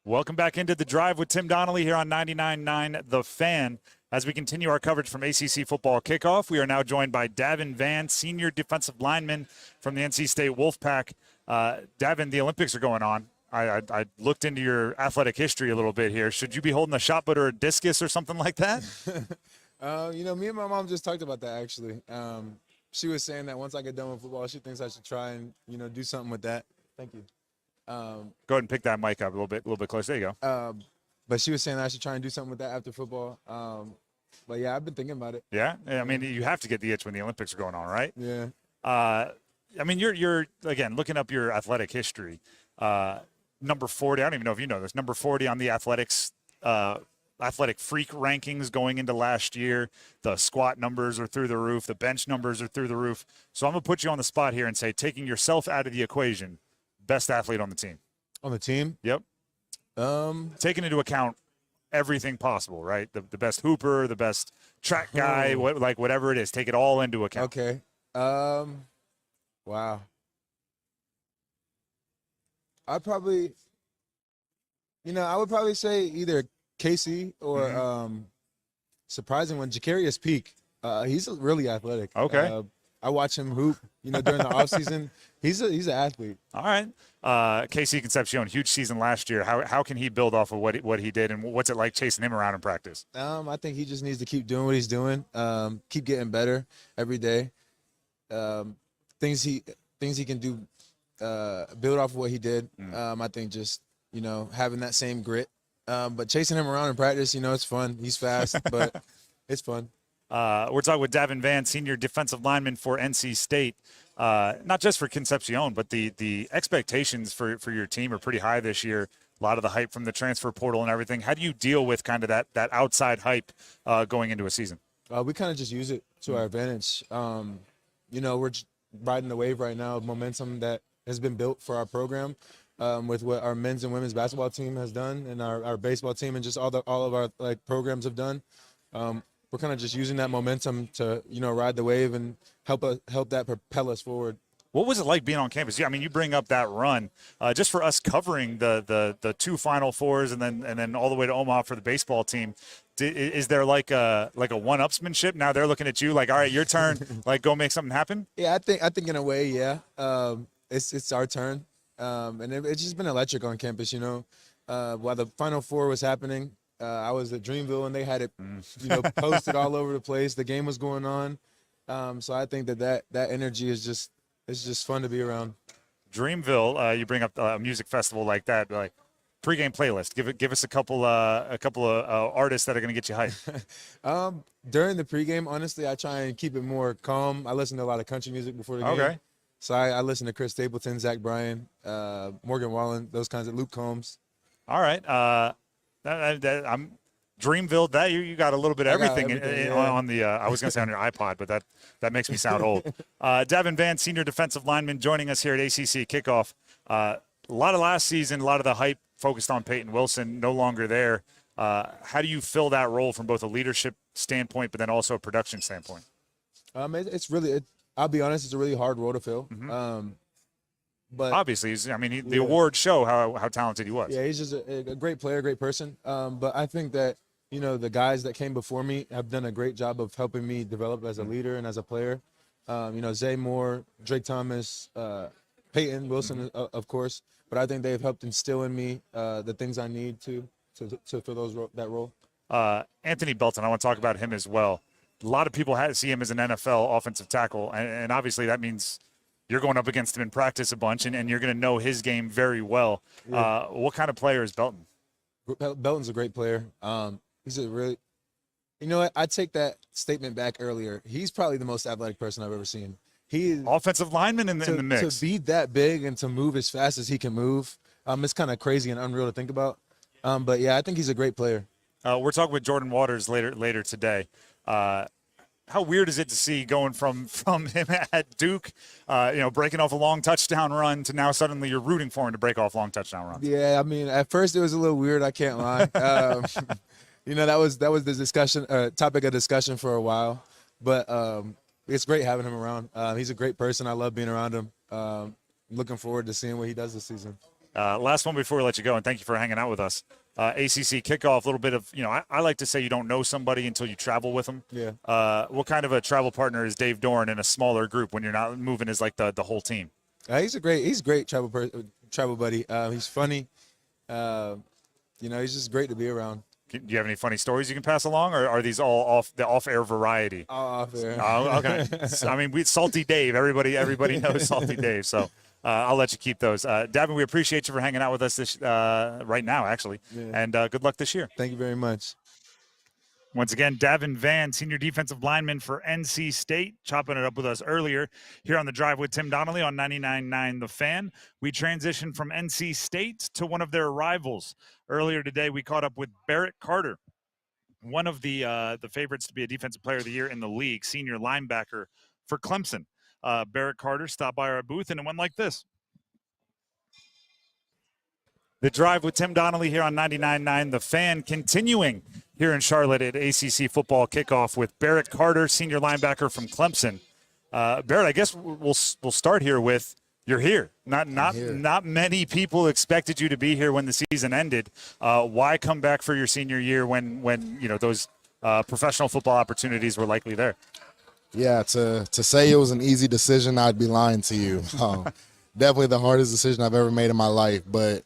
Welcome back into the drive with Tim Donnelly here on 99.9 The Fan. As we continue our coverage from ACC Football Kickoff, we are now joined by Davin Vann, senior defensive lineman from the NC State Wolfpack. Davin, the Olympics are going on. I looked into your athletic history a little bit here. Should you be holding a shot put or a discus or something like that? Me and my mom just talked about that, actually. She was saying that once I get done with football, she thinks I should try and, do something with that. Thank you. Go ahead and pick that mic up a little bit closer. There you go. But she was saying that I should try and do something with that after football. But yeah, I've been thinking about it. Yeah, I mean, you have to get the itch when the Olympics are going on, right? Yeah. I mean, you're again looking up your athletic history. Number 40. I don't even know if you know this. Number 40 on the athletics. Athletic freak rankings going into last year. The squat numbers are through the roof. The bench numbers are through the roof. So I'm going to put you on the spot here and say, taking yourself out of the equation, best athlete on the team. On the team? Yep. Taking into account everything possible, right? The best hooper, the best track guy, whatever it is. Take it all into account. Okay. Wow. I would probably say either Casey or surprising one, Jacarius Peak. He's really athletic. Okay. I watch him hoop, during the offseason. He's an athlete. All right. Casey Concepcion, huge season last year. How can he build off of what he did, and what's it like chasing him around in practice? I think he just needs to keep doing what he's doing, keep getting better every day. Things he can do, build off of what he did. I think just, having that same grit. But chasing him around in practice, it's fun. He's fast, but it's fun. We're talking with Davin Vann, senior defensive lineman for NC State. Not just for Concepcion, but the expectations for your team are pretty high this year. A lot of the hype from the transfer portal and everything. How do you deal with kind of that outside hype going into a season? We kind of just use it to our advantage. We're riding the wave right now of momentum that has been built for our program. With what our men's and women's basketball team has done, and our baseball team, and just all of our programs have done. We're kind of just using that momentum to ride the wave and help that propel us forward. What was it like being on campus? Yeah, I mean, you bring up that run just for us covering the two Final Fours and then all the way to Omaha for the baseball team. Is there like a one-upsmanship? Now they're looking at you like, all right, your turn. Go make something happen. Yeah, I think in a way, yeah. It's our turn. And it's just been electric on campus, While the Final Four was happening, I was at Dreamville, and they had it, posted all over the place. The game was going on. So I think that energy is just fun to be around. Dreamville, you bring up a music festival like that, pregame playlist. Give us a couple of artists that are going to get you hyped. During the pregame, honestly, I try and keep it more calm. I listen to a lot of country music before the game. Okay. So I listen to Chris Stapleton, Zach Bryan, Morgan Wallen, those kinds of Luke Combs. All right. I'm Dreamville. That you got a little bit of everything on the. I was going to say on your iPod, but that makes me sound old. Davin Vann, senior defensive lineman, joining us here at ACC Kickoff. A lot of last season, a lot of the hype focused on Peyton Wilson, no longer there. How do you fill that role from both a leadership standpoint, but then also a production standpoint? It's really. I'll be honest, it's a really hard role to fill. But obviously, the awards show how talented he was. Yeah, he's just a great player, great person. But I think that, the guys that came before me have done a great job of helping me develop as a leader and as a player. Zay Moore, Drake Thomas, Peyton Wilson, of course. But I think they've helped instill in me the things I need to fill that role. Anthony Belton, I want to talk about him as well. A lot of people see him as an NFL offensive tackle, and obviously that means you're going up against him in practice a bunch, and you're going to know his game very well. Yeah. What kind of player is Belton? Belton's a great player. He's a really – you know what? I take that statement back earlier. He's probably the most athletic person I've ever seen. He is offensive lineman in the mix. To be that big and to move as fast as he can move, it's kind of crazy and unreal to think about. But, yeah, I think he's a great player. We're talking with Jordan Waters later today. How weird is it to see going from him at Duke, breaking off a long touchdown run to now suddenly you're rooting for him to break off long touchdown runs? Yeah, at first it was a little weird. I can't lie. That was the discussion, topic of discussion for a while. But it's great having him around. He's a great person. I love being around him. Looking forward to seeing what he does this season. Last one before we let you go, and thank you for hanging out with us. ACC Kickoff, a little bit of, I like to say you don't know somebody until you travel with them. Yeah. What kind of a travel partner is Dave Doeren in a smaller group when you're not moving as like the whole team? He's a great travel buddy. He's funny. He's just great to be around. Do you have any funny stories you can pass along, or are these all off-air variety? All off-air. Oh, okay. Salty Dave. Everybody knows Salty Dave, so I'll let you keep those. Davin, we appreciate you for hanging out with us right now, actually, and good luck this year. Thank you very much. Once again, Davin Vann, senior defensive lineman for NC State, chopping it up with us earlier here on The Drive with Tim Donnelly on 99.9 The Fan. We transitioned from NC State to one of their rivals. Earlier today, we caught up with Barrett Carter, one of the favorites to be a Defensive Player of the Year in the league, senior linebacker for Clemson. Barrett Carter stopped by our booth, and it went like this. The Drive with Tim Donnelly here on 99.9 The Fan, continuing here in Charlotte at ACC Football Kickoff with Barrett Carter, senior linebacker from Clemson. Barrett, I guess we'll start here with you're here. Not many people expected you to be here when the season ended. Why come back for your senior year when those professional football opportunities were likely there? Yeah, to say it was an easy decision, I'd be lying to you. Definitely the hardest decision I've ever made in my life, but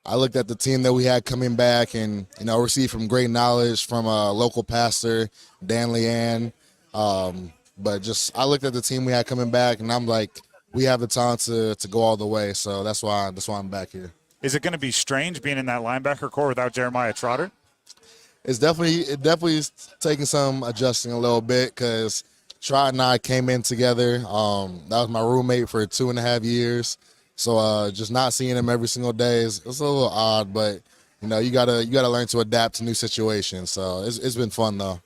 I looked at the team that we had coming back and, received from great knowledge from a local pastor, Dan Leanne. But I looked at the team we had coming back, and I'm like, we have the talent to go all the way. So that's why I'm back here. Is it going to be strange being in that linebacker core without Jeremiah Trotter? It definitely is taking some adjusting a little bit because Trot and I came in together. That was my roommate for 2.5 years. So just not seeing him every single day is a little odd, but you gotta learn to adapt to new situations. So it's been fun though.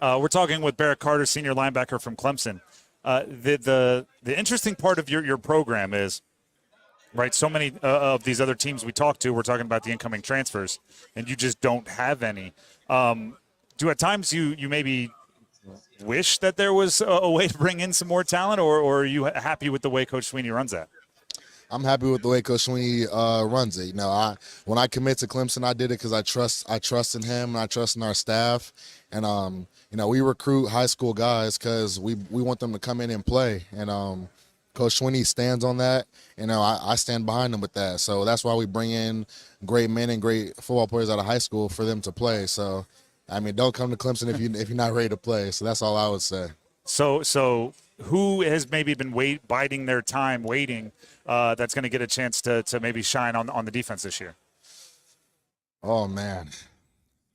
We're talking with Barrett Carter, senior linebacker from Clemson. The interesting part of your program is, right, so many of these other teams we talk to, we're talking about the incoming transfers, and you just don't have any. Do at times you maybe wish that there was a way to bring in some more talent, or are you happy with the way Coach Sweeney runs that? I'm happy with the way Coach Sweeney runs it. When I commit to Clemson, I did it because I trust in him and I trust in our staff. And we recruit high school guys because we want them to come in and play. And Coach Sweeney stands on that. I stand behind him with that. So that's why we bring in great men and great football players out of high school for them to play. So don't come to Clemson if you're not ready to play. So that's all I would say. So who has maybe been biding their time, waiting, that's going to get a chance to maybe shine on the defense this year? Oh, man.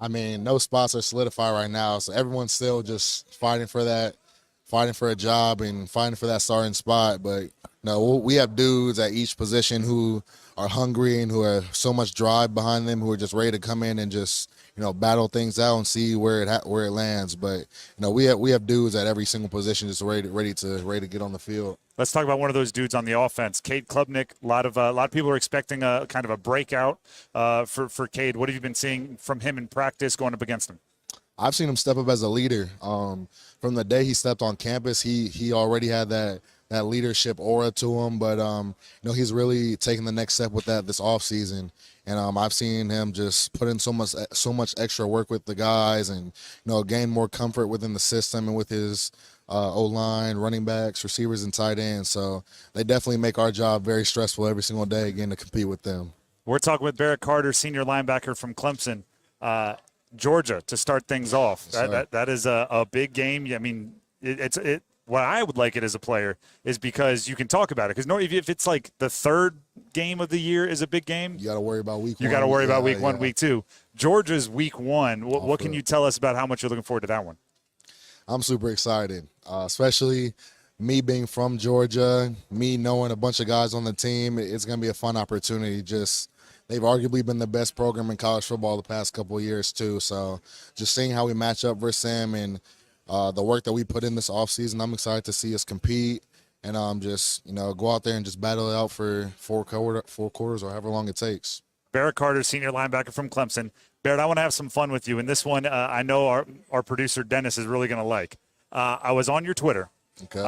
No spots are solidified right now, so everyone's still just fighting for a job and fighting for that starting spot. But we have dudes at each position who are hungry and who have so much drive behind them, who are just ready to come in and just battle things out and see where it lands. But we have dudes at every single position just ready to get on the field. Let's talk about one of those dudes on the offense, Cade Klubnik. A lot of people are expecting a kind of a breakout for Cade. What have you been seeing from him in practice going up against him? I've seen him step up as a leader. From the day he stepped on campus, he already had that leadership aura to him. But he's really taking the next step with that this offseason. And I've seen him just put in so much extra work with the guys and gain more comfort within the system and with his O-line, running backs, receivers, and tight ends. So they definitely make our job very stressful every single day, again, to compete with them. We're talking with Barrett Carter, senior linebacker from Clemson. Georgia to start things off. That is a big game. It's what I would like it as a player is because you can talk about it. Because if it's like the third game of the year is a big game, you got to worry about week 1. You got to worry about week 1, week 2. Georgia's week 1. What can you tell us about how much you're looking forward to that one? I'm super excited, especially me being from Georgia, me knowing a bunch of guys on the team. It's going to be a fun opportunity. They've arguably been the best program in college football the past couple of years too. So just seeing how we match up versus them and the work that we put in this offseason, I'm excited to see us compete and go out there and just battle it out for four quarters or however long it takes. Barrett Carter, senior linebacker from Clemson. Barrett, I want to have some fun with you. And this one, I know our producer, Dennis, is really going to like. I was on your Twitter. Okay.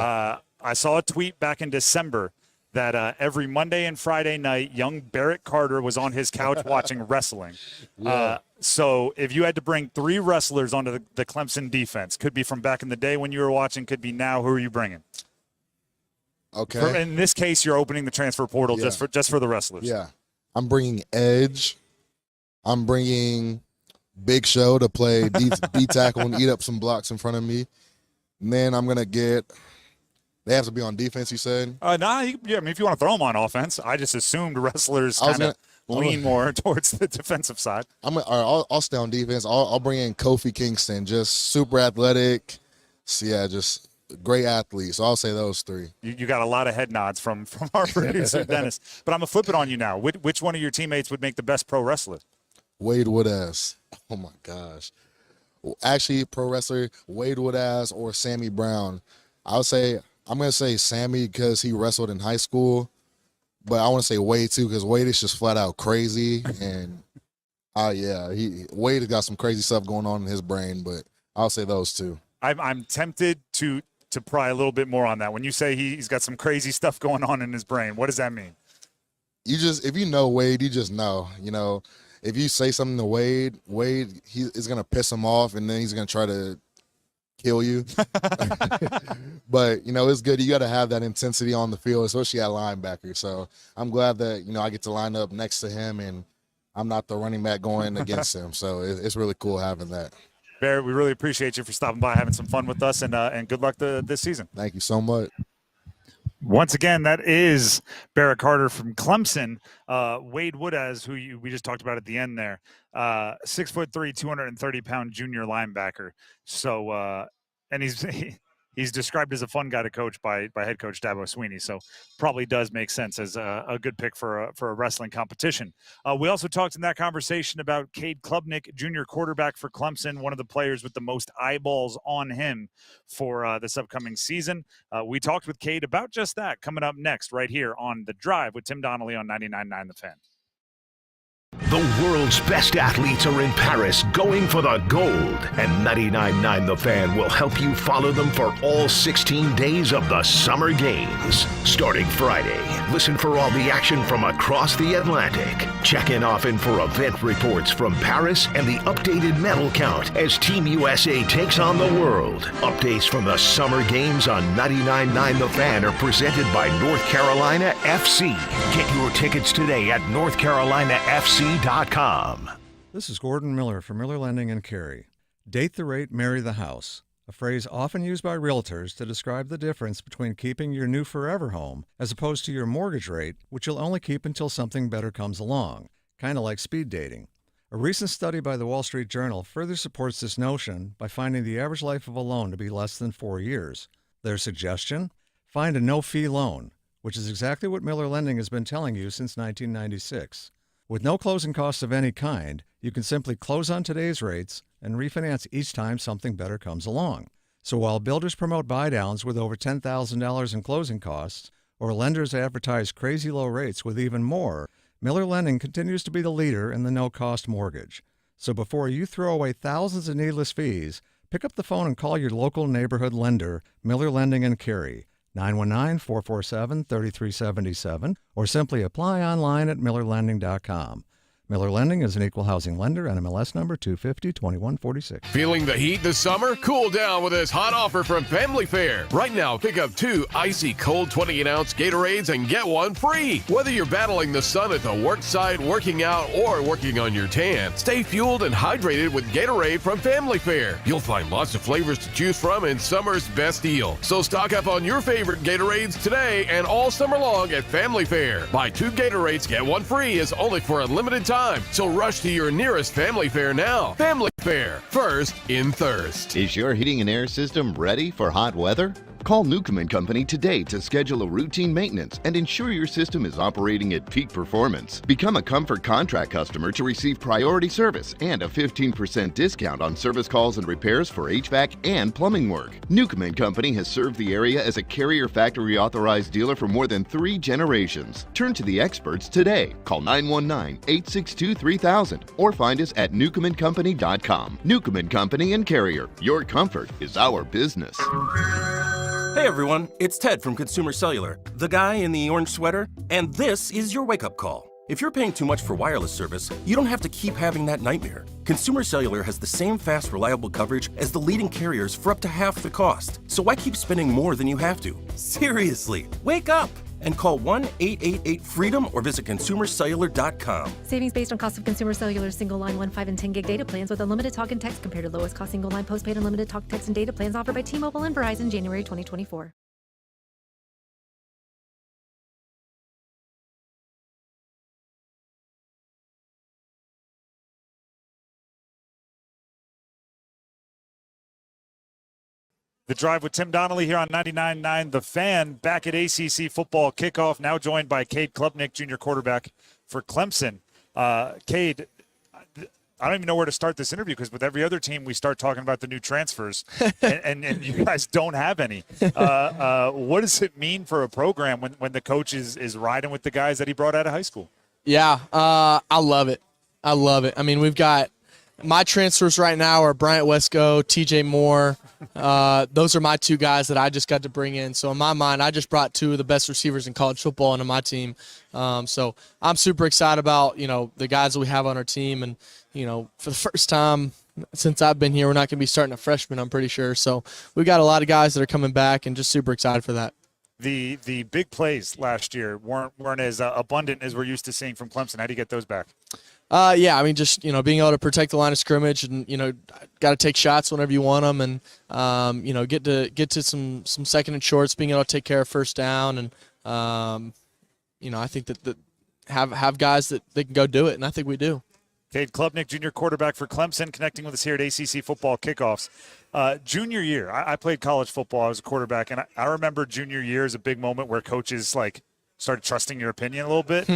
I saw a tweet back in December that every Monday and Friday night, young Barrett Carter was on his couch watching wrestling. Yeah. So if you had to bring 3 wrestlers onto the Clemson defense, could be from back in the day when you were watching, could be now, who are you bringing? Okay. In this case, you're opening the transfer portal just for the wrestlers. Yeah. I'm bringing Edge. I'm bringing Big Show to play D tackle and eat up some blocks in front of me. And then I'm going to get – they have to be on defense, you said? If you want to throw them on offense. I just assumed wrestlers kind of lean more towards the defensive side. I'll stay on defense. I'll bring in Kofi Kingston, just super athletic. So, yeah, just great athlete. So I'll say those three. You got a lot of head nods from our producer, Dennis. But I'm going to flip it on you now. Which one of your teammates would make the best pro wrestler? Wade Woodass. Oh, my gosh. Actually, pro wrestler, Wade Woodass or Sammy Brown. I'm going to say Sammy because he wrestled in high school. But I want to say Wade, too, because Wade is just flat out crazy. And, Wade has got some crazy stuff going on in his brain. But I'll say those two. I'm tempted to pry a little bit more on that. When you say he's got some crazy stuff going on in his brain, what does that mean? If you know Wade, you just know. If you say something to Wade he is going to piss him off, and then he's going to try to kill you. But, it's good. You got to have that intensity on the field, especially at linebacker. So I'm glad that, I get to line up next to him, and I'm not the running back going against him. So it's really cool having that. Barrett, we really appreciate you for stopping by, having some fun with us, and good luck this season. Thank you so much. Once again, that is Barrett Carter from Clemson. Wade Woodass, who we just talked about at the end there, 6'3", 230-pound junior linebacker. So, and he's described as a fun guy to coach by head coach Dabo Swinney. So probably does make sense as a good pick for a wrestling competition. We also talked in that conversation about Cade Klubnik, junior quarterback for Clemson, one of the players with the most eyeballs on him for this upcoming season. We talked with Cade about just that coming up next right here on The Drive with Tim Donnelly on 99.9 The Fan. The world's best athletes are in Paris going for the gold, and 99.9 The Fan will help you follow them for all 16 days of the Summer Games. Starting Friday, listen for all the action from across the Atlantic. Check in often for event reports from Paris and the updated medal count as Team USA takes on the world. Updates from the Summer Games on 99.9 The Fan are presented by North Carolina FC. Get your tickets today at NorthCarolinaFC.com. This is Gordon Miller from Miller Lending and Carey. Date the rate, marry the house. A phrase often used by realtors to describe the difference between keeping your new forever home as opposed to your mortgage rate, which you'll only keep until something better comes along, kind of like speed dating. A recent study by the Wall Street Journal further supports this notion by finding the average life of a loan to be less than 4 years. Their suggestion? Find a no-fee loan, which is exactly what Miller Lending has been telling you since 1996. With no closing costs of any kind, you can simply close on today's rates and refinance each time something better comes along. So while builders promote buy-downs with over $10,000 in closing costs, or lenders advertise crazy low rates with even more, Miller Lending continues to be the leader in the no-cost mortgage. So before you throw away thousands of needless fees, pick up the phone and call your local neighborhood lender, Miller Lending and Carey, 919-447-3377, or simply apply online at millerlending.com. Miller Lending is an equal housing lender, NMLS number 250-2146. Feeling the heat this summer? Cool down with this hot offer from Family Fare. Right now, pick up 2 icy cold 28-ounce Gatorades and get one free. Whether you're battling the sun at the work site, working out, or working on your tan, stay fueled and hydrated with Gatorade from Family Fare. You'll find lots of flavors to choose from in summer's best deal. So stock up on your favorite Gatorades today and all summer long at Family Fare. Buy 2 Gatorades, get one free is only for a limited time. So rush to your nearest Family Fare now. Family Fare, first in thirst. Is your heating and air system ready for hot weather? Call Newcomb & Company today to schedule a routine maintenance and ensure your system is operating at peak performance. Become a Comfort Contract customer to receive priority service and a 15% discount on service calls and repairs for HVAC and plumbing work. Newcomb & Company has served the area as a Carrier Factory authorized dealer for more than 3 generations. Turn to the experts today. Call 919-862-3000 or find us at newcombandcompany.com. Newcomb & Company and Carrier. Your comfort is our business. Hey everyone, it's Ted from Consumer Cellular, the guy in the orange sweater, and this is your wake-up call. If you're paying too much for wireless service, you don't have to keep having that nightmare. Consumer Cellular has the same fast, reliable coverage as the leading carriers for up to half the cost. So why keep spending more than you have to? Seriously, wake up! And call 1-888-FREEDOM or visit consumercellular.com. Savings based on cost of Consumer Cellular single line 1, 5, and 10 gig data plans with unlimited talk and text compared to lowest cost single line postpaid unlimited talk, text, and data plans offered by T-Mobile and Verizon January 2024. The Drive with Tim Donnelly here on 99.9 The Fan, back at ACC Football Kickoff, now joined by Cade Klubnik, junior quarterback for Clemson. Cade, I don't even know where to start this interview because with every other team we start talking about the new transfers, and you guys don't have any. What does it mean for a program when the coach is riding with the guys that he brought out of high school? Yeah, I love it. I love it. I mean, we've got my transfers right now are Bryant Wesco, TJ Moore. Those are my two guys that I just got to bring in. So in my mind, I just brought two of the best receivers in college football into my team. So I'm super excited about, the guys that we have on our team. And, for the first time since I've been here, we're not going to be starting a freshman, I'm pretty sure. So we've got a lot of guys that are coming back and just super excited for that. The big plays last year weren't as abundant as we're used to seeing from Clemson. How do you get those back? Yeah, I mean, just, being able to protect the line of scrimmage and, got to take shots whenever you want them and, get to some second and shorts, being able to take care of first down. And, I think that have guys that they can go do it, and I think we do. Cade Klubnik, junior quarterback for Clemson, connecting with us here at ACC Football Kickoffs. Junior year, I played college football. I was a quarterback, and I remember junior year as a big moment where coaches, started trusting your opinion a little bit,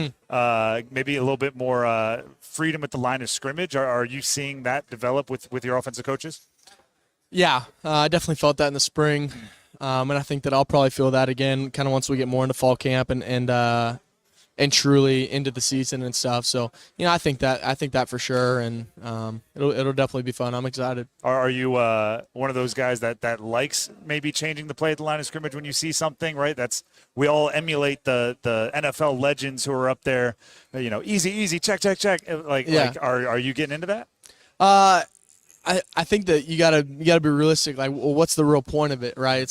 maybe a little bit more freedom at the line of scrimmage. Are you seeing that develop with your offensive coaches? Yeah, I definitely felt that in the spring, and I think that I'll probably feel that again kind of once we get more into fall camp and truly into the season and stuff. So, I think that for sure, and it'll definitely be fun. I'm excited. Are you one of those guys that likes maybe changing the play at the line of scrimmage when you see something, right? We all emulate the NFL legends who are up there, easy, check. Are you getting into that? I think that you gotta be realistic. What's the real point of it, right?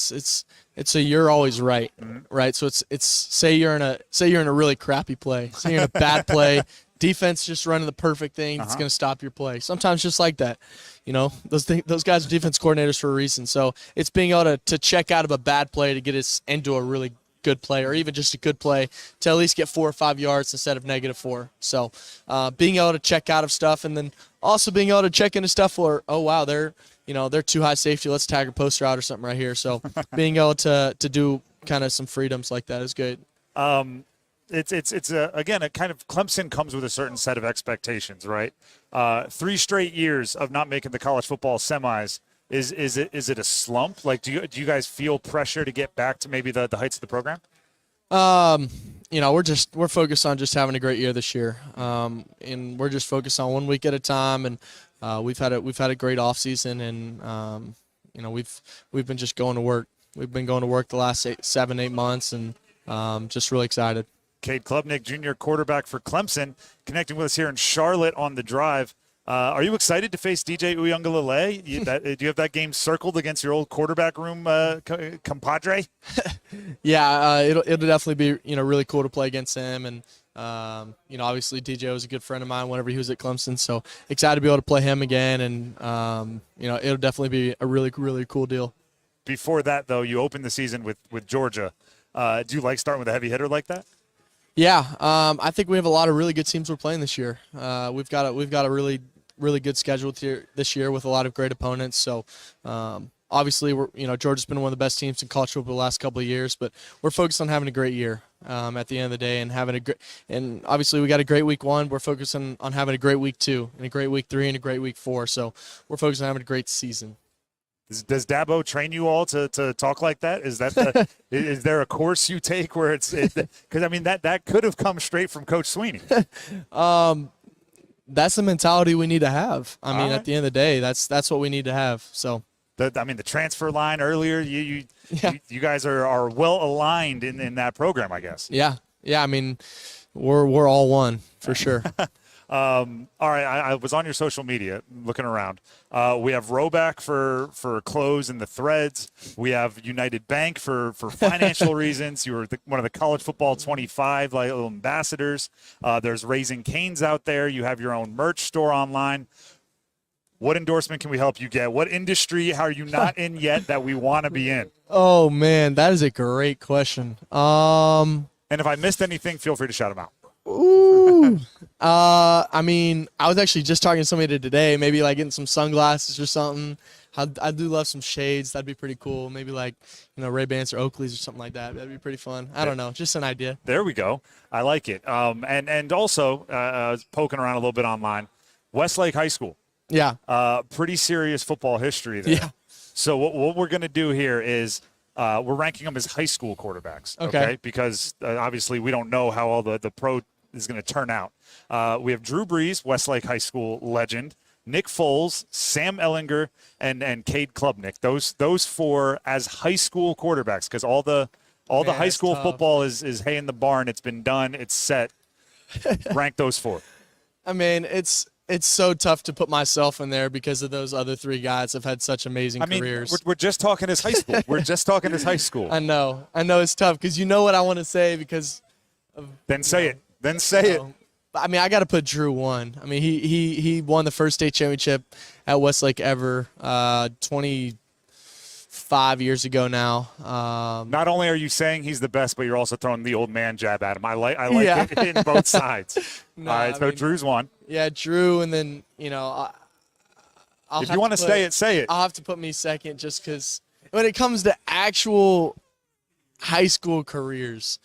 It's a you're always right, right? So it's say you're in a really crappy play, say you're in a bad play, defense just running the perfect thing that's gonna stop your play. Sometimes just like that, those guys are defense coordinators for a reason. So it's being able to check out of a bad play to get us into a really good play, or even just a good play to at least get 4 or 5 yards instead of -4. So being able to check out of stuff, and then also being able to check into stuff where, oh wow, they're too high safety, let's tag a poster out or something right here. So being able to do kind of some freedoms like that is good. It's again, a kind of Clemson comes with a certain set of expectations, right? 3 straight years of not making the college football semis. Is it a slump? Do you guys feel pressure to get back to maybe the heights of the program? We're focused on just having a great year this year, and we're just focused on 1 week at a time. And we've had a great off season, and we've been just going to work. We've been going to work the last 7-8 months, and just really excited. Cade Klubnik, junior quarterback for Clemson, connecting with us here in Charlotte on the Drive. Are you excited to face DJ Uiagalelei? Do you have that game circled against your old quarterback room compadre? Yeah, it'll definitely be really cool to play against him, and obviously DJ was a good friend of mine whenever he was at Clemson, so excited to be able to play him again, and it'll definitely be a really, really cool deal. Before that, though, you opened the season with Georgia. Do you like starting with a heavy hitter like that? Yeah, I think we have a lot of really good teams we're playing this year. We've got a really good schedule this year with a lot of great opponents. So obviously, Georgia's been one of the best teams in college football the last couple of years, but we're focused on having a great year at the end of the day, and and obviously we got a great week 1. We're focusing on having a great week 2, and a great week 3, and a great week 4. So we're focused on having a great season. Does Dabo train you all to talk like that? Is that is there a course you take where because I mean that could have come straight from Coach Sweeney. That's the mentality we need to have. I mean, at the end of the day, that's what we need to have. So the transfer line earlier, you guys are well aligned in that program, I guess. Yeah. I mean, we're all one for sure. All right, I was on your social media looking around. We have Roback for clothes and the threads. We have United Bank for financial reasons. You were one of the College Football 25 ambassadors. There's Raising Cane's out there. You have your own merch store online. What endorsement can we help you get? What industry are you not in yet that we want to be in? Oh, man, that is a great question. And if I missed anything, feel free to shout them out. Ooh. I mean, I was actually just talking to somebody today, maybe like getting some sunglasses or something. I do love some shades. That'd be pretty cool. Maybe like, Ray-Bans or Oakleys or something like that. That'd be pretty fun. I don't know. Just an idea. There we go. I like it. And also, poking around a little bit online, Westlake High School. Yeah. Pretty serious football history there. Yeah. So what we're going to do here is we're ranking them as high school quarterbacks. Okay. Because obviously we don't know how all the pro is going to turn out. We have Drew Brees, Westlake High School legend, Nick Foles, Sam Ehlinger, and Cade Klubnik. Those four as high school quarterbacks, because all the high school football is hay in the barn. It's been done. It's set. Rank those four. I mean, it's so tough to put myself in there because of those other three guys have had such amazing careers. We're just talking as high school. We're just talking as high school. I know it's tough because you know what I want to say because of, Then say it. Then say it. I mean, I got to put Drew one. I mean, he won the first state championship at Westlake ever 25 years ago now. Not only are you saying he's the best, but you're also throwing the old man jab at him. I like it in both sides. No, all right, so Drew's one. Yeah, Drew, and then, if you want to say it. I'll have to put me second just because when it comes to actual high school careers,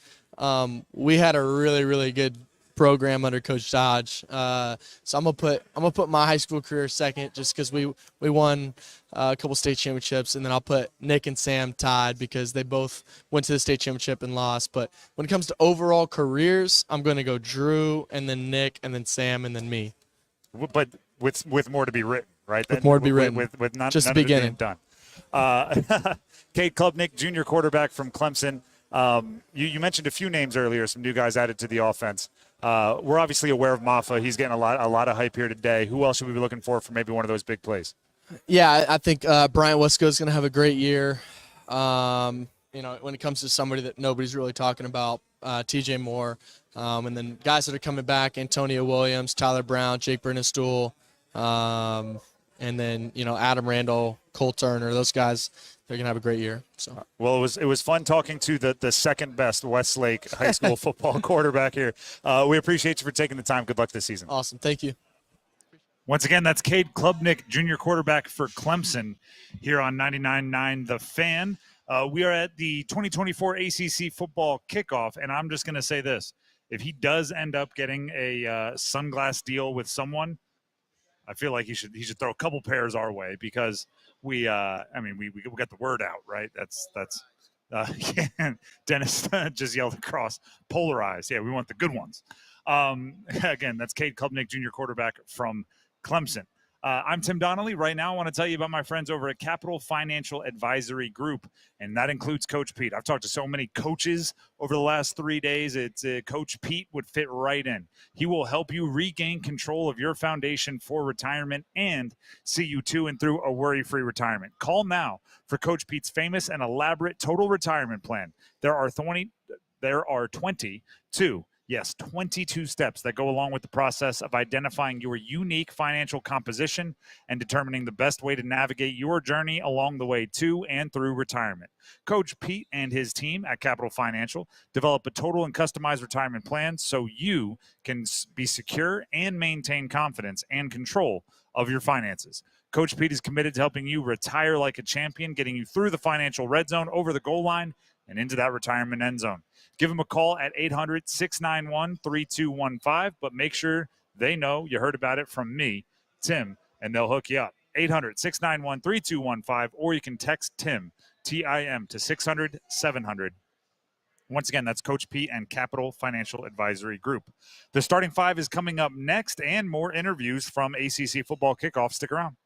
we had a really, really good program under Coach Dodge. So I'm gonna put my high school career second just because we won a couple state championships, and then I'll put Nick and Sam tied because they both went to the state championship and lost. But when it comes to overall careers, I'm gonna go Drew and then Nick and then Sam and then me. But with more to be written, right? With more to be written. With none, just none the of it being beginning. done. Cade Klubnik, junior quarterback from Clemson. You mentioned a few names earlier, some new guys added to the offense. We're obviously aware of Maffa. He's getting a lot of hype here today. Who else should we be looking for maybe one of those big plays? Yeah, I think Bryant Wesco is going to have a great year. When it comes to somebody that nobody's really talking about, TJ Moore, and then guys that are coming back, Antonio Williams, Tyler Brown, Jake Brennestool, and then Adam Randall, Cole Turner. Those guys, they're going to have a great year. So. Well, it was fun talking to the second best Westlake High School football quarterback here. We appreciate you for taking the time. Good luck this season. Awesome. Thank you. Once again, that's Cade Klubnik, junior quarterback for Clemson, here on 99.9 The Fan. We are at the 2024 ACC football kickoff, and I'm just going to say this. If he does end up getting a sunglass deal with someone, I feel like he should throw a couple pairs our way because we got the word out, right? That's Dennis just yelled across, polarized. Yeah, we want the good ones. Again, that's Cade Klubnik, junior quarterback from Clemson. I'm Tim Donnelly. Right now, I want to tell you about my friends over at Capital Financial Advisory Group, and that includes Coach Pete. I've talked to so many coaches over the last 3 days. It's Coach Pete would fit right in. He will help you regain control of your foundation for retirement and see you to and through a worry-free retirement. Call now for Coach Pete's famous and elaborate total retirement plan. There are 22 steps that go along with the process of identifying your unique financial composition and determining the best way to navigate your journey along the way to and through retirement. Coach Pete and his team at Capital Financial develop a total and customized retirement plan so you can be secure and maintain confidence and control of your finances. Coach Pete is committed to helping you retire like a champion, getting you through the financial red zone, over the goal line, and into that retirement end zone. Give them a call at 800-691-3215, but make sure they know you heard about it from me, Tim, and they'll hook you up. 800-691-3215, or you can text Tim, T-I-M, to 600-700. Once again, that's Coach Pete and Capital Financial Advisory Group. The starting five is coming up next, and more interviews from ACC Football Kickoff. Stick around.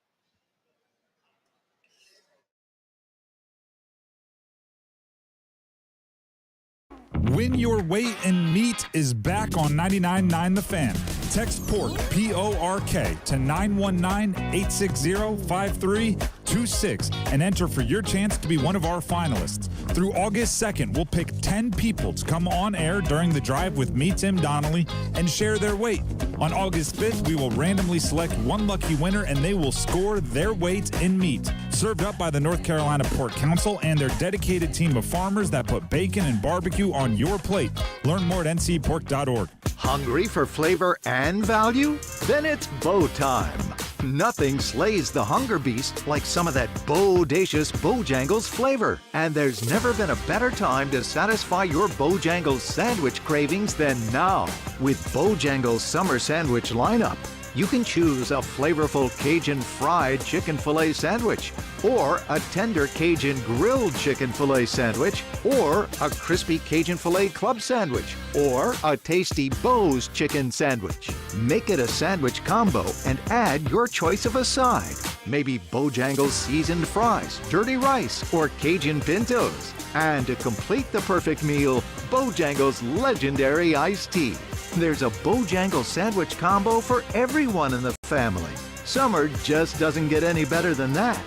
Win your weight in meat is back on 99.9 The Fan. Text PORK, P-O-R-K, to 919-860-5326 and enter for your chance to be one of our finalists. Through August 2nd, we'll pick 10 people to come on air during the drive with me, Tim Donnelly, and share their weight. On August 5th, we will randomly select one lucky winner, and they will score their weight in meat. Served up by the North Carolina Pork Council and their dedicated team of farmers that put bacon and barbecue on your plate. Learn more at ncpork.org. Hungry for flavor and value? Then it's Bo time. Nothing slays the hunger beast like some of that bodacious Bojangles flavor. And there's never been a better time to satisfy your Bojangles sandwich cravings than now. With Bojangles Summer Sandwich lineup, you can choose a flavorful Cajun fried chicken filet sandwich, or a tender Cajun grilled chicken filet sandwich, or a crispy Cajun filet club sandwich, or a tasty Bo's chicken sandwich. Make it a sandwich combo and add your choice of a side. Maybe Bojangles seasoned fries, dirty rice, or Cajun pintos. And to complete the perfect meal, Bojangles legendary iced tea. There's a Bojangles sandwich combo for everyone in the family. Summer just doesn't get any better than that.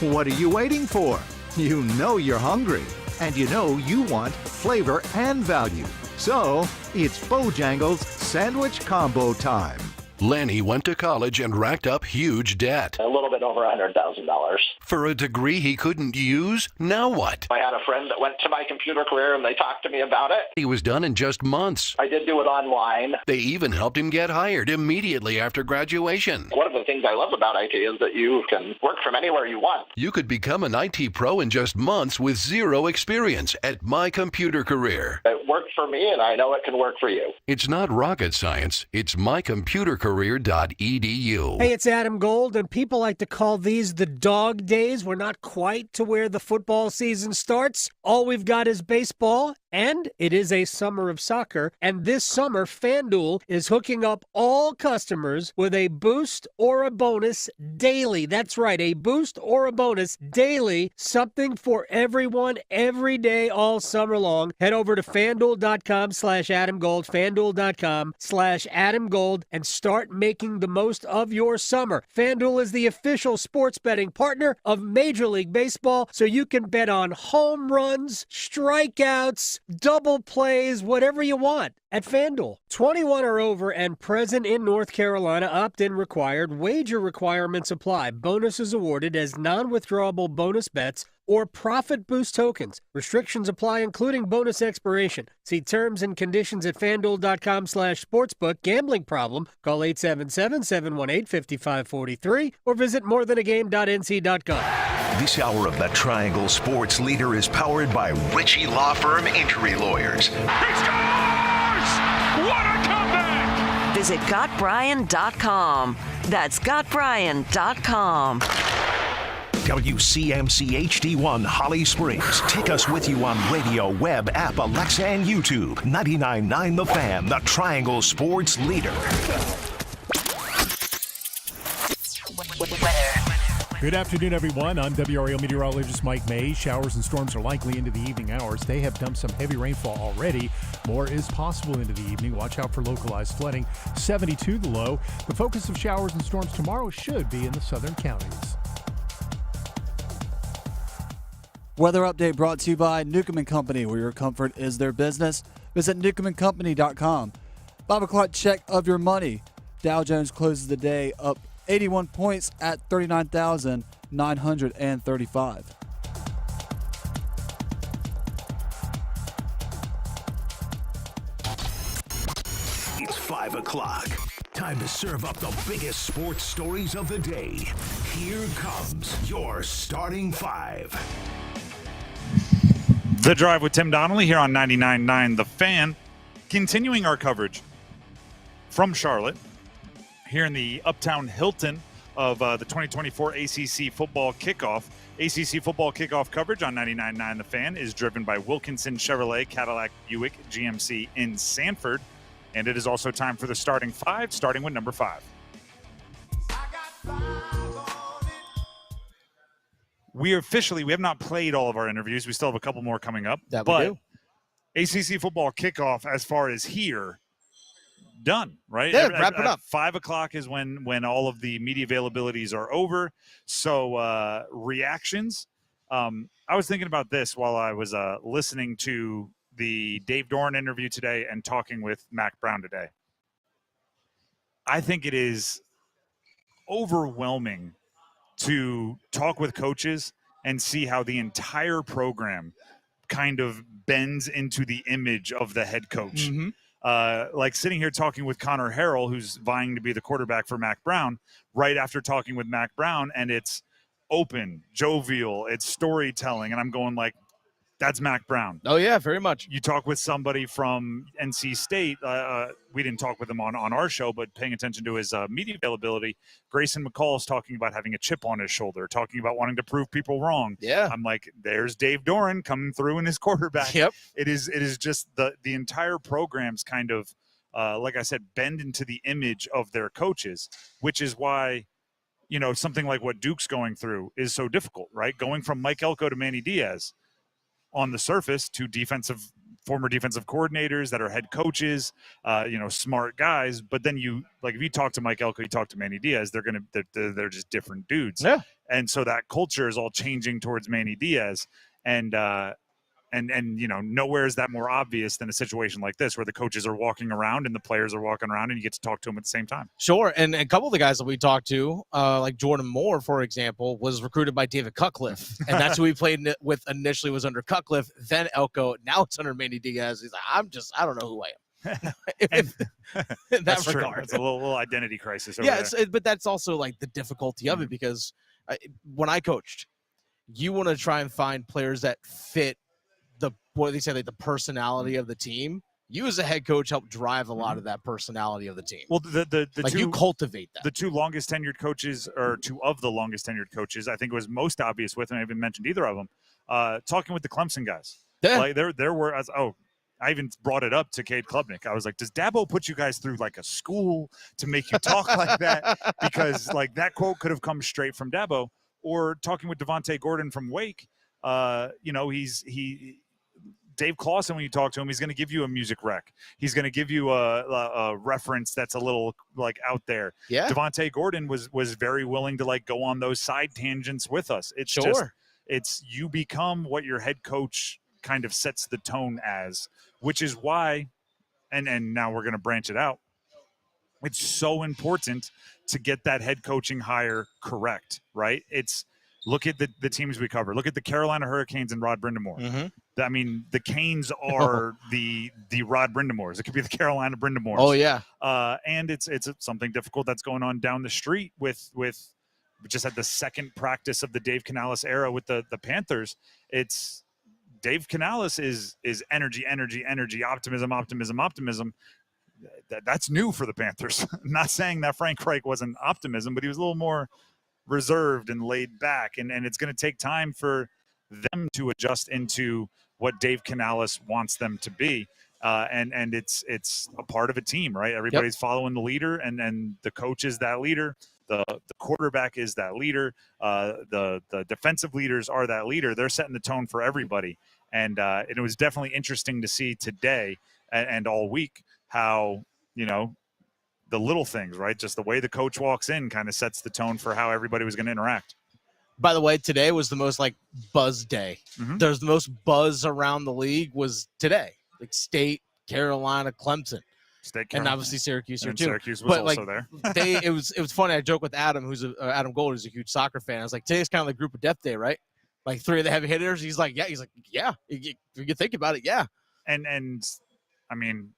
What are you waiting for? You know you're hungry, and you know you want flavor and value. So, it's Bojangles sandwich combo time. Lanny went to college and racked up huge debt. A little bit over $100,000. For a degree he couldn't use? Now what? I had a friend that went to my computer career and they talked to me about it. He was done in just months. I did do it online. They even helped him get hired immediately after graduation. One of the things I love about IT is that you can work from anywhere you want. You could become an IT pro in just months with zero experience at My Computer Career. It worked for me and I know it can work for you. It's not rocket science. It's mycomputercareer.edu. Hey, it's Adam Gold, and people like to call these the dog days. We're not quite to where the football season starts. All we've got is baseball, and it is a summer of soccer. And this summer, FanDuel is hooking up all customers with a boost or a bonus daily. That's right, a boost or a bonus daily. Something for everyone, every day, all summer long. Head over to FanDuel.com/AdamGold, FanDuel.com/AdamGold, and start making the most of your summer. FanDuel is the official sports betting partner of Major League Baseball, so you can bet on home runs, strikeouts, double plays, whatever you want at FanDuel. 21 or over and present in North Carolina. Opt-in required. Wager requirements apply. Bonuses awarded as non-withdrawable bonus bets or profit boost tokens. Restrictions apply, including bonus expiration. See terms and conditions at FanDuel.com/sportsbook. Gambling problem? Call 877-718-5543 or visit morethanagame.nc.gov. This hour of the Triangle Sports Leader is powered by Ritchie Law Firm Injury Lawyers. He scores! What a comeback! Visit GotBryan.com. That's GotBryan.com. WCMC HD1 Holly Springs. Take us with you on radio, web, app, Alexa, and YouTube. 99.9 The Fan, the Triangle Sports Leader. Good afternoon, everyone. I'm WRAL meteorologist Mike May. Showers and storms are likely into the evening hours. They have dumped some heavy rainfall already. More is possible into the evening. Watch out for localized flooding. 72 the low. The focus of showers and storms tomorrow should be in the southern counties. Weather update brought to you by Newcomb & Company, where your comfort is their business. Visit newcombandcompany.com. 5 o'clock check of your money. Dow Jones closes the day up 81 points at 39,935. It's 5 o'clock. Time to serve up the biggest sports stories of the day. Here comes your starting five. The Drive with Tim Donnelly here on 99.9 The Fan. Continuing our coverage from Charlotte, here in the Uptown Hilton of the 2024 ACC Football Kickoff. ACC Football Kickoff coverage on 99.9 The Fan is driven by Wilkinson Chevrolet Cadillac Buick GMC in Sanford. And it is also time for the starting five, starting with number 5. We have not played all of our interviews. We still have a couple more coming up. But ACC Football Kickoff, as far as here, done, right? Yeah, wrap it up. 5 o'clock is when all of the media availabilities are over. So reactions. I was thinking about this while I was listening to the Dave Doeren interview today and talking with Mack Brown today. I think it is overwhelming to talk with coaches and see how the entire program kind of bends into the image of the head coach. Like sitting here talking with Connor Harrell, who's vying to be the quarterback for Mack Brown, right after talking with Mack Brown, and it's open, jovial, it's storytelling, and I'm going like, that's Mack Brown. Oh, yeah, very much. You talk with somebody from NC State. We didn't talk with him on our show, but paying attention to his media availability, Grayson McCall is talking about having a chip on his shoulder, talking about wanting to prove people wrong. Yeah. I'm like, there's Dave Doeren coming through in his quarterback. Yep. It is just the entire program's kind of, like I said, bend into the image of their coaches, which is why, something like what Duke's going through is so difficult, right? Going from Mike Elko to Manny Diaz on the surface to former defensive coordinators that are head coaches, smart guys. But then if you talk to Mike Elko, you talk to Manny Diaz, they're just different dudes. Yeah. And so that culture is all changing towards Manny Diaz. And nowhere is that more obvious than a situation like this where the coaches are walking around and the players are walking around and you get to talk to them at the same time. Sure. And a couple of the guys that we talked to, like Jordan Moore, for example, was recruited by David Cutcliffe. And that's who he played with initially, was under Cutcliffe, then Elko. Now it's under Manny Diaz. He's like, I don't know who I am. In that regard. It's a little identity crisis over there. But that's also like the difficulty of it, because when I coached, you want to try and find players that fit the personality of the team. You as a head coach help drive a lot of that personality of the team. Well, you cultivate that. The two longest tenured coaches, or two of the longest tenured coaches, I think it was most obvious with, and I haven't mentioned either of them, talking with the Clemson guys. Yeah. Like there were, I even brought it up to Cade Klubnik. I was like, does Dabo put you guys through like a school to make you talk like that? Because like that quote could have come straight from Dabo. Or talking with Devontae Gordon from Wake, Dave Clawson, when you talk to him, he's going to give you a music rec. He's going to give you a reference that's a little like out there. Yeah. Devontae Gordon was very willing to like go on those side tangents with us. It's it's you become what your head coach kind of sets the tone as, which is why, and now we're going to branch it out. It's so important to get that head coaching hire correct, right? Look at the teams we cover. Look at the Carolina Hurricanes and Rod Brindamore. I mean, the Canes are the Rod Brindamores. It could be the Carolina Brindamores. Oh, yeah. And it's something difficult that's going on down the street with we just had the second practice of the Dave Canales era with the Panthers. It's Dave Canales is energy, optimism. That's new for the Panthers. I'm not saying that Frank Reich wasn't optimism, but he was a little more reserved and laid back, and it's going to take time for them to adjust into what Dave Canales wants them to be, and it's a part of a team, right? Everybody's following the leader, and the coach is that leader, the quarterback is that leader, the defensive leaders are that leader. They're setting the tone for everybody, and it was definitely interesting to see today and all week how the little things, right? Just the way the coach walks in kind of sets the tone for how everybody was going to interact. By the way, today was the most like buzz day. There's the most buzz around the league was today. Like State, Carolina, Clemson. State, and obviously Syracuse here too. Syracuse was also there. It was funny. I joke with Adam, Adam Gold, who's a huge soccer fan. I was like, today's kind of like group of death day, right? Like three of the heavy hitters. He's like, yeah. If you think about it, yeah. And I mean,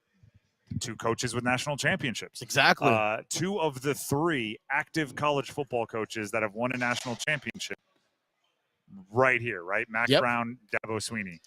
two coaches with national championships. Exactly. Two of the three active college football coaches that have won a national championship right here, right? Mack Brown, Dabo Swinney.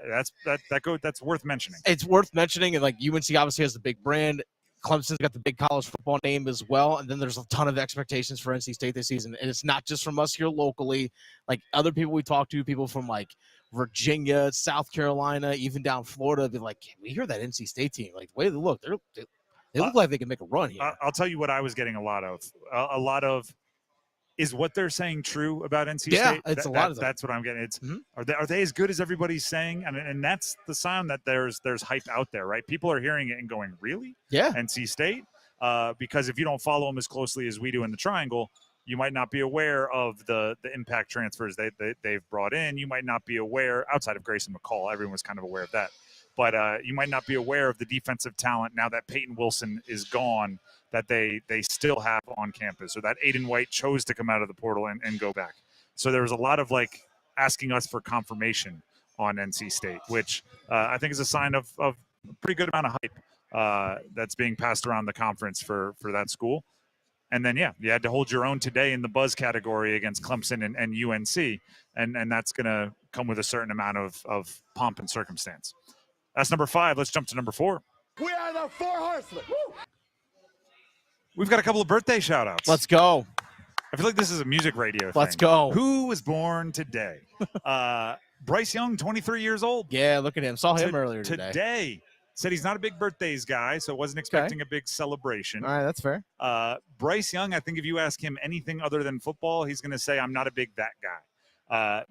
That's worth mentioning. It's worth mentioning. And like UNC obviously has the big brand. Clemson's got the big college football name as well. And then there's a ton of expectations for NC State this season. And it's not just from us here locally. Like other people we talk to, people from like Virginia, South Carolina, even down Florida, be like, we hear that NC State team. Like, the way they look, they look like they can make a run here. I'll tell you what I was getting a lot of. Is what they're saying true about NC State? Yeah, it's a lot of them. That's what I'm getting. It's are they as good as everybody's saying? And that's the sign that there's hype out there, right? People are hearing it and going, really? Yeah. NC State? Because if you don't follow them as closely as we do in the Triangle, you might not be aware of the impact transfers they've brought in. You might not be aware, outside of Grayson McCall, everyone was kind of aware of that. But you might not be aware of the defensive talent now that Peyton Wilson is gone that they still have on campus, or that Aiden White chose to come out of the portal and go back. So there was a lot of asking us for confirmation on NC State, which I think is a sign of a pretty good amount of hype that's being passed around the conference for that school. And then, you had to hold your own today in the buzz category against Clemson and UNC, and that's going to come with a certain amount of pomp and circumstance. That's number 5. Let's jump to number 4. We are the 4 horsemen. Woo! We've got a couple of birthday shout-outs. Let's go. I feel like this is a music radio thing. Let's go. Who was born today? Bryce Young, 23 years old. Yeah, look at him. Saw him earlier today. Today. Said he's not a big birthdays guy, so wasn't expecting a big celebration. All right, that's fair. Bryce Young, I think if you ask him anything other than football, he's going to say, I'm not a big that guy.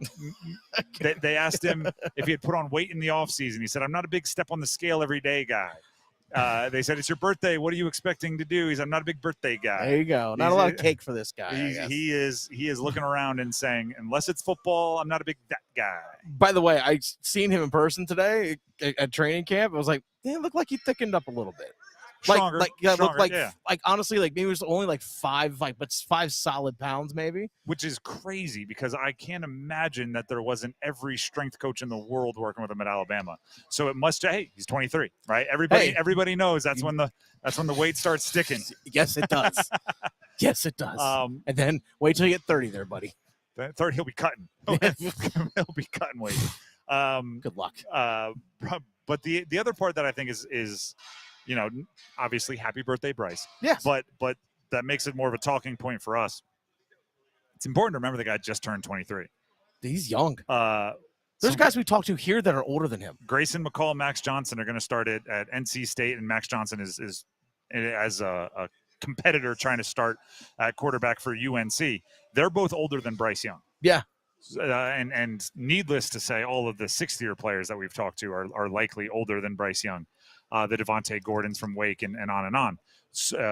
They asked him if he had put on weight in the offseason. He said, I'm not a big step on the scale every day guy. They said, it's your birthday. What are you expecting to do? He's, I'm not a big birthday guy. There you go. Not a lot of cake for this guy. He is looking around and saying, unless it's football, I'm not a big that guy. By the way, I seen him in person today at training camp. I was like, it looked like he thickened up a little bit. Stronger, like honestly, maybe it was only 5 solid pounds, maybe. Which is crazy because I can't imagine that there wasn't every strength coach in the world working with him at Alabama. So it must. Hey, he's 23, right? Everybody knows that's when the weight starts sticking. Yes, it does. Yes, it does. And then wait till you get 30, there, buddy. 30, he'll be cutting. He'll be cutting weight. Good luck. But the other part that I think is obviously happy birthday, Bryce. Yes. But that makes it more of a talking point for us. It's important to remember the guy just turned 23. He's young. There's guys we talked to here that are older than him. Grayson McCall, Max Johnson are going to start at NC State, and Max Johnson is as a competitor trying to start at quarterback for UNC. They're both older than Bryce Young. Yeah. And needless to say, all of the sixth-year players that we've talked to are likely older than Bryce Young. The Devontae Gordons from Wake and on and on.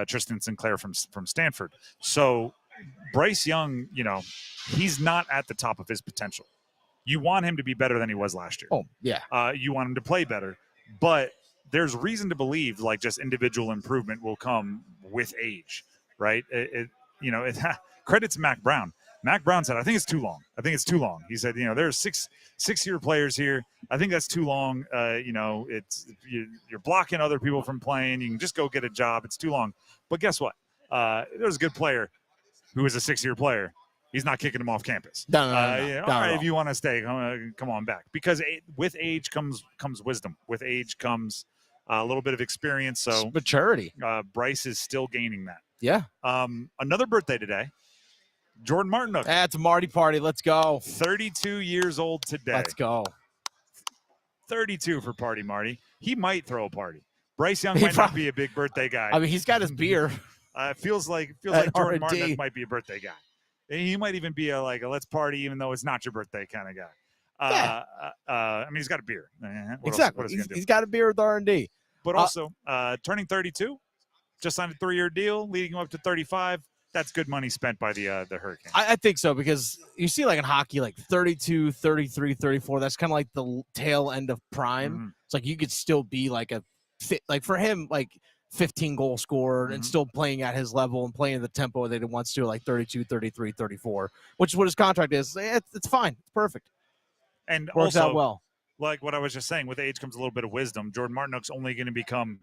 Tristan Sinclair from Stanford. So Bryce Young, he's not at the top of his potential. You want him to be better than he was last year. Oh, yeah. You want him to play better. But there's reason to believe just individual improvement will come with age, right? Credit to Mack Brown. Mack Brown said, I think it's too long. He said, there's six-year players here. I think that's too long. You're blocking other people from playing. You can just go get a job. It's too long. But guess what? There's a good player who is a 6-year player. He's not kicking him off campus. No. All right, if you want to stay, come on back. Because with age comes wisdom. With age comes a little bit of experience. So maturity. Bryce is still gaining that. Yeah. Another birthday today. Jordan Martinook. That's a Marty party. Let's go. 32 years old today. Let's go. 32 for Party Marty. He might throw a party. Bryce Young might not be a big birthday guy. I mean, he's got his beer. Feels like Jordan Martinook might be a birthday guy. He might even be a let's party even though it's not your birthday kind of guy. I mean, he's got a beer. Exactly. He's got a beer with R&D. But also, turning 32, just signed a 3-year deal, leading him up to 35. That's good money spent by the Hurricanes. I think so, because you see in hockey, 32, 33, 34, that's kind of like the tail end of prime. Mm-hmm. It's you could still be for him, 15 goal scorer and still playing at his level and playing the tempo that he wants to, 32, 33, 34, which is what his contract is. It's fine. It's perfect. And works also, out well. Like what I was just saying, with age comes a little bit of wisdom. Jordan Martinook's only going to become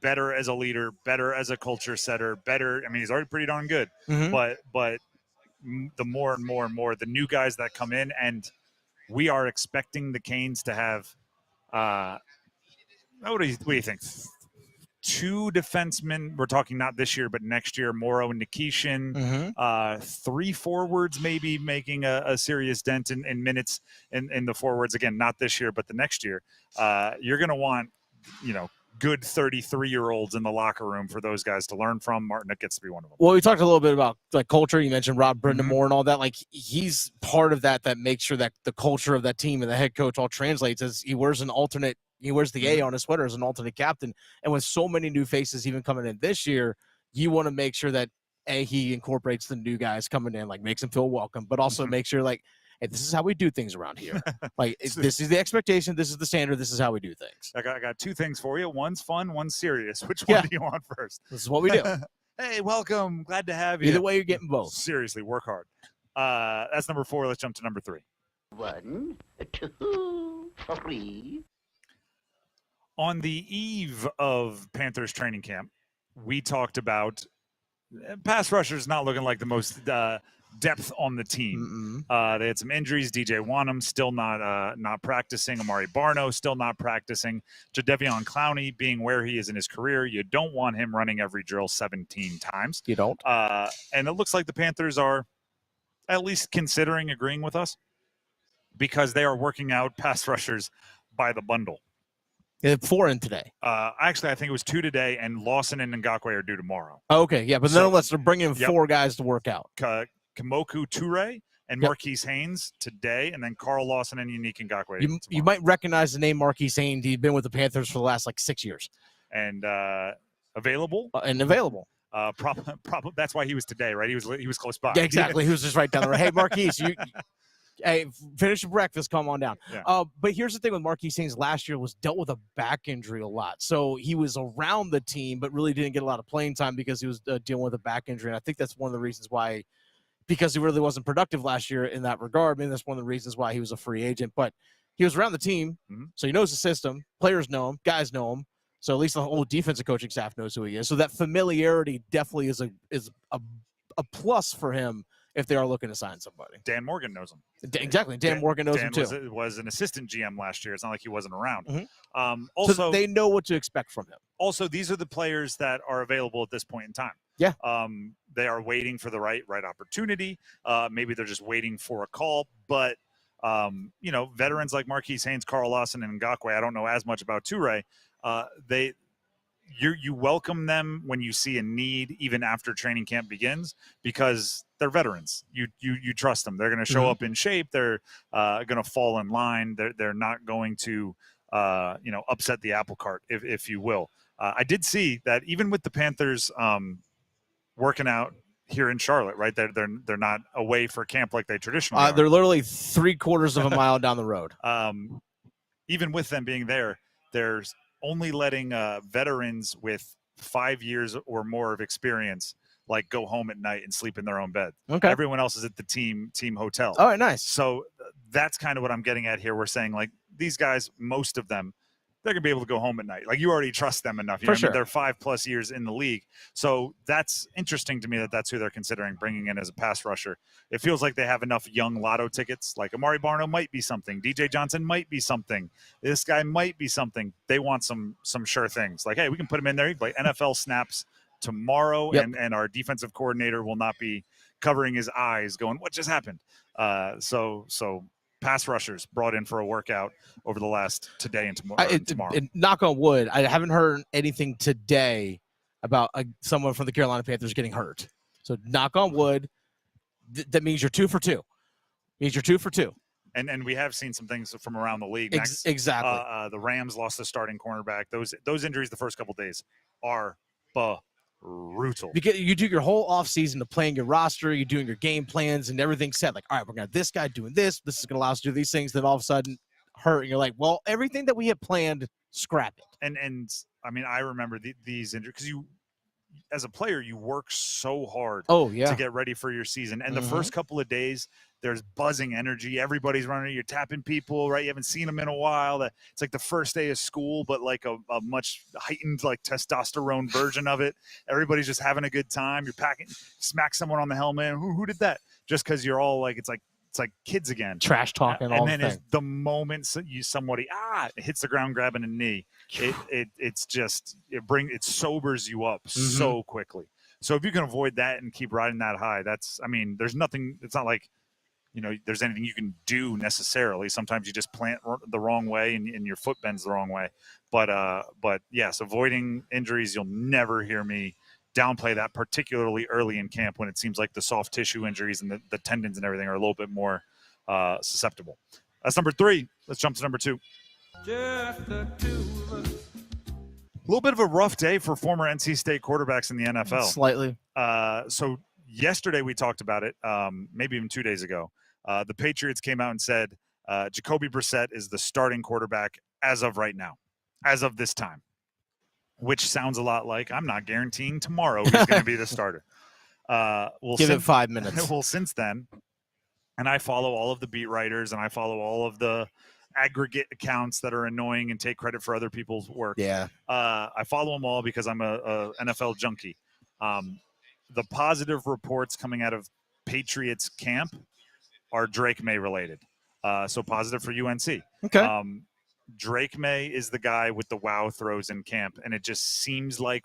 better as a leader, better as a culture setter, better. I mean, he's already pretty darn good, but the more and more and more, the new guys that come in, and we are expecting the Canes to have, what do you think? 2 defensemen. We're talking not this year, but next year, Morrow and Nikishin. 3 forwards maybe making a serious dent in minutes in the forwards. Again, not this year, but the next year. You're going to want, good 33-year-olds in the locker room for those guys to learn from. Martinook gets to be one of them. Well, we talked a little bit about culture. You mentioned Rob Brindamore and all that. He's part of that makes sure that the culture of that team and the head coach all translates, as he wears the A on his sweater as an alternate captain. And with so many new faces even coming in this year, you want to make sure that he incorporates the new guys coming in, makes them feel welcome, but also make sure hey, this is how we do things around here. This is the expectation. This is the standard. This is how we do things. I got 2 things for you. One's fun, one's serious. Which one do you want first? This is what we do. hey, welcome, glad to have you. Either way, you're getting both. Seriously, work hard. That's number 4. Let's jump to number 3. 1, 2, 3. On the eve of Panthers training camp, we talked about pass rushers not looking like the most depth on the team. They had some injuries. DJ Wanham still not practicing. Amari Barno still not practicing. Jadeveon Clowney being where he is in his career, you don't want him running every drill 17 times. You don't. And it looks like the Panthers are at least considering agreeing with us because they are working out pass rushers by the bundle. Yeah, 4 in today. Actually, I think it was 2 today, and Lawson and Ngakoue are due tomorrow. Okay, yeah, but nonetheless, they're bringing 4 guys to work out. Kamoku Toure and Marquise Haynes today, and then Carl Lawson and Unique Ngakoue. You might recognize the name Marquise Haynes. He's been with the Panthers for the last 6 years. And available. That's why he was today, right? He was close by. Yeah, exactly. He was just right down the road. Hey, Marquise, hey, finish your breakfast. Come on down. Yeah. But here's the thing with Marquise Haynes last year was dealt with a back injury a lot. So he was around the team, but really didn't get a lot of playing time because he was dealing with a back injury. And I think that's one of the reasons why, because he really wasn't productive last year in that regard. I mean, that's one of the reasons why he was a free agent. But he was around the team, so he knows the system. Players know him. Guys know him. So at least the whole defensive coaching staff knows who he is. So that familiarity definitely is a plus for him if they are looking to sign somebody. Dan Morgan knows him. Exactly. Dan Morgan knows him too. Was an assistant GM last year. It's not like he wasn't around. Also, so they know what to expect from him. Also, these are the players that are available at this point in time. Yeah. They are waiting for the right opportunity. Maybe they're just waiting for a call. But, veterans like Marquise Haynes, Carl Lawson, and Ngakoue, I don't know as much about Toure. You welcome them when you see a need, even after training camp begins, because they're veterans. You trust them. They're going to show up in shape. They're going to fall in line. They're not going to upset the apple cart, if you will. I did see that even with the Panthers working out here in Charlotte, right? They're not away for camp like they traditionally are. They're literally 3/4 of a mile down the road. Even with them being there, there's only letting veterans with 5 years or more of experience go home at night and sleep in their own bed. Okay. Everyone else is at the team hotel. All right, nice. So that's kind of what I'm getting at here. We're saying these guys, most of them, they're going to be able to go home at night. You already trust them enough. You know what I mean? They're 5+ years in the league. So that's interesting to me that that's who they're considering bringing in as a pass rusher. It feels like they have enough young lotto tickets. Amari Barno might be something. DJ Johnson might be something. This guy might be something. They want some sure things. Hey, we can put him in there. He can play NFL snaps tomorrow, and our defensive coordinator will not be covering his eyes going, what just happened? So pass rushers brought in for a workout over the last today and tomorrow. Knock on wood, I haven't heard anything today about someone from the Carolina Panthers getting hurt. So knock on wood, that means you're 2 for 2. Means you're 2 for 2. And we have seen some things from around the league. Exactly. The Rams lost the starting cornerback. Those injuries the first couple days are brutal. Because you do your whole offseason to playing your roster, you're doing your game plans and everything's set. All right, we're going to have this guy doing this. This is going to allow us to do these things. Then all of a sudden hurt. And you're like, well, everything that we had planned, scrap it. And I mean, I remember these injuries because as a player, you work so hard to get ready for your season. And the first couple of days, there's buzzing energy. Everybody's running. You're tapping people, right? You haven't seen them in a while. It's like the first day of school, but a much heightened testosterone version of it. Everybody's just having a good time. You're packing, smack someone on the helmet. Who did that? Just because you're all it's like kids again. Trash talking. And then the moment somebody hits the ground grabbing a knee, it sobers you up so quickly. So if you can avoid that and keep riding that high, there's nothing. It's not like there's anything you can do necessarily. Sometimes you just plant the wrong way and your foot bends the wrong way. But yes, avoiding injuries. You'll never hear me downplay that, particularly early in camp when it seems like the soft tissue injuries and the tendons and everything are a little bit more susceptible. That's number 3. Let's jump to number 2. Just the two of us. A little bit of a rough day for former NC State quarterbacks in the NFL. Slightly. So yesterday we talked about it, maybe even 2 days ago. The Patriots came out and said Jacoby Brissett is the starting quarterback as of right now, as of this time. which sounds a lot like I'm not guaranteeing tomorrow he's going to be the starter. Give it 5 minutes. Well, since then, and I follow all of the beat writers and I follow all of the aggregate accounts that are annoying and take credit for other people's work. Yeah. I follow them all because I'm a NFL junkie. The positive reports coming out of Patriots camp are Drake May related. So positive for UNC. Okay. Drake May is the guy with the wow throws in camp. And it just seems like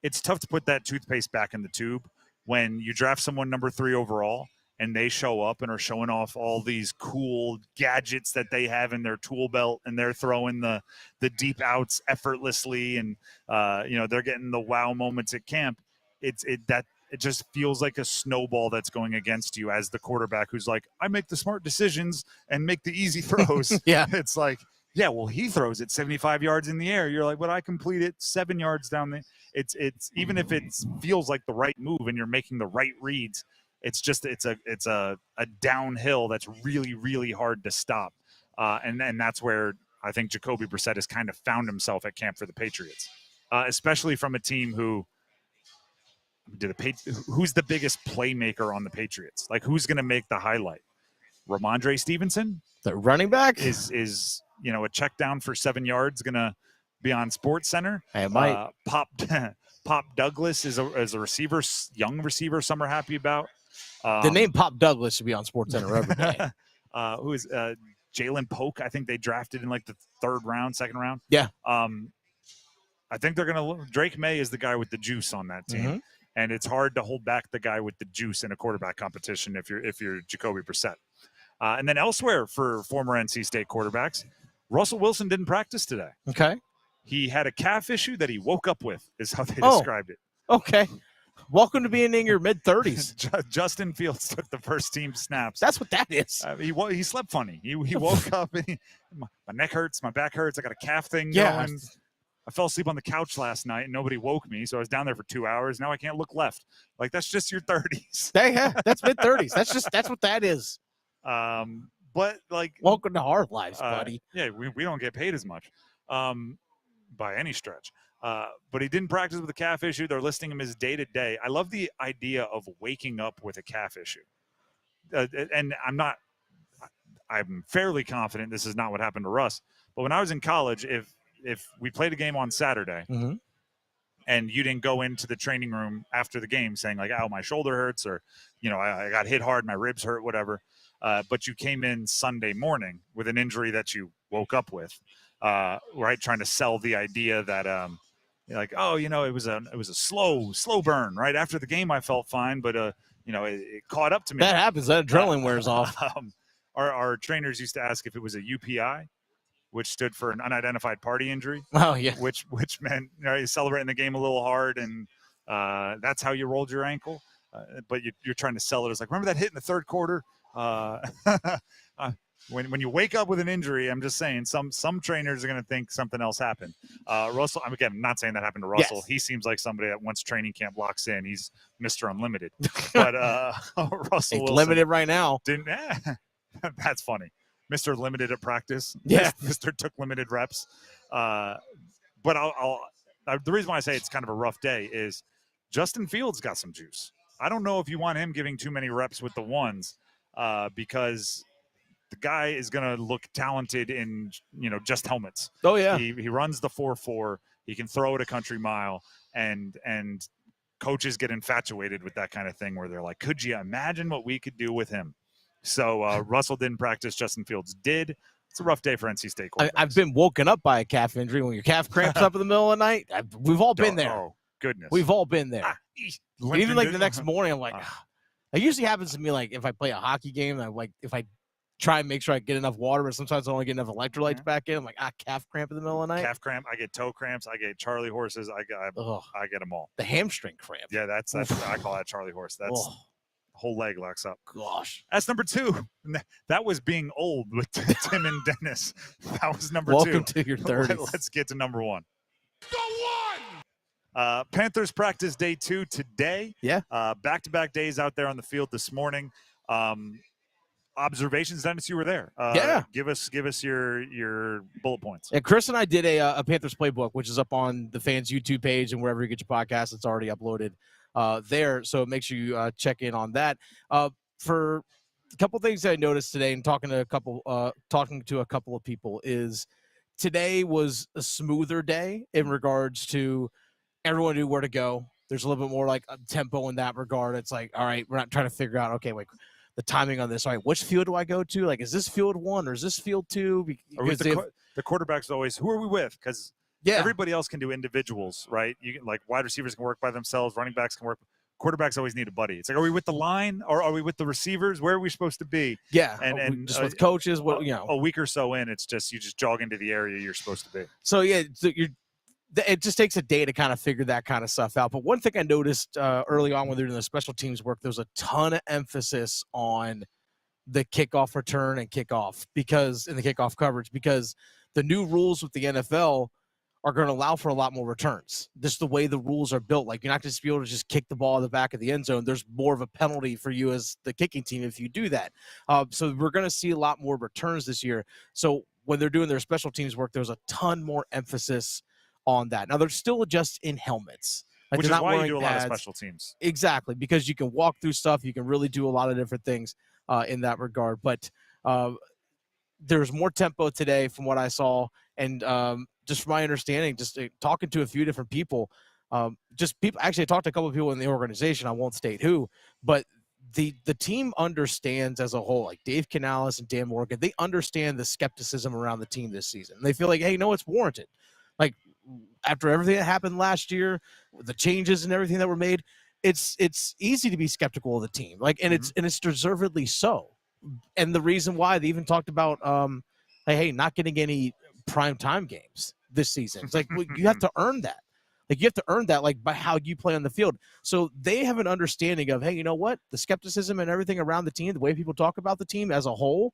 it's tough to put that toothpaste back in the tube when you draft someone number 3 overall and they show up and are showing off all these cool gadgets that they have in their tool belt and they're throwing the deep outs effortlessly and they're getting the wow moments at camp. It just feels like a snowball that's going against you as the quarterback who's like, I make the smart decisions and make the easy throws. Yeah. It's like, yeah, well, he throws it 75 yards in the air. You're like, but I complete it 7 yards down the. It's even if it feels like the right move and you're making the right reads, it's a downhill that's really, really hard to stop. And that's where I think Jacoby Brissett has kind of found himself at camp for the Patriots, especially from a team who's the biggest playmaker on the Patriots? Like, who's going to make the highlight? Ramondre Stevenson, the running back, is a check down for 7 yards going to be on Sports Center. It might. Pop Douglas is a receiver, young receiver. Some are happy about. The name Pop Douglas should be on Sports Center every day. Who is Jalen Polk? I think they drafted in like the second round. Yeah. I think they're going to. Drake May is the guy with the juice on that team. Mm-hmm. And it's hard to hold back the guy with the juice in a quarterback competition if you're Jacoby Brissett. And then elsewhere for former NC State quarterbacks, Russell Wilson didn't practice today. Okay. He had a calf issue that he woke up with, is how they described it. Okay. Welcome to being in your mid-30s. Justin Fields took the first team snaps. That's what that is. He slept funny. He woke up and my neck hurts, my back hurts. I got a calf thing Yeah. going. I fell asleep on the couch last night and nobody woke me, so I was down there for 2 hours. Now I can't look left. Like, that's just your 30s. That's mid-30s. That's what that is. But like, welcome to our lives, buddy. Yeah, we don't get paid as much by any stretch. But he didn't practice with a calf issue. They're listing him as day-to-day. I love the idea of waking up with a calf issue. And I'm fairly confident this is not what happened to Russ. But when I was in college, if we played a game on Saturday mm-hmm. and you didn't go into the training room after the game saying like, "Ow, my shoulder hurts," or, I got hit hard, my ribs hurt, whatever. But you came in Sunday morning with an injury that you woke up with, right? Trying to sell the idea that, it was a slow burn, right? After the game, I felt fine, but it caught up to me. That happens. That adrenaline wears off. Our trainers used to ask if it was a UPI, which stood for an unidentified party injury. Oh yeah. Which meant you're celebrating the game a little hard, and that's how you rolled your ankle. But you're trying to sell it as like, remember that hit in the third quarter? When you wake up with an injury, I'm just saying some trainers are going to think something else happened. Russell, I'm not saying that happened to Russell. Yes. He seems like somebody that once training camp locks in, he's Mr. Unlimited. But Russell Wilson limited right now. Didn't. That's funny. Mr. Limited at practice. Yeah. Mr. took limited reps. But the reason why I say it's kind of a rough day is Justin Fields got some juice. I don't know if you want him giving too many reps with the ones because the guy is going to look talented in, just helmets. Oh, yeah. He runs the 4.4. He can throw it a country mile. And coaches get infatuated with that kind of thing where they're like, could you imagine what we could do with him? So Russell didn't practice. Justin Fields did. It's a rough day for NC State quarterbacks. I've been woken up by a calf injury. When your calf cramps up in the middle of the night, we've all been there. Oh, goodness. We've all been there. And even like the next morning, I'm like, it usually happens to me like if I play a hockey game, if I try and make sure I get enough water, but sometimes I only get enough electrolytes back in. I'm like, calf cramp in the middle of the night. Calf cramp. I get toe cramps. I get Charlie horses. I get them all. The hamstring cramp. Yeah, that's I call that Charlie horse. That's whole leg locks up. Gosh. That's number 2. That was being old with Tim and Dennis. That was number 2. Welcome to your 30s. Let's get to number 1. Panthers practice day 2 today. Yeah. Back-to-back days out there on the field this morning. A observations, Dennis. You were there. Yeah. Give us your bullet points. And Chris and I did a Panthers playbook, which is up on the Fans YouTube page and wherever you get your podcast. It's already uploaded there. So make sure you check in on that. For a couple things that I noticed today and talking to a couple of people is today was a smoother day in regards to everyone knew where to go. There's a little bit more like tempo in that regard. It's like, all right, we're not trying to figure out, okay, wait, the timing on this. All right, which field do I go to? Like, is this field 1 or is this field 2? Because the quarterback's always, who are we with? Because everybody else can do individuals, right? You can, like, wide receivers can work by themselves, running backs can work. Quarterbacks always need a buddy. It's like, are we with the line or are we with the receivers? Where are we supposed to be? Yeah, and just with coaches. A week or so in, it's just you just jog into the area you're supposed to be. So yeah, it just takes a day to kind of figure that kind of stuff out. But one thing I noticed early on when they're doing the special teams work, there was a ton of emphasis on the kickoff return and kickoff in the kickoff coverage, because the new rules with the NFL are going to allow for a lot more returns. Just the way the rules are built. Like, you're not going to be able to just kick the ball in the back of the end zone. There's more of a penalty for you as the kicking team if you do that. So we're going to see a lot more returns this year. So when they're doing their special teams work, there's a ton more emphasis on that. Now, they're still just in helmets. Like, Which is not why you wearing do a lot of pads. special teams. Exactly, because you can walk through stuff. You can really do a lot of different things in that regard. But there's more tempo today from what I saw. And just from my understanding, just talking to a few different people, actually I talked to a couple of people in the organization. I won't state who, but the team understands as a whole, like Dave Canales and Dan Morgan, they understand the skepticism around the team this season. They feel like, hey, no, it's warranted. Like, after everything that happened last year, the changes and everything that were made, it's easy to be skeptical of the team. Like, and it's deservedly so. And the reason why they even talked about, hey, not getting any prime time games this season. It's like, well, you have to earn that. Like, you have to earn that, like, by how you play on the field. So they have an understanding of, hey, you know what? The skepticism and everything around the team, the way people talk about the team as a whole,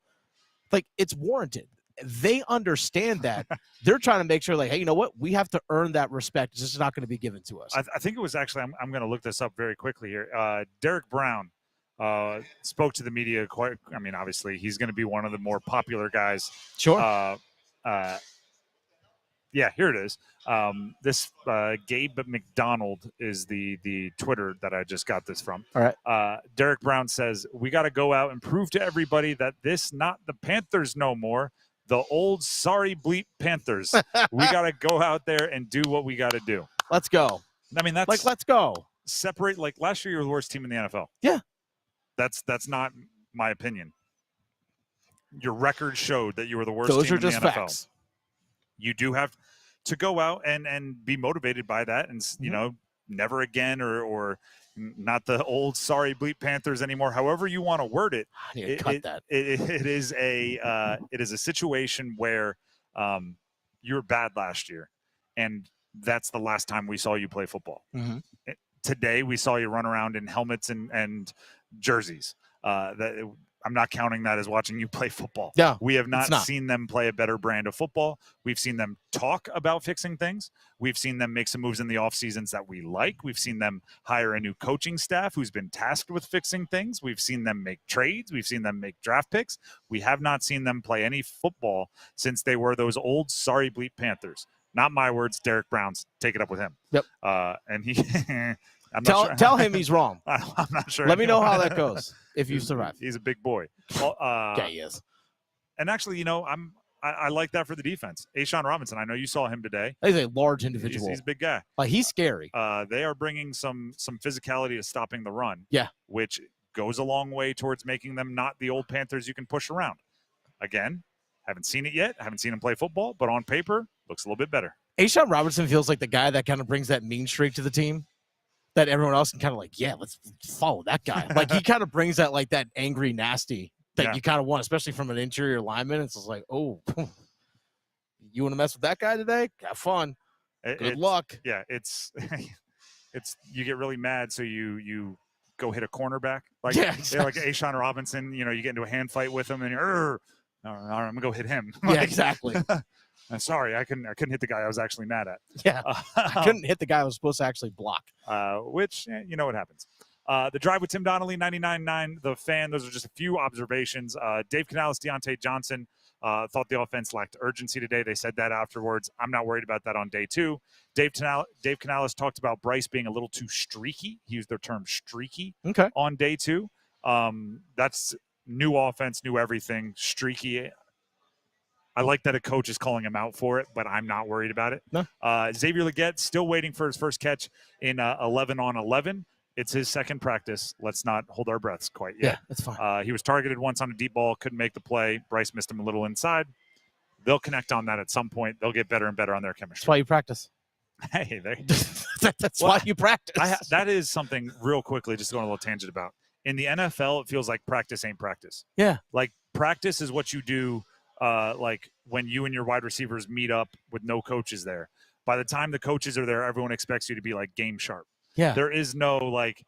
like, it's warranted. They understand that. They're trying to make sure, like, hey, you know what? We have to earn that respect. It's just not going to be given to us. I think it was actually, I'm going to look this up very quickly here. Derek Brown spoke to the media quite, I mean, obviously, he's going to be one of the more popular guys. Sure. Yeah, here it is. This Gabe McDonald is the Twitter that I just got this from. All right. Derek Brown says, we got to go out and prove to everybody that this not the Panthers no more. The old sorry bleep Panthers. We got to go out there and do what we got to do. Let's go. I mean, that's like, let's go. Separate. Like, last year, you were the worst team in the NFL. Yeah. That's not my opinion. Your record showed that you were the worst Those team are in the just NFL. facts. You do have to go out and be motivated by that, and you know, never again, or not the old sorry bleep Panthers anymore. However you want to word it, it is a situation where you were bad last year, and that's the last time we saw you play football. Mm-hmm. Today we saw you run around in helmets and jerseys. I'm not counting that as watching you play football. Yeah, we have not seen them play a better brand of football. We've seen them talk about fixing things. We've seen them make some moves in the off seasons that we like. We've seen them hire a new coaching staff who's been tasked with fixing things. We've seen them make trades. We've seen them make draft picks. We have not seen them play any football since they were those old sorry bleep Panthers. Not my words, Derek Brown's. Take it up with him. Yep. And he tell him he's wrong. I'm not sure. Let me know how that goes if you survive. He's a big boy. Yeah, he is. And actually, you know, I like that for the defense. Ashawn Robinson, I know you saw him today. He's a large individual. He's a big guy. He's scary. They are bringing some physicality to stopping the run. Yeah. Which goes a long way towards making them not the old Panthers you can push around. Again, haven't seen it yet. Haven't seen him play football, but on paper, looks a little bit better. Ashawn Robinson feels like the guy that kind of brings that mean streak to the team. That everyone else can kind of like, yeah, let's follow that guy. Like, he kind of brings that, like, that angry, nasty that you kind of want, especially from an interior lineman. It's just like, oh, you want to mess with that guy today? Have fun. Good luck. Yeah, it's you get really mad, so you go hit a cornerback. Like, yeah, exactly. Like Ashawn Robinson, you know, you get into a hand fight with him, and you're, all right, I'm gonna go hit him. Yeah, exactly. I'm sorry, I couldn't hit the guy I was actually mad at. Yeah, I couldn't hit the guy I was supposed to actually block. Which, you know what happens. The Drive with Tim Donnelly, 99.9 The Fan. Those are just a few observations. Dave Canales, Deontay Johnson thought the offense lacked urgency today. They said that afterwards. I'm not worried about that on day two. Dave Canales talked about Bryce being a little too streaky. He used the term streaky on day two. That's new offense, new everything, streaky. I like that a coach is calling him out for it, but I'm not worried about it. No. Xavier Legette still waiting for his first catch in 11-on-11. It's his second practice. Let's not hold our breaths quite yet. Yeah, that's fine. He was targeted once on a deep ball, couldn't make the play. Bryce missed him a little inside. They'll connect on that at some point. They'll get better and better on their chemistry. That's why you practice. Hey, there. That's why you practice. That is something real quickly, just going a little tangent about. In the NFL, it feels like practice ain't practice. Yeah. Like practice is what you do like when you and your wide receivers meet up with no coaches there. By the time the coaches are there, everyone expects you to be like game sharp. Yeah. There is no like,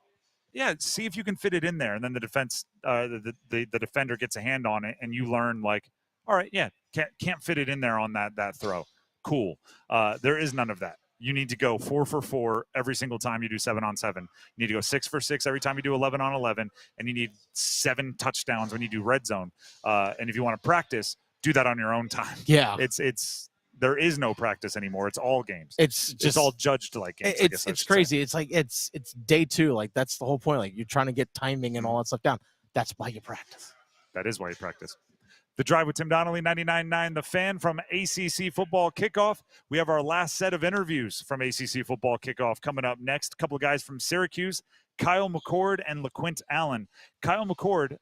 see if you can fit it in there. And then the defense, the defender gets a hand on it and you learn like, all right, can't fit it in there on that throw. Cool. There is none of that. You need to go 4 for 4 every single time you do 7-on-7. You need to go 6 for 6 every time you do 11-on-11. And you need 7 touchdowns when you do red zone. And if you want to practice, do that on your own time. Yeah. There is no practice anymore. It's all games. It's all judged like games. It's crazy. It's like it's day two. Like that's the whole point. Like you're trying to get timing and all that stuff down. That's why you practice. That is why you practice. The Drive with Tim Donnelly, 99.9 The Fan from ACC Football Kickoff. We have our last set of interviews from ACC Football Kickoff coming up next. A couple of guys from Syracuse, Kyle McCord and LeQuint Allen. Kyle McCord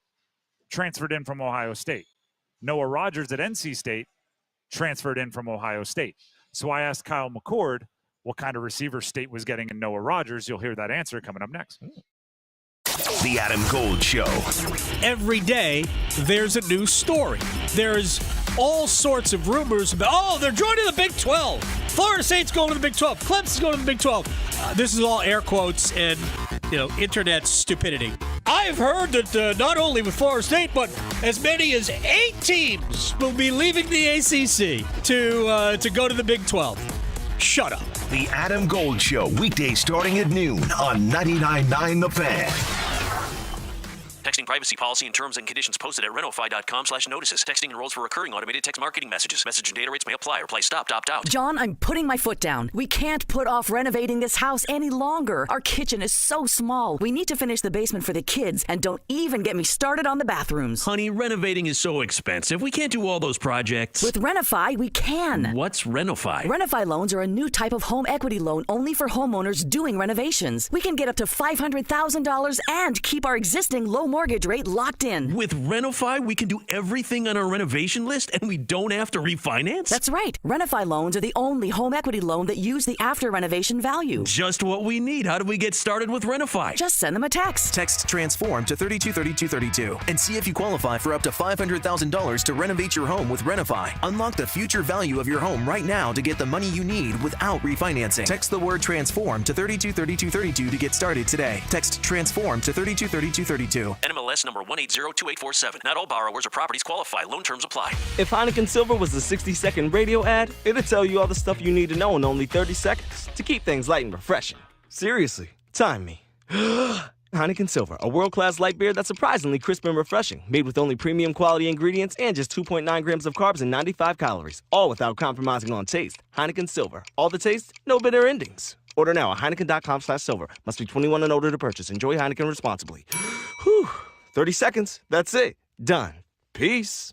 transferred in from Ohio State. Noah Rogers at NC State transferred in from Ohio State. So I asked Kyle McCord what kind of receiver State was getting in Noah Rogers. You'll hear that answer coming up next. The Adam Gold Show. Every day, there's a new story. There's all sorts of rumors about, they're joining the Big 12. Florida State's going to the Big 12. Clemson's going to the Big 12. This is all air quotes and, internet stupidity. I've heard that not only with Florida State, but as many as 8 teams will be leaving the ACC to go to the Big 12. Shut up. The Adam Gold Show, weekdays starting at noon on 99.9 The Fan. Texting privacy policy and terms and conditions posted at renofi.com/notices. Texting enrolls for recurring automated text marketing messages. Message and data rates may apply. Reply stop, opt out. John, I'm putting my foot down. We can't put off renovating this house any longer. Our kitchen is so small. We need to finish the basement for the kids, and don't even get me started on the bathrooms. Honey, renovating is so expensive. We can't do all those projects. With Renofi, we can. What's Renofi? Renofi loans are a new type of home equity loan only for homeowners doing renovations. We can get up to $500,000 and keep our existing low mortgage rate locked in. With Renofi, we can do everything on our renovation list and we don't have to refinance? That's right. Renofi loans are the only home equity loan that use the after renovation value. Just what we need. How do we get started with Renofi? Just send them a text. Text TRANSFORM to 323232 and see if you qualify for up to $500,000 to renovate your home with Renofi. Unlock the future value of your home right now to get the money you need without refinancing. Text the word TRANSFORM to 323232 to get started today. Text TRANSFORM to 323232. NMLS number 1802847. Not all borrowers or properties qualify. Loan terms apply. If Heineken Silver was a 60-second radio ad, it'd tell you all the stuff you need to know in only 30 seconds to keep things light and refreshing. Seriously, time me. Heineken Silver, a world-class light beer that's surprisingly crisp and refreshing, made with only premium quality ingredients and just 2.9 grams of carbs and 95 calories, all without compromising on taste. Heineken Silver, all the taste, no bitter endings. Order now at Heineken.com/silver. Must be 21 and older to purchase. Enjoy Heineken responsibly. Whew. 30 seconds. That's it. Done. Peace.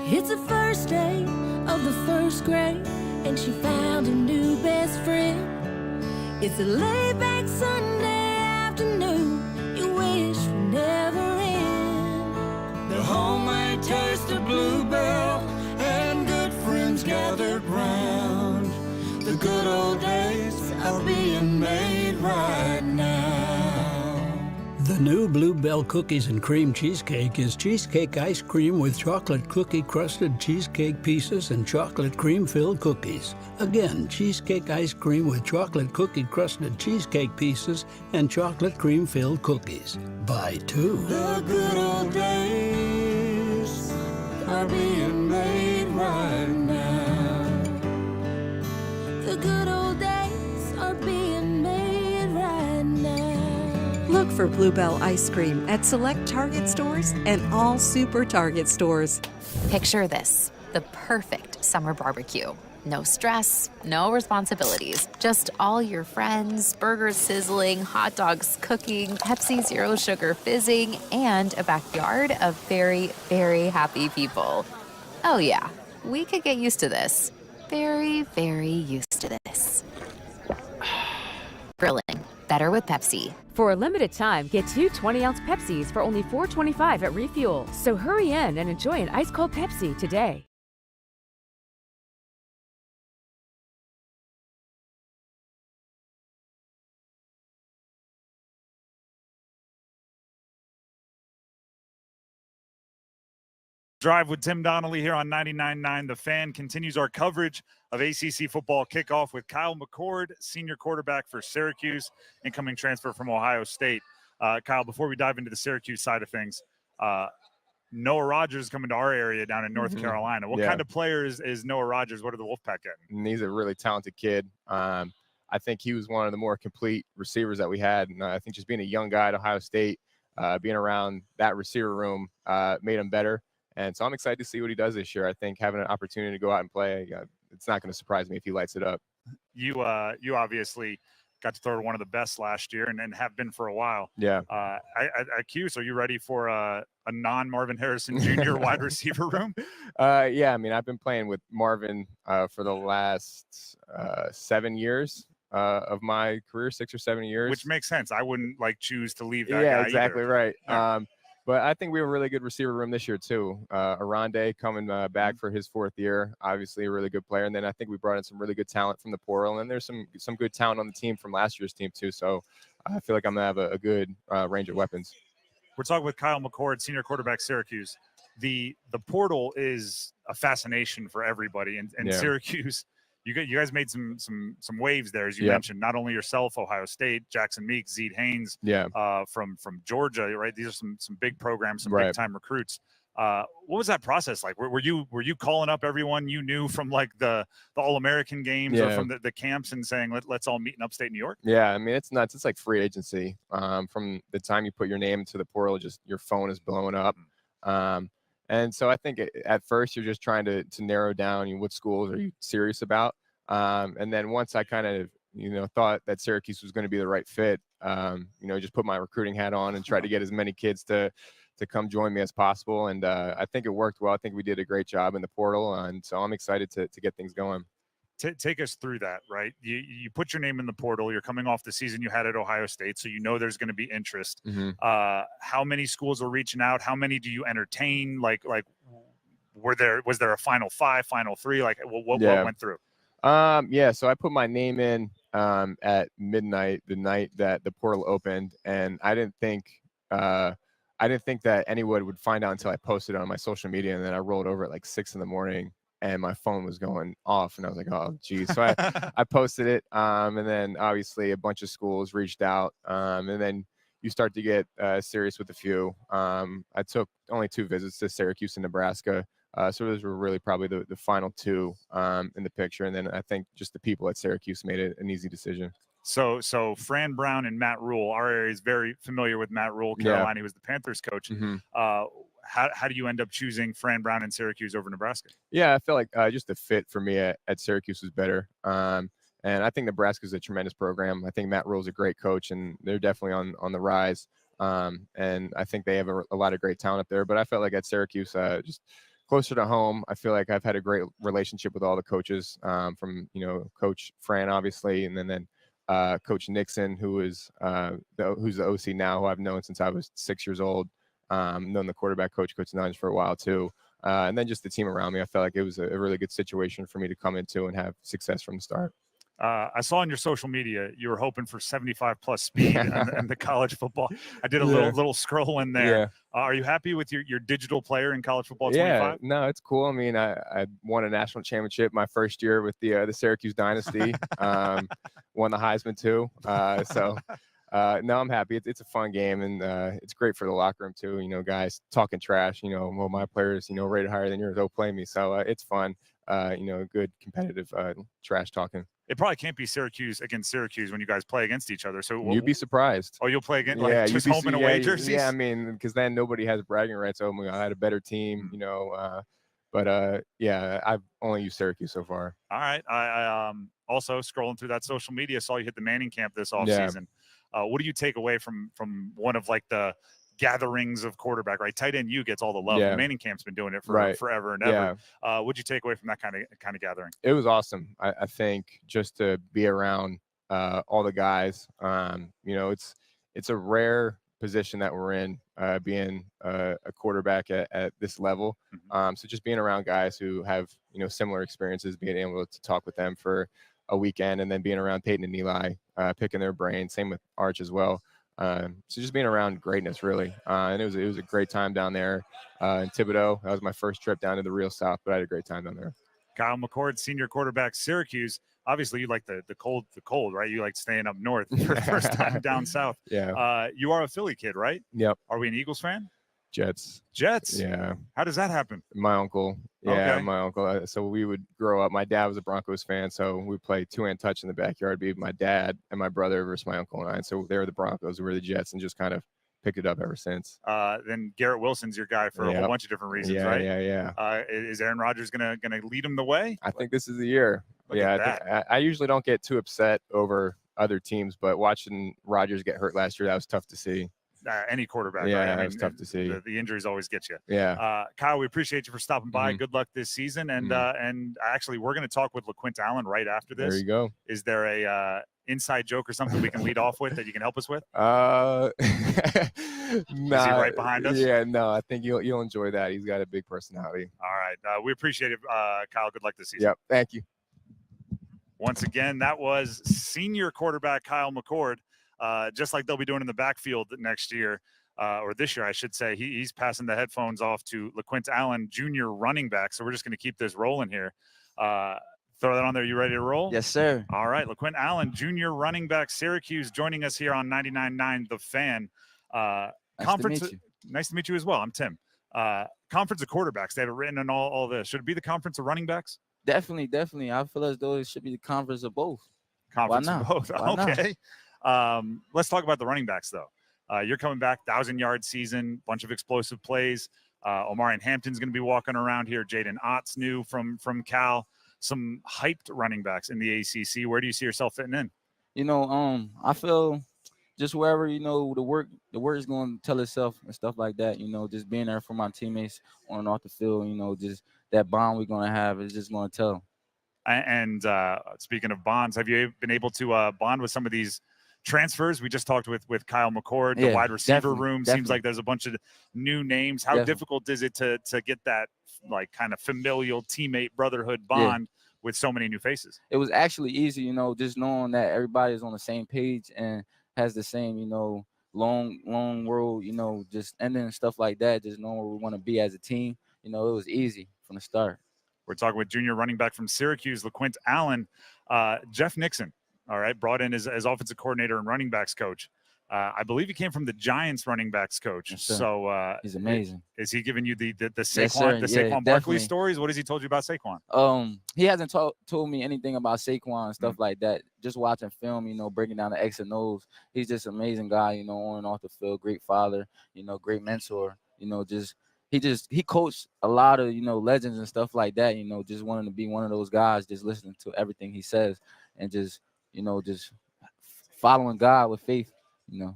It's the first day of the first grade, and she found a new best friend. It's a laid-back Sunday afternoon you wish would never end. The homemade taste of Bluebell and good friends gathered round. The good old days are being made right now. The new Bluebell Cookies and Cream Cheesecake is cheesecake ice cream with chocolate cookie-crusted cheesecake pieces and chocolate cream-filled cookies. Again, cheesecake ice cream with chocolate cookie-crusted cheesecake pieces and chocolate cream-filled cookies. Buy two. The good old days are being made right now. The good old days for Bluebell ice cream at select Target stores and all Super Target stores. Picture this, the perfect summer barbecue. No stress, no responsibilities, just all your friends, burgers sizzling, hot dogs cooking, Pepsi Zero Sugar fizzing, and a backyard of very, very happy people. Oh yeah, we could get used to this. Very, very used to this. Grilling, better with Pepsi. For a limited time, get 2 20-ounce Pepsis for only $4.25 at Refuel. So hurry in and enjoy an ice-cold Pepsi today. Drive with Tim Donnelly here on 99.9 The Fan continues our coverage of ACC football kickoff with Kyle McCord, senior quarterback for Syracuse, incoming transfer from Ohio State. Kyle, before we dive into the Syracuse side of things, Noah Rogers coming to our area down in North Carolina. What kind of player is Noah Rogers? What are the Wolfpack getting? He's a really talented kid. I think he was one of the more complete receivers that we had. And I think just being a young guy at Ohio State, being around that receiver room made him better. And so I'm excited to see what he does this year. I think having an opportunity to go out and play, it's not going to surprise me if he lights it up. You obviously got to throw one of the best last year and have been for a while. Yeah. At Cuse, are you ready for a non-Marvin Harrison Jr. wide receiver room? Yeah, I mean, I've been playing with Marvin for the last 7 years of my career, 6 or 7 years. Which makes sense. I wouldn't choose to leave that guy. Yeah, exactly either. right. Yeah. But I think we have a really good receiver room this year, too. Arande coming back for his 4th year, obviously a really good player. And then I think we brought in some really good talent from the portal. And there's some good talent on the team from last year's team, too. So I feel like I'm going to have a good range of weapons. We're talking with Kyle McCord, senior quarterback, Syracuse. The portal is a fascination for everybody. And Yeah. Syracuse, you guys made some waves there, as you mentioned. Not only yourself, Ohio State, Jackson Meeks, Zede Haynes, from Georgia, right? These are some big programs, some big time recruits. What was that process like? Were you calling up everyone you knew from the All-American games or from the camps and saying let's all meet in upstate New York? Yeah, I mean it's nuts. It's like free agency. From the time you put your name into the portal, just your phone is blowing up. And so I think at first you're just trying to narrow down what schools are you serious about. And then once I kind of, thought that Syracuse was going to be the right fit, just put my recruiting hat on and try to get as many kids to come join me as possible. And I think it worked well. I think we did a great job in the portal. And so I'm excited to get things going. Take us through that, right? You put your name in the portal. You're coming off the season you had at Ohio State, so there's going to be interest. How many schools are reaching out? How many do you entertain? Was there a Final 5, Final 3? What went through? So I put my name in at midnight the night that the portal opened, and I didn't think that anyone would find out until I posted it on my social media, and then I rolled over at 6 a.m. and my phone was going off, and I was like, oh, geez. So I posted it, and then obviously a bunch of schools reached out, and then you start to get serious with a few. I took only 2 visits to Syracuse and Nebraska, so those were really probably the final 2 in the picture, and then I think just the people at Syracuse made it an easy decision. So Fran Brown and Matt Rule, our area is very familiar with Matt Rule. Carolina, he was the Panthers coach. How do you end up choosing Fran Brown and Syracuse over Nebraska? Yeah, I feel like just the fit for me at Syracuse was better. And I think Nebraska is a tremendous program. I think Matt Rule is a great coach, and they're definitely on the rise. And I think they have a lot of great talent up there. But I felt like at Syracuse, just closer to home, I feel like I've had a great relationship with all the coaches, from Coach Fran, obviously, and then Coach Nixon, who's the OC now, who I've known since I was 6 years old. Known the quarterback coach, Coach Nunge, for a while too. And then just the team around me, I felt like it was a really good situation for me to come into and have success from the start. I saw on your social media you were hoping for 75+ speed in the college football. I did a little scroll in there. Yeah. Are you happy with your digital player in college football 25? Yeah, no, it's cool. I mean, I won a national championship my first year with the Syracuse dynasty. Won the Heisman too. So No, I'm happy. It's a fun game, and it's great for the locker room too. Guys talking trash. Well, my players, rated higher than yours. Don't play me. So it's fun. Good competitive trash talking. It probably can't be Syracuse against Syracuse when you guys play against each other. So You'd be surprised. Oh, you'll play against just you'd be, home and away jerseys? Yeah, I mean, because then nobody has bragging rights. Oh, I had a better team, But I've only used Syracuse so far. All right. I also scrolling through that social media, saw you hit the Manning camp this offseason. What do you take away from one of like the gatherings of quarterback, right? Tight end U gets all the love. Yeah. Manning camp's been doing it for forever and ever. What'd you take away from that kind of gathering? It was awesome. I think just to be around all the guys. It's a rare position that we're in, being a quarterback at this level. So just being around guys who have similar experiences, being able to talk with them for a weekend, and then being around Peyton and Eli, picking their brain. Same with Arch as well. So just being around greatness, really. And it was a great time down there in Thibodaux. That was my first trip down to the real South, but I had a great time down there. Kyle McCord, senior quarterback, Syracuse. Obviously, you like the cold, right? You like staying up north for the first time down south. Yeah. You are a Philly kid, right? Yep. Are we an Eagles fan? Jets. Yeah. How does that happen? My uncle. Yeah, Okay. my uncle. So we would grow up. My dad was a Broncos fan, so we played two-hand touch in the backyard. It'd be my dad and my brother versus my uncle and I. So they were the Broncos, we were the Jets, and just kind of picked it up ever since. Then Garrett Wilson's your guy for a whole bunch of different reasons, right? Yeah. Is Aaron Rodgers gonna lead him the way? I think this is the year. Look at I usually don't get too upset over other teams, but watching Rodgers get hurt last year, that was tough to see. Any quarterback. Yeah, right? I mean, it was tough to see. The injuries always get you. Yeah. Kyle, we appreciate you for stopping by. Mhm. Good luck this season. And actually, we're going to talk with LeQuint Allen right after this. There you go. Is there a inside joke or something we can lead off with that you can help us with? Nah, Is he right behind us? Yeah, no, I think you'll enjoy that. He's got a big personality. All right. We appreciate it, Kyle. Good luck this season. Yep. Thank you. Once again, that was senior quarterback Kyle McCord. Just like they'll be doing in the backfield next year. Or this year, I should say, he's passing the headphones off to LeQuint Allen, junior running back. So we're just going to keep this rolling here. Throw that on there. You ready to roll? Yes, sir. All right. LeQuint Allen, junior running back, Syracuse, joining us here on 99.9 The Fan. Nice to meet you as well. I'm Tim. Conference of quarterbacks. They have it written in all this. Should it be the conference of running backs? Definitely. I feel as though it should be the conference of both. Conference Why of not? both. Why Okay. Let's talk about the running backs, though. You're coming back, 1,000-yard season, bunch of explosive plays. Omarion Hampton's going to be walking around here. Jaden Ott's new from Cal. Some hyped running backs in the ACC. Where do you see yourself fitting in? I feel just wherever, the work is going to tell itself and stuff like that, just being there for my teammates on and off the field, just that bond we're going to have is just going to tell. And speaking of bonds, have you been able to bond with some of these transfers? We just talked with Kyle McCord, the wide receiver room. Seems like there's a bunch of new names. How difficult is it to get that like kind of familial teammate brotherhood bond with so many new faces? It was actually easy, just knowing that everybody is on the same page and has the same, long road, just ending and stuff like that, just knowing where we want to be as a team. It was easy from the start. We're talking with junior running back from Syracuse, LeQuint Allen. Jeff Nixon, all right, brought in as offensive coordinator and running backs coach. I believe he came from the Giants running backs coach. Yes, sir. So he's amazing. Is he giving you the Saquon, Yes, sir. Saquon Barkley Definitely. stories? What has he told you about Saquon? He hasn't told me anything about Saquon and stuff like that. Just watching film, breaking down the X and O's. He's just an amazing guy, on and off the field. Great father, great mentor. He coached a lot of, legends and stuff like that, just wanting to be one of those guys, just listening to everything he says and just following God with faith, You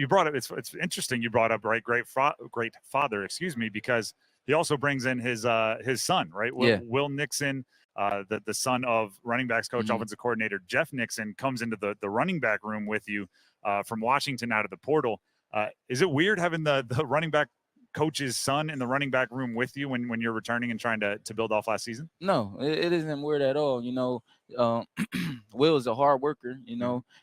brought up, it's interesting you brought up, right, great father, because he also brings in his son, right? Will Nixon, the son of running backs coach, offensive coordinator Jeff Nixon, comes into the running back room with you from Washington out of the portal. Is it weird having the running back coach's son in the running back room with you when you're returning and trying to build off last season? No, it isn't weird at all. Will is a hard worker.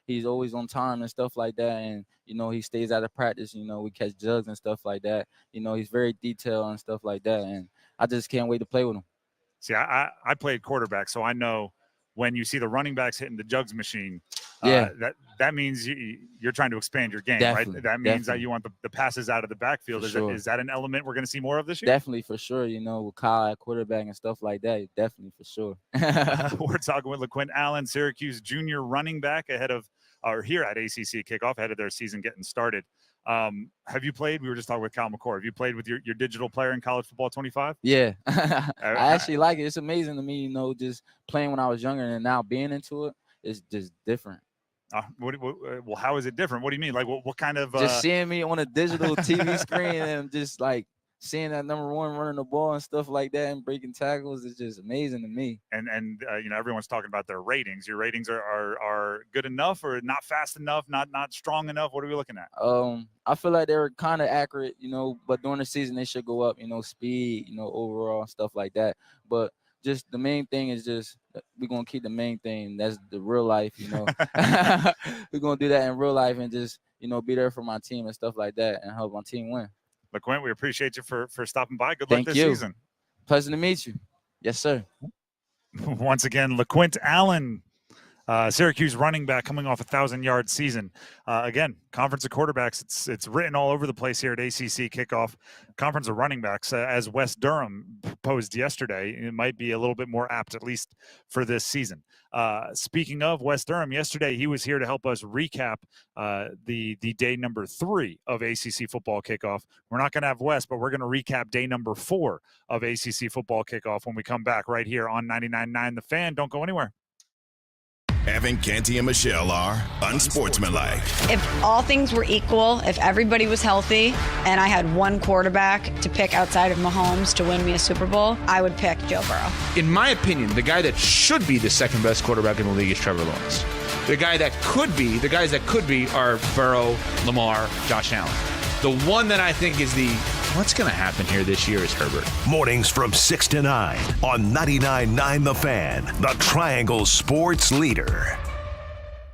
He's always on time and stuff like that. And, he stays out of practice. We catch jugs and stuff like that. He's very detailed and stuff like that. And I just can't wait to play with him. See, I played quarterback, so I know when you see the running backs hitting the jugs machine, That means you're trying to expand your game, Definitely, right? That means that definitely. you want the passes out of the backfield. Is that an element we're going to see more of this year? Definitely, for sure. With Kyle at quarterback and stuff like that, definitely, for sure. We're talking with LeQuint Allen, Syracuse junior running back here at ACC Kickoff, ahead of their season getting started. Have you played? We were just talking with Kyle McCord. Have you played with your digital player in college football 25? Yeah. I actually like it. It's amazing to me, just playing when I was younger and now being into it is just different. Well, how is it different? What do you mean? Like, what kind of just seeing me on a digital TV screen and just like seeing that number one running the ball and stuff like that and breaking tackles is just amazing to me. And everyone's talking about their ratings. Your ratings are good enough or not fast enough, not strong enough? What are we looking at? I feel like they're kind of accurate, but during the season they should go up, speed, overall stuff like that. But just the main thing is just we're going to keep the main thing. That's the real life, We're going to do that in real life and just, be there for my team and stuff like that and help my team win. LeQuint, we appreciate you for stopping by. Good luck this season. Pleasure to meet you. Yes, sir. Once again, LeQuint Allen, Syracuse running back coming off a 1,000-yard season. Again, conference of quarterbacks, it's written all over the place here at ACC Kickoff. Conference of running backs, as West Durham posed yesterday, it might be a little bit more apt, at least for this season. Speaking of West Durham, yesterday he was here to help us recap the day number 3 of ACC Football Kickoff. We're not going to have West, but we're going to recap day number 4 of ACC Football Kickoff when we come back right here on 99.9 The Fan. Don't go anywhere. Evan, Canty, and Michelle are unsportsmanlike. If all things were equal, if everybody was healthy, and I had one quarterback to pick outside of Mahomes to win me a Super Bowl, I would pick Joe Burrow. In my opinion, the guy that should be the second best quarterback in the league is Trevor Lawrence. The guys that could be are Burrow, Lamar, Josh Allen. The one that I think is what's going to happen here this year is Herbert. Mornings from 6 to 9 on 99.9 The Fan, the Triangle Sports Leader.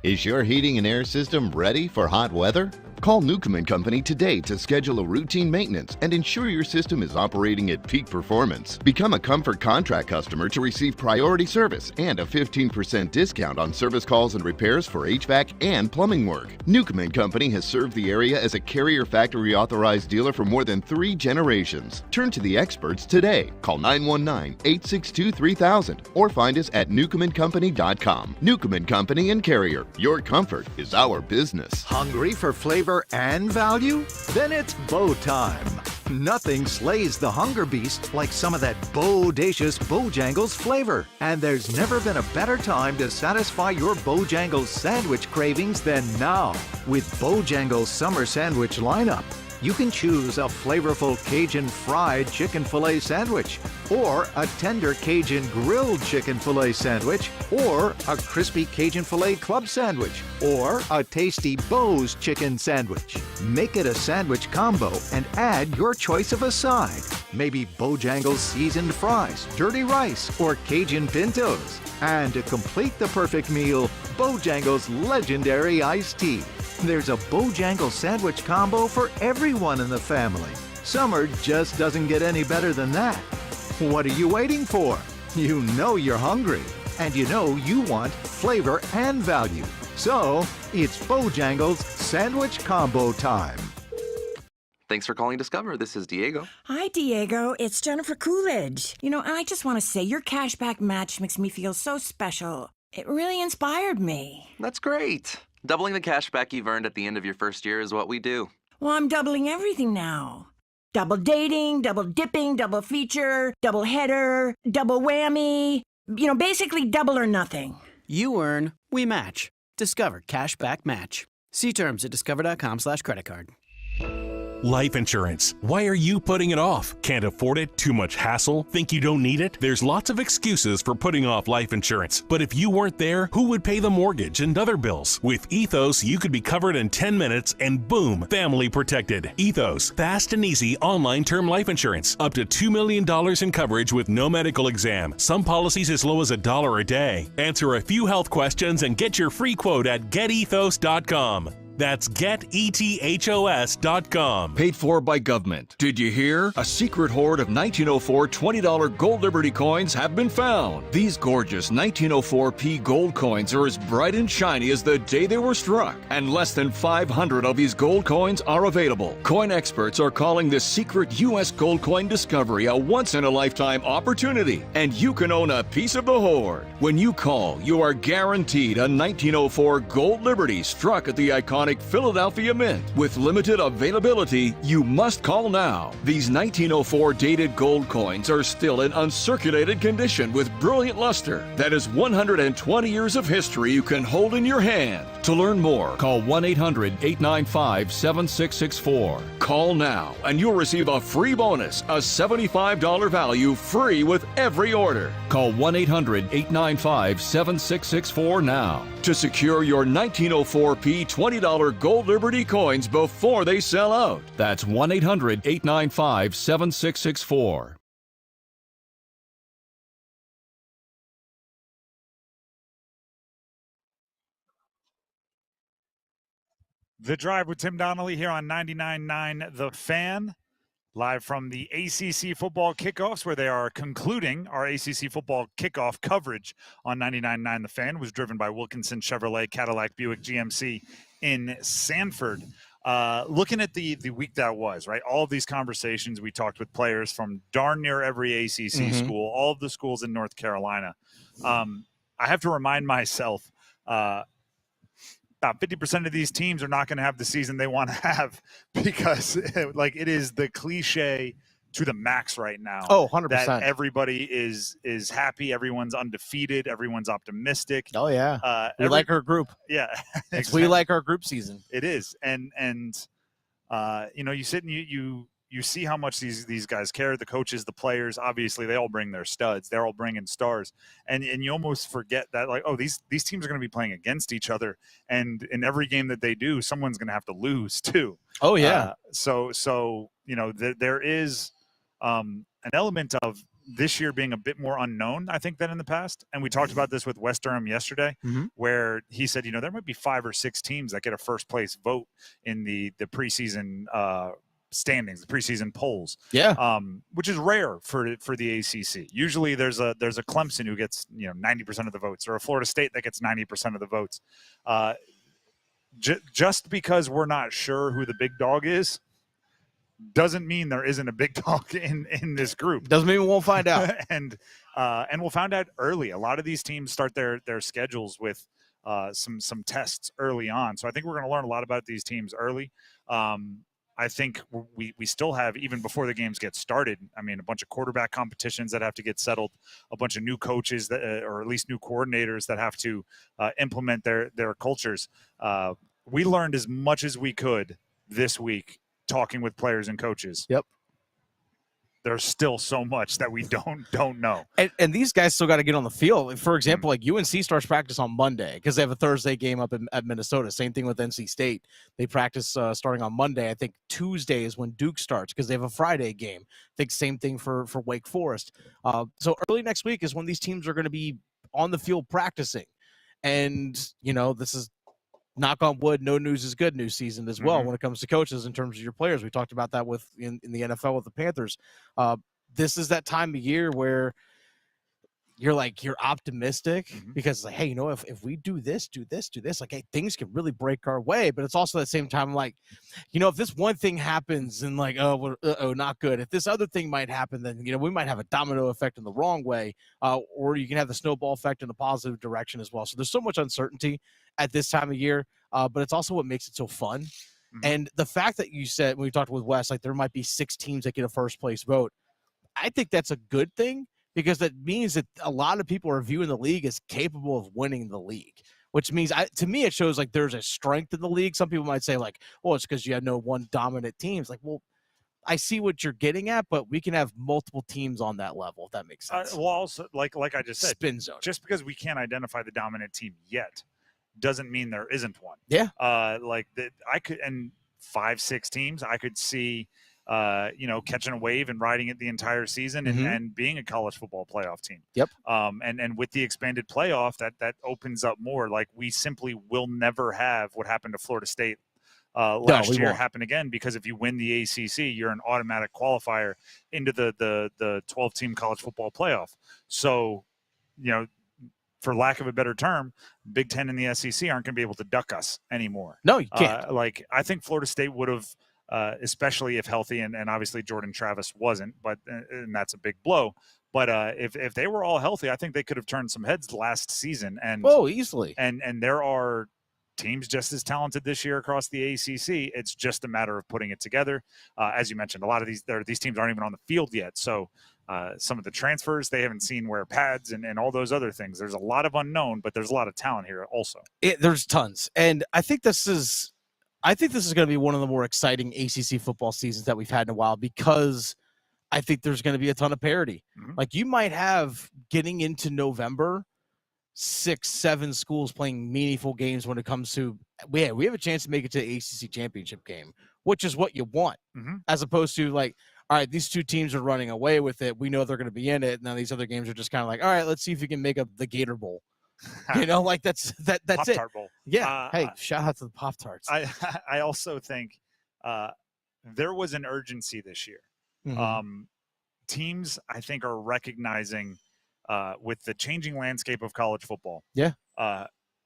Is your heating and air system ready for hot weather? Call Newcomb & Company today to schedule a routine maintenance and ensure your system is operating at peak performance. Become a Comfort Contract customer to receive priority service and a 15% discount on service calls and repairs for HVAC and plumbing work. Newcomb & Company has served the area as a Carrier Factory authorized dealer for more than 3 generations. Turn to the experts today. Call 919-862-3000 or find us at newcombandcompany.com. Newcomb & Company and Carrier. Your comfort is our business. Hungry for flavor and value? Then it's Bo time. Nothing slays the hunger beast like some of that bodacious Bojangles flavor. And there's never been a better time to satisfy your Bojangles sandwich cravings than now. With Bojangles Summer Sandwich lineup, you can choose a flavorful Cajun fried chicken filet sandwich, or a tender Cajun grilled chicken filet sandwich, or a crispy Cajun filet club sandwich, or a tasty Bo's chicken sandwich. Make it a sandwich combo and add your choice of a side. Maybe Bojangles seasoned fries, dirty rice, or Cajun pintos. And to complete the perfect meal, Bojangles legendary iced tea. There's a Bojangles sandwich combo for everyone in the family. Summer just doesn't get any better than that. What are you waiting for? You know you're hungry, and you know you want flavor and value. So, it's Bojangles Sandwich Combo time. Thanks for calling Discover. This is Diego. Hi, Diego. It's Jennifer Coolidge. I just want to say your cashback match makes me feel so special. It really inspired me. That's great. Doubling the cash back you've earned at the end of your first year is what we do. Well, I'm doubling everything now. Double dating, double dipping, double feature, double header, double whammy. Basically double or nothing. You earn, we match. Discover Cashback Match. See terms at discover.com/creditcard. Life insurance. Why are you putting it off? Can't afford it? Too much hassle? Think you don't need it? There's lots of excuses for putting off life insurance. But if you weren't there, who would pay the mortgage and other bills? With Ethos, you could be covered in 10 minutes and boom, family protected. Ethos, fast and easy online term life insurance. Up to $2 million in coverage with no medical exam. Some policies as low as $1 a day. Answer a few health questions and get your free quote at getethos.com. That's getethos.com. Paid for by government. Did you hear? A secret hoard of 1904 $20 Gold Liberty coins have been found. These gorgeous 1904p gold coins are as bright and shiny as the day they were struck, and less than 500 of these gold coins are available. Coin experts are calling this secret U.S. gold coin discovery a once-in-a-lifetime opportunity, and you can own a piece of the hoard. When you call, you are guaranteed a 1904 Gold Liberty struck at the iconic Philadelphia Mint. With limited availability, you must call now. These 1904 dated gold coins are still in uncirculated condition with brilliant luster. That is 120 years of history you can hold in your hand. To learn more, call 1-800-895-7664. Call now, and you'll receive a free bonus, a $75 value free with every order. Call 1-800-895-7664 now to secure your 1904p $20 Gold Liberty coins before they sell out. That's 1-800-895-7664. The Drive with Tim Donnelly here on 99.9 The Fan, live from the ACC football kickoffs, where they are concluding. Our ACC football kickoff coverage on 99.9 The Fan was driven by Wilkinson Chevrolet, Cadillac, Buick, GMC in Sanford. Looking at the week that was, right? All of these conversations, we talked with players from darn near every ACC school, all of the schools in North Carolina. I have to remind myself, about 50% of these teams are not going to have the season they want to have, because like it is the cliche to the max right now. Oh, 100%. That everybody is happy. Everyone's undefeated. Everyone's optimistic. Oh yeah. We like our group. Yeah. Exactly. We like our group season. It is. And you know, you sit and you see how much these guys care, the coaches, the players. Obviously, they all bring their studs. They're all bringing stars. And you almost forget that, like, oh, these teams are going to be playing against each other. And in every game that they do, someone's going to have to lose too. Oh, yeah. So you know, there is an element of this year being a bit more unknown, I think, than in the past. And we talked about this with West Durham yesterday, where he said, you know, there might be 5 or 6 teams that get a first place vote in the preseason standings, the preseason polls, which is rare for the ACC. Usually there's a Clemson who gets 90% of the votes, or a Florida State that gets 90% of the votes. Just because we're not sure who the big dog is doesn't mean there isn't a big dog in this group. Doesn't mean we won't find out. and we'll find out early. A lot of these teams start their schedules with some tests early on, so I think we're going to learn a lot about these teams early. I think we still have, even before the games get started, I mean, a bunch of quarterback competitions that have to get settled, a bunch of new coaches that, or at least new coordinators that have to implement their cultures. We learned as much as we could this week talking with players and coaches. Yep. There's still so much that we don't know. And these guys still got to get on the field. For example, like UNC starts practice on Monday because they have a Thursday game up at Minnesota. Same thing with NC State. They practice starting on Monday. I think Tuesday is when Duke starts because they have a Friday game. I think same thing for Wake Forest. So early next week is when these teams are going to be on the field practicing. And, you know, this is, knock on wood, no news is good news season as well when it comes to coaches in terms of your players. We talked about that in the NFL with the Panthers. This is that time of year where you're optimistic because it's like, hey, you know, if we do this, like, hey, things can really break our way. But it's also at the same time, like, you know, if this one thing happens and like, not good. If this other thing might happen, then, you know, we might have a domino effect in the wrong way, or you can have the snowball effect in the positive direction as well. So there's so much uncertainty at this time of year, but it's also what makes it so fun. And the fact that you said, when we talked with Wes, like there might be 6 teams that get a first place vote, I think that's a good thing, because that means that a lot of people are viewing the league as capable of winning the league, which means, to me, it shows like there's a strength in the league. Some people might say like, well, it's because you have no one dominant team. It's like, well, I see what you're getting at, but we can have multiple teams on that level, if that makes sense. Well, also, like I just said, spin zone. Just because we can't identify the dominant team yet doesn't mean there isn't one. Yeah. I could, and 5-6 teams, I could see, catching a wave and riding it the entire season and being a college football playoff team. Yep. And with the expanded playoff, that opens up more. Like, we simply will never have what happened to Florida State last year won't. happen again, because if you win the ACC, you're an automatic qualifier into the 12-team college football playoff. So, for lack of a better term, Big Ten and the SEC aren't going to be able to duck us anymore. No, you can't. I think Florida State would have, especially if healthy, and obviously Jordan Travis wasn't, and that's a big blow. But if they were all healthy, I think they could have turned some heads last season. And easily. And there are teams just as talented this year across the ACC. It's just a matter of putting it together. As you mentioned, a lot of these teams aren't even on the field yet. So some of the transfers, they haven't seen wear pads and all those other things. There's a lot of unknown, but there's a lot of talent here also. There's tons. And I think this is going to be one of the more exciting ACC football seasons that we've had in a while, because I think there's going to be a ton of parity. Mm-hmm. Like, you might have, getting into November, 6-7 schools playing meaningful games when it comes to, we have a chance to make it to the ACC championship game, which is what you want, as opposed to like, all right, these two teams are running away with it. We know they're going to be in it. Now these other games are just kind of like, all right, let's see if we can make up the Gator Bowl. Like that's Pop-Tart it. Bowl. Yeah. Hey, shout out to the Pop-Tarts. I also think there was an urgency this year. Mhm. Teams, I think, are recognizing with the changing landscape of college football. Yeah.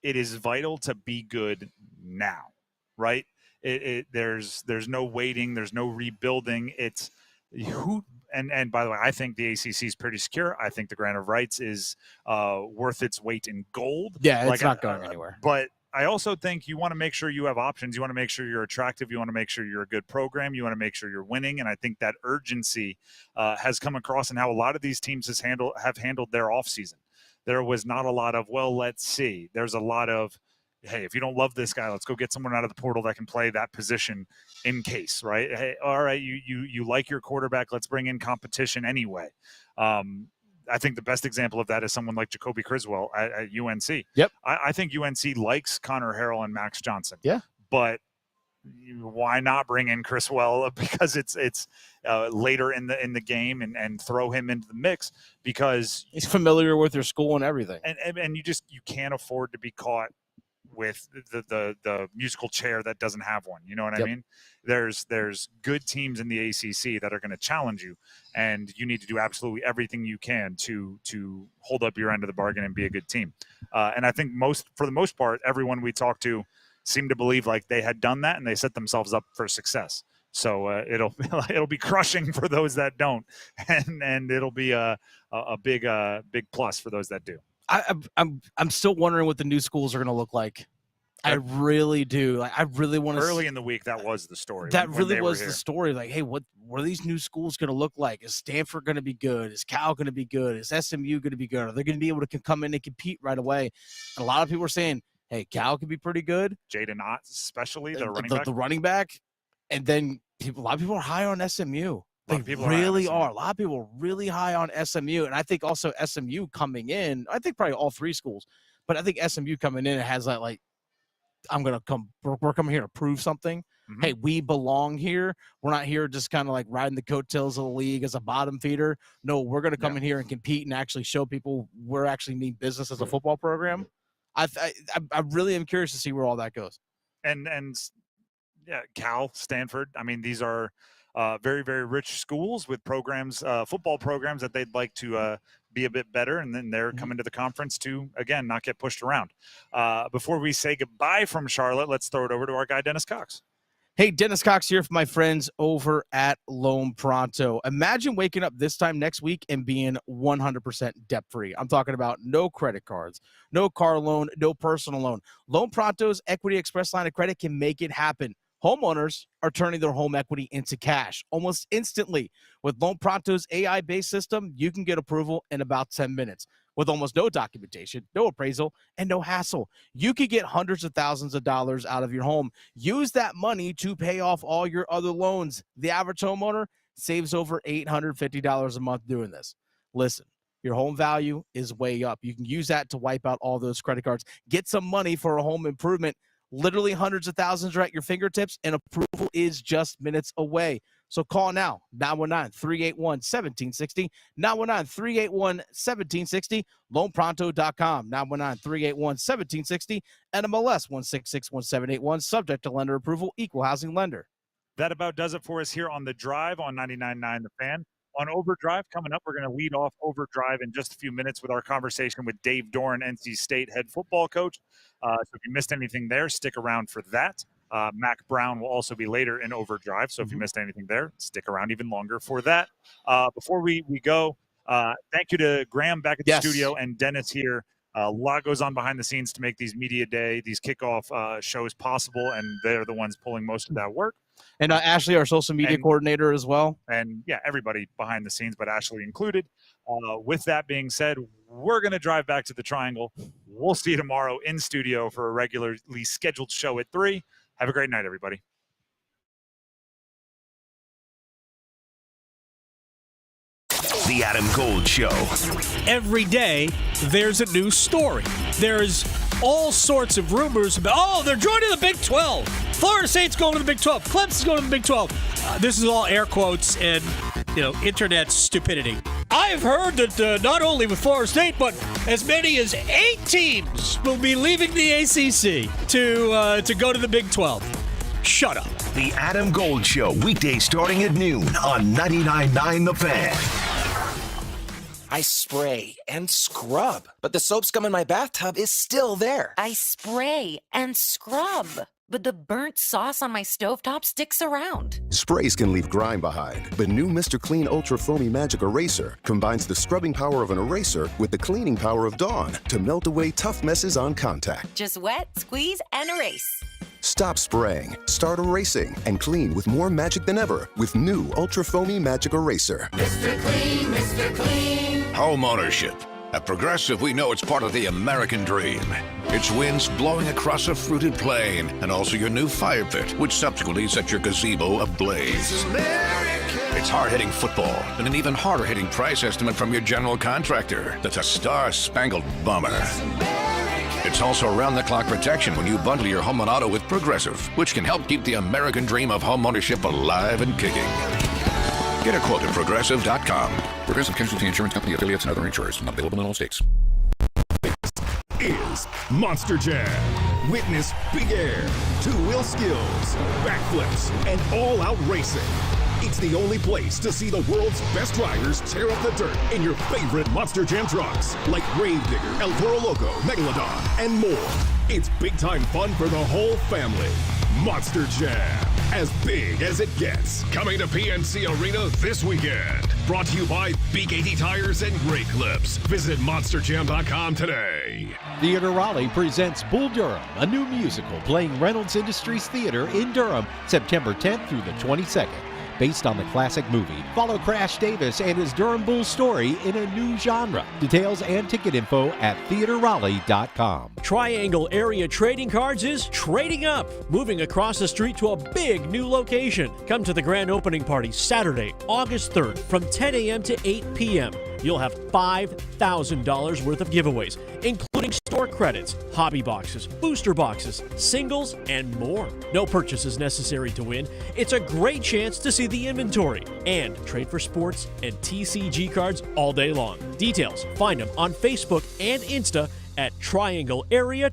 It is vital to be good now, right? There's no waiting. There's no rebuilding. It's who. And by the way, I think the ACC is pretty secure. I think the grant of rights is worth its weight in gold. Yeah, it's not going anywhere. But I also think you want to make sure you have options. You want to make sure you're attractive. You want to make sure you're a good program. You want to make sure you're winning. And I think that urgency has come across in how a lot of these teams have handled their offseason. There was not a lot of, well, let's see. There's a lot of, hey, if you don't love this guy, let's go get someone out of the portal that can play that position in case, right? Hey, all right, you like your quarterback. Let's bring in competition anyway. I think the best example of that is someone like Jacoby Criswell at UNC. Yep. I think UNC likes Connor Harrell and Max Johnson. Yeah. But why not bring in Criswell, because it's later in the game and throw him into the mix, because he's familiar with your school and everything. And you can't afford to be caught with the musical chair that doesn't have one. You know what I mean? There's good teams in the ACC that are going to challenge you, and you need to do absolutely everything you can to hold up your end of the bargain and be a good team. And I think for the most part, everyone we talked to seemed to believe like they had done that and they set themselves up for success. So it'll be crushing for those that don't, and it'll be a big plus for those that do. I'm still wondering what the new schools are going to look like. I really do. Like, I really want to. Early in the week, that was the story. That really was the story. Like, hey, what are these new schools going to look like? Is Stanford going to be good? Is Cal going to be good? Is SMU going to be good? Are they going to be able to come in and compete right away? And a lot of people are saying, hey, Cal could be pretty good. Jaden Ott, especially the running back. And then a lot of people are high on SMU. They really are. A lot of people are really high on SMU. And I think also SMU coming in, I think probably all three schools, but I think SMU coming in, it has that, like, we're coming here to prove something. Mm-hmm. Hey, we belong here. We're not here just kind of like riding the coattails of the league as a bottom feeder. No, we're going to come in here and compete and actually show people we're actually mean business as a football program. I really am curious to see where all that goes. And yeah, Cal, Stanford. I mean, these are very, very rich schools with programs, football programs that they'd like to be a bit better, and then they're coming to the conference to, again, not get pushed around. Before we say goodbye from Charlotte, let's throw it over to our guy, Dennis Cox. Hey, Dennis Cox here for my friends over at Loan Pronto. Imagine waking up this time next week and being 100% debt-free. I'm talking about no credit cards, no car loan, no personal loan. Loan Pronto's Equity Express line of credit can make it happen. Homeowners are turning their home equity into cash almost instantly. With Loan Pronto's AI-based system, you can get approval in about 10 minutes. With almost no documentation, no appraisal, and no hassle, you could get hundreds of thousands of dollars out of your home. Use that money to pay off all your other loans. The average homeowner saves over $850 a month doing this. Listen, your home value is way up. You can use that to wipe out all those credit cards. Get some money for a home improvement. Literally hundreds of thousands are at your fingertips, and approval is just minutes away. So call now, 919-381-1760, 919-381-1760, loanpronto.com, 919-381-1760, NMLS 1661781, subject to lender approval, equal housing lender. That about does it for us here on The Drive on 99.9 The Fan. On Overdrive, coming up, we're going to lead off Overdrive in just a few minutes with our conversation with Dave Doeren, NC State head football coach. So if you missed anything there, stick around for that. Mack Brown will also be later in Overdrive, so if you missed anything there, stick around even longer for that. Before we go, thank you to Graham back at the studio and Dennis here. A lot goes on behind the scenes to make these media day, these kickoff shows possible, and they're the ones pulling most of that work. And Ashley, our social media coordinator as well. And, yeah, everybody behind the scenes, but Ashley included. With that being said, we're going to drive back to the Triangle. We'll see you tomorrow in studio for a regularly scheduled show at 3. Have a great night, everybody. The Adam Gold Show. Every day, there's a new story. There's all sorts of rumors about, they're joining the Big 12. Florida State's going to the Big 12. Clemson's going to the Big 12. This is all air quotes and, internet stupidity. I've heard that not only with Florida State, but as many as 8 teams will be leaving the ACC to go to the Big 12. Shut up. The Adam Gold Show, weekdays starting at noon on 99.9 The Fan. I spray and scrub, but the soap scum in my bathtub is still there. I spray and scrub, but the burnt sauce on my stovetop sticks around. Sprays can leave grime behind, but new Mr. Clean Ultra Foamy Magic Eraser combines the scrubbing power of an eraser with the cleaning power of Dawn to melt away tough messes on contact. Just wet, squeeze, and erase. Stop spraying, start erasing, and clean with more magic than ever with new Ultra Foamy Magic Eraser. Mr. Clean, Mr. Clean. Home ownership. At Progressive, we know it's part of the American dream. It's winds blowing across a fruited plain, and also your new fire pit, which subsequently sets your gazebo ablaze. It's hard-hitting football, and an even harder-hitting price estimate from your general contractor. That's a star-spangled bummer. It's also round-the-clock protection when you bundle your home and auto with Progressive, which can help keep the American dream of home ownership alive and kicking. Get a quote at Progressive.com. Progressive Casualty Insurance Company, affiliates, and other insurers. Not available in all states. Is Monster Jam. Witness big air, two-wheel skills, backflips, and all-out racing. It's the only place to see the world's best drivers tear up the dirt in your favorite Monster Jam trucks, like Gravedigger, El Toro Loco, Megalodon, and more. It's big-time fun for the whole family. Monster Jam, as big as it gets. Coming to PNC Arena this weekend. Brought to you by Big 80 Tires and Great Clips. Visit monsterjam.com today. Theater Raleigh presents Bull Durham, a new musical playing Reynolds Industries Theater in Durham, September 10th through the 22nd. Based on the classic movie, follow Crash Davis and his Durham Bulls story in a new genre. Details and ticket info at theaterraleigh.com. Triangle Area Trading Cards is trading up, moving across the street to a big new location. Come to the grand opening party Saturday, August 3rd from 10 a.m. to 8 p.m. You'll have $5,000 worth of giveaways, including store credits, hobby boxes, booster boxes, singles, and more. No purchases necessary to win. It's a great chance to see the inventory and trade for sports and TCG cards all day long. Details, find them on Facebook and Insta at Triangle Area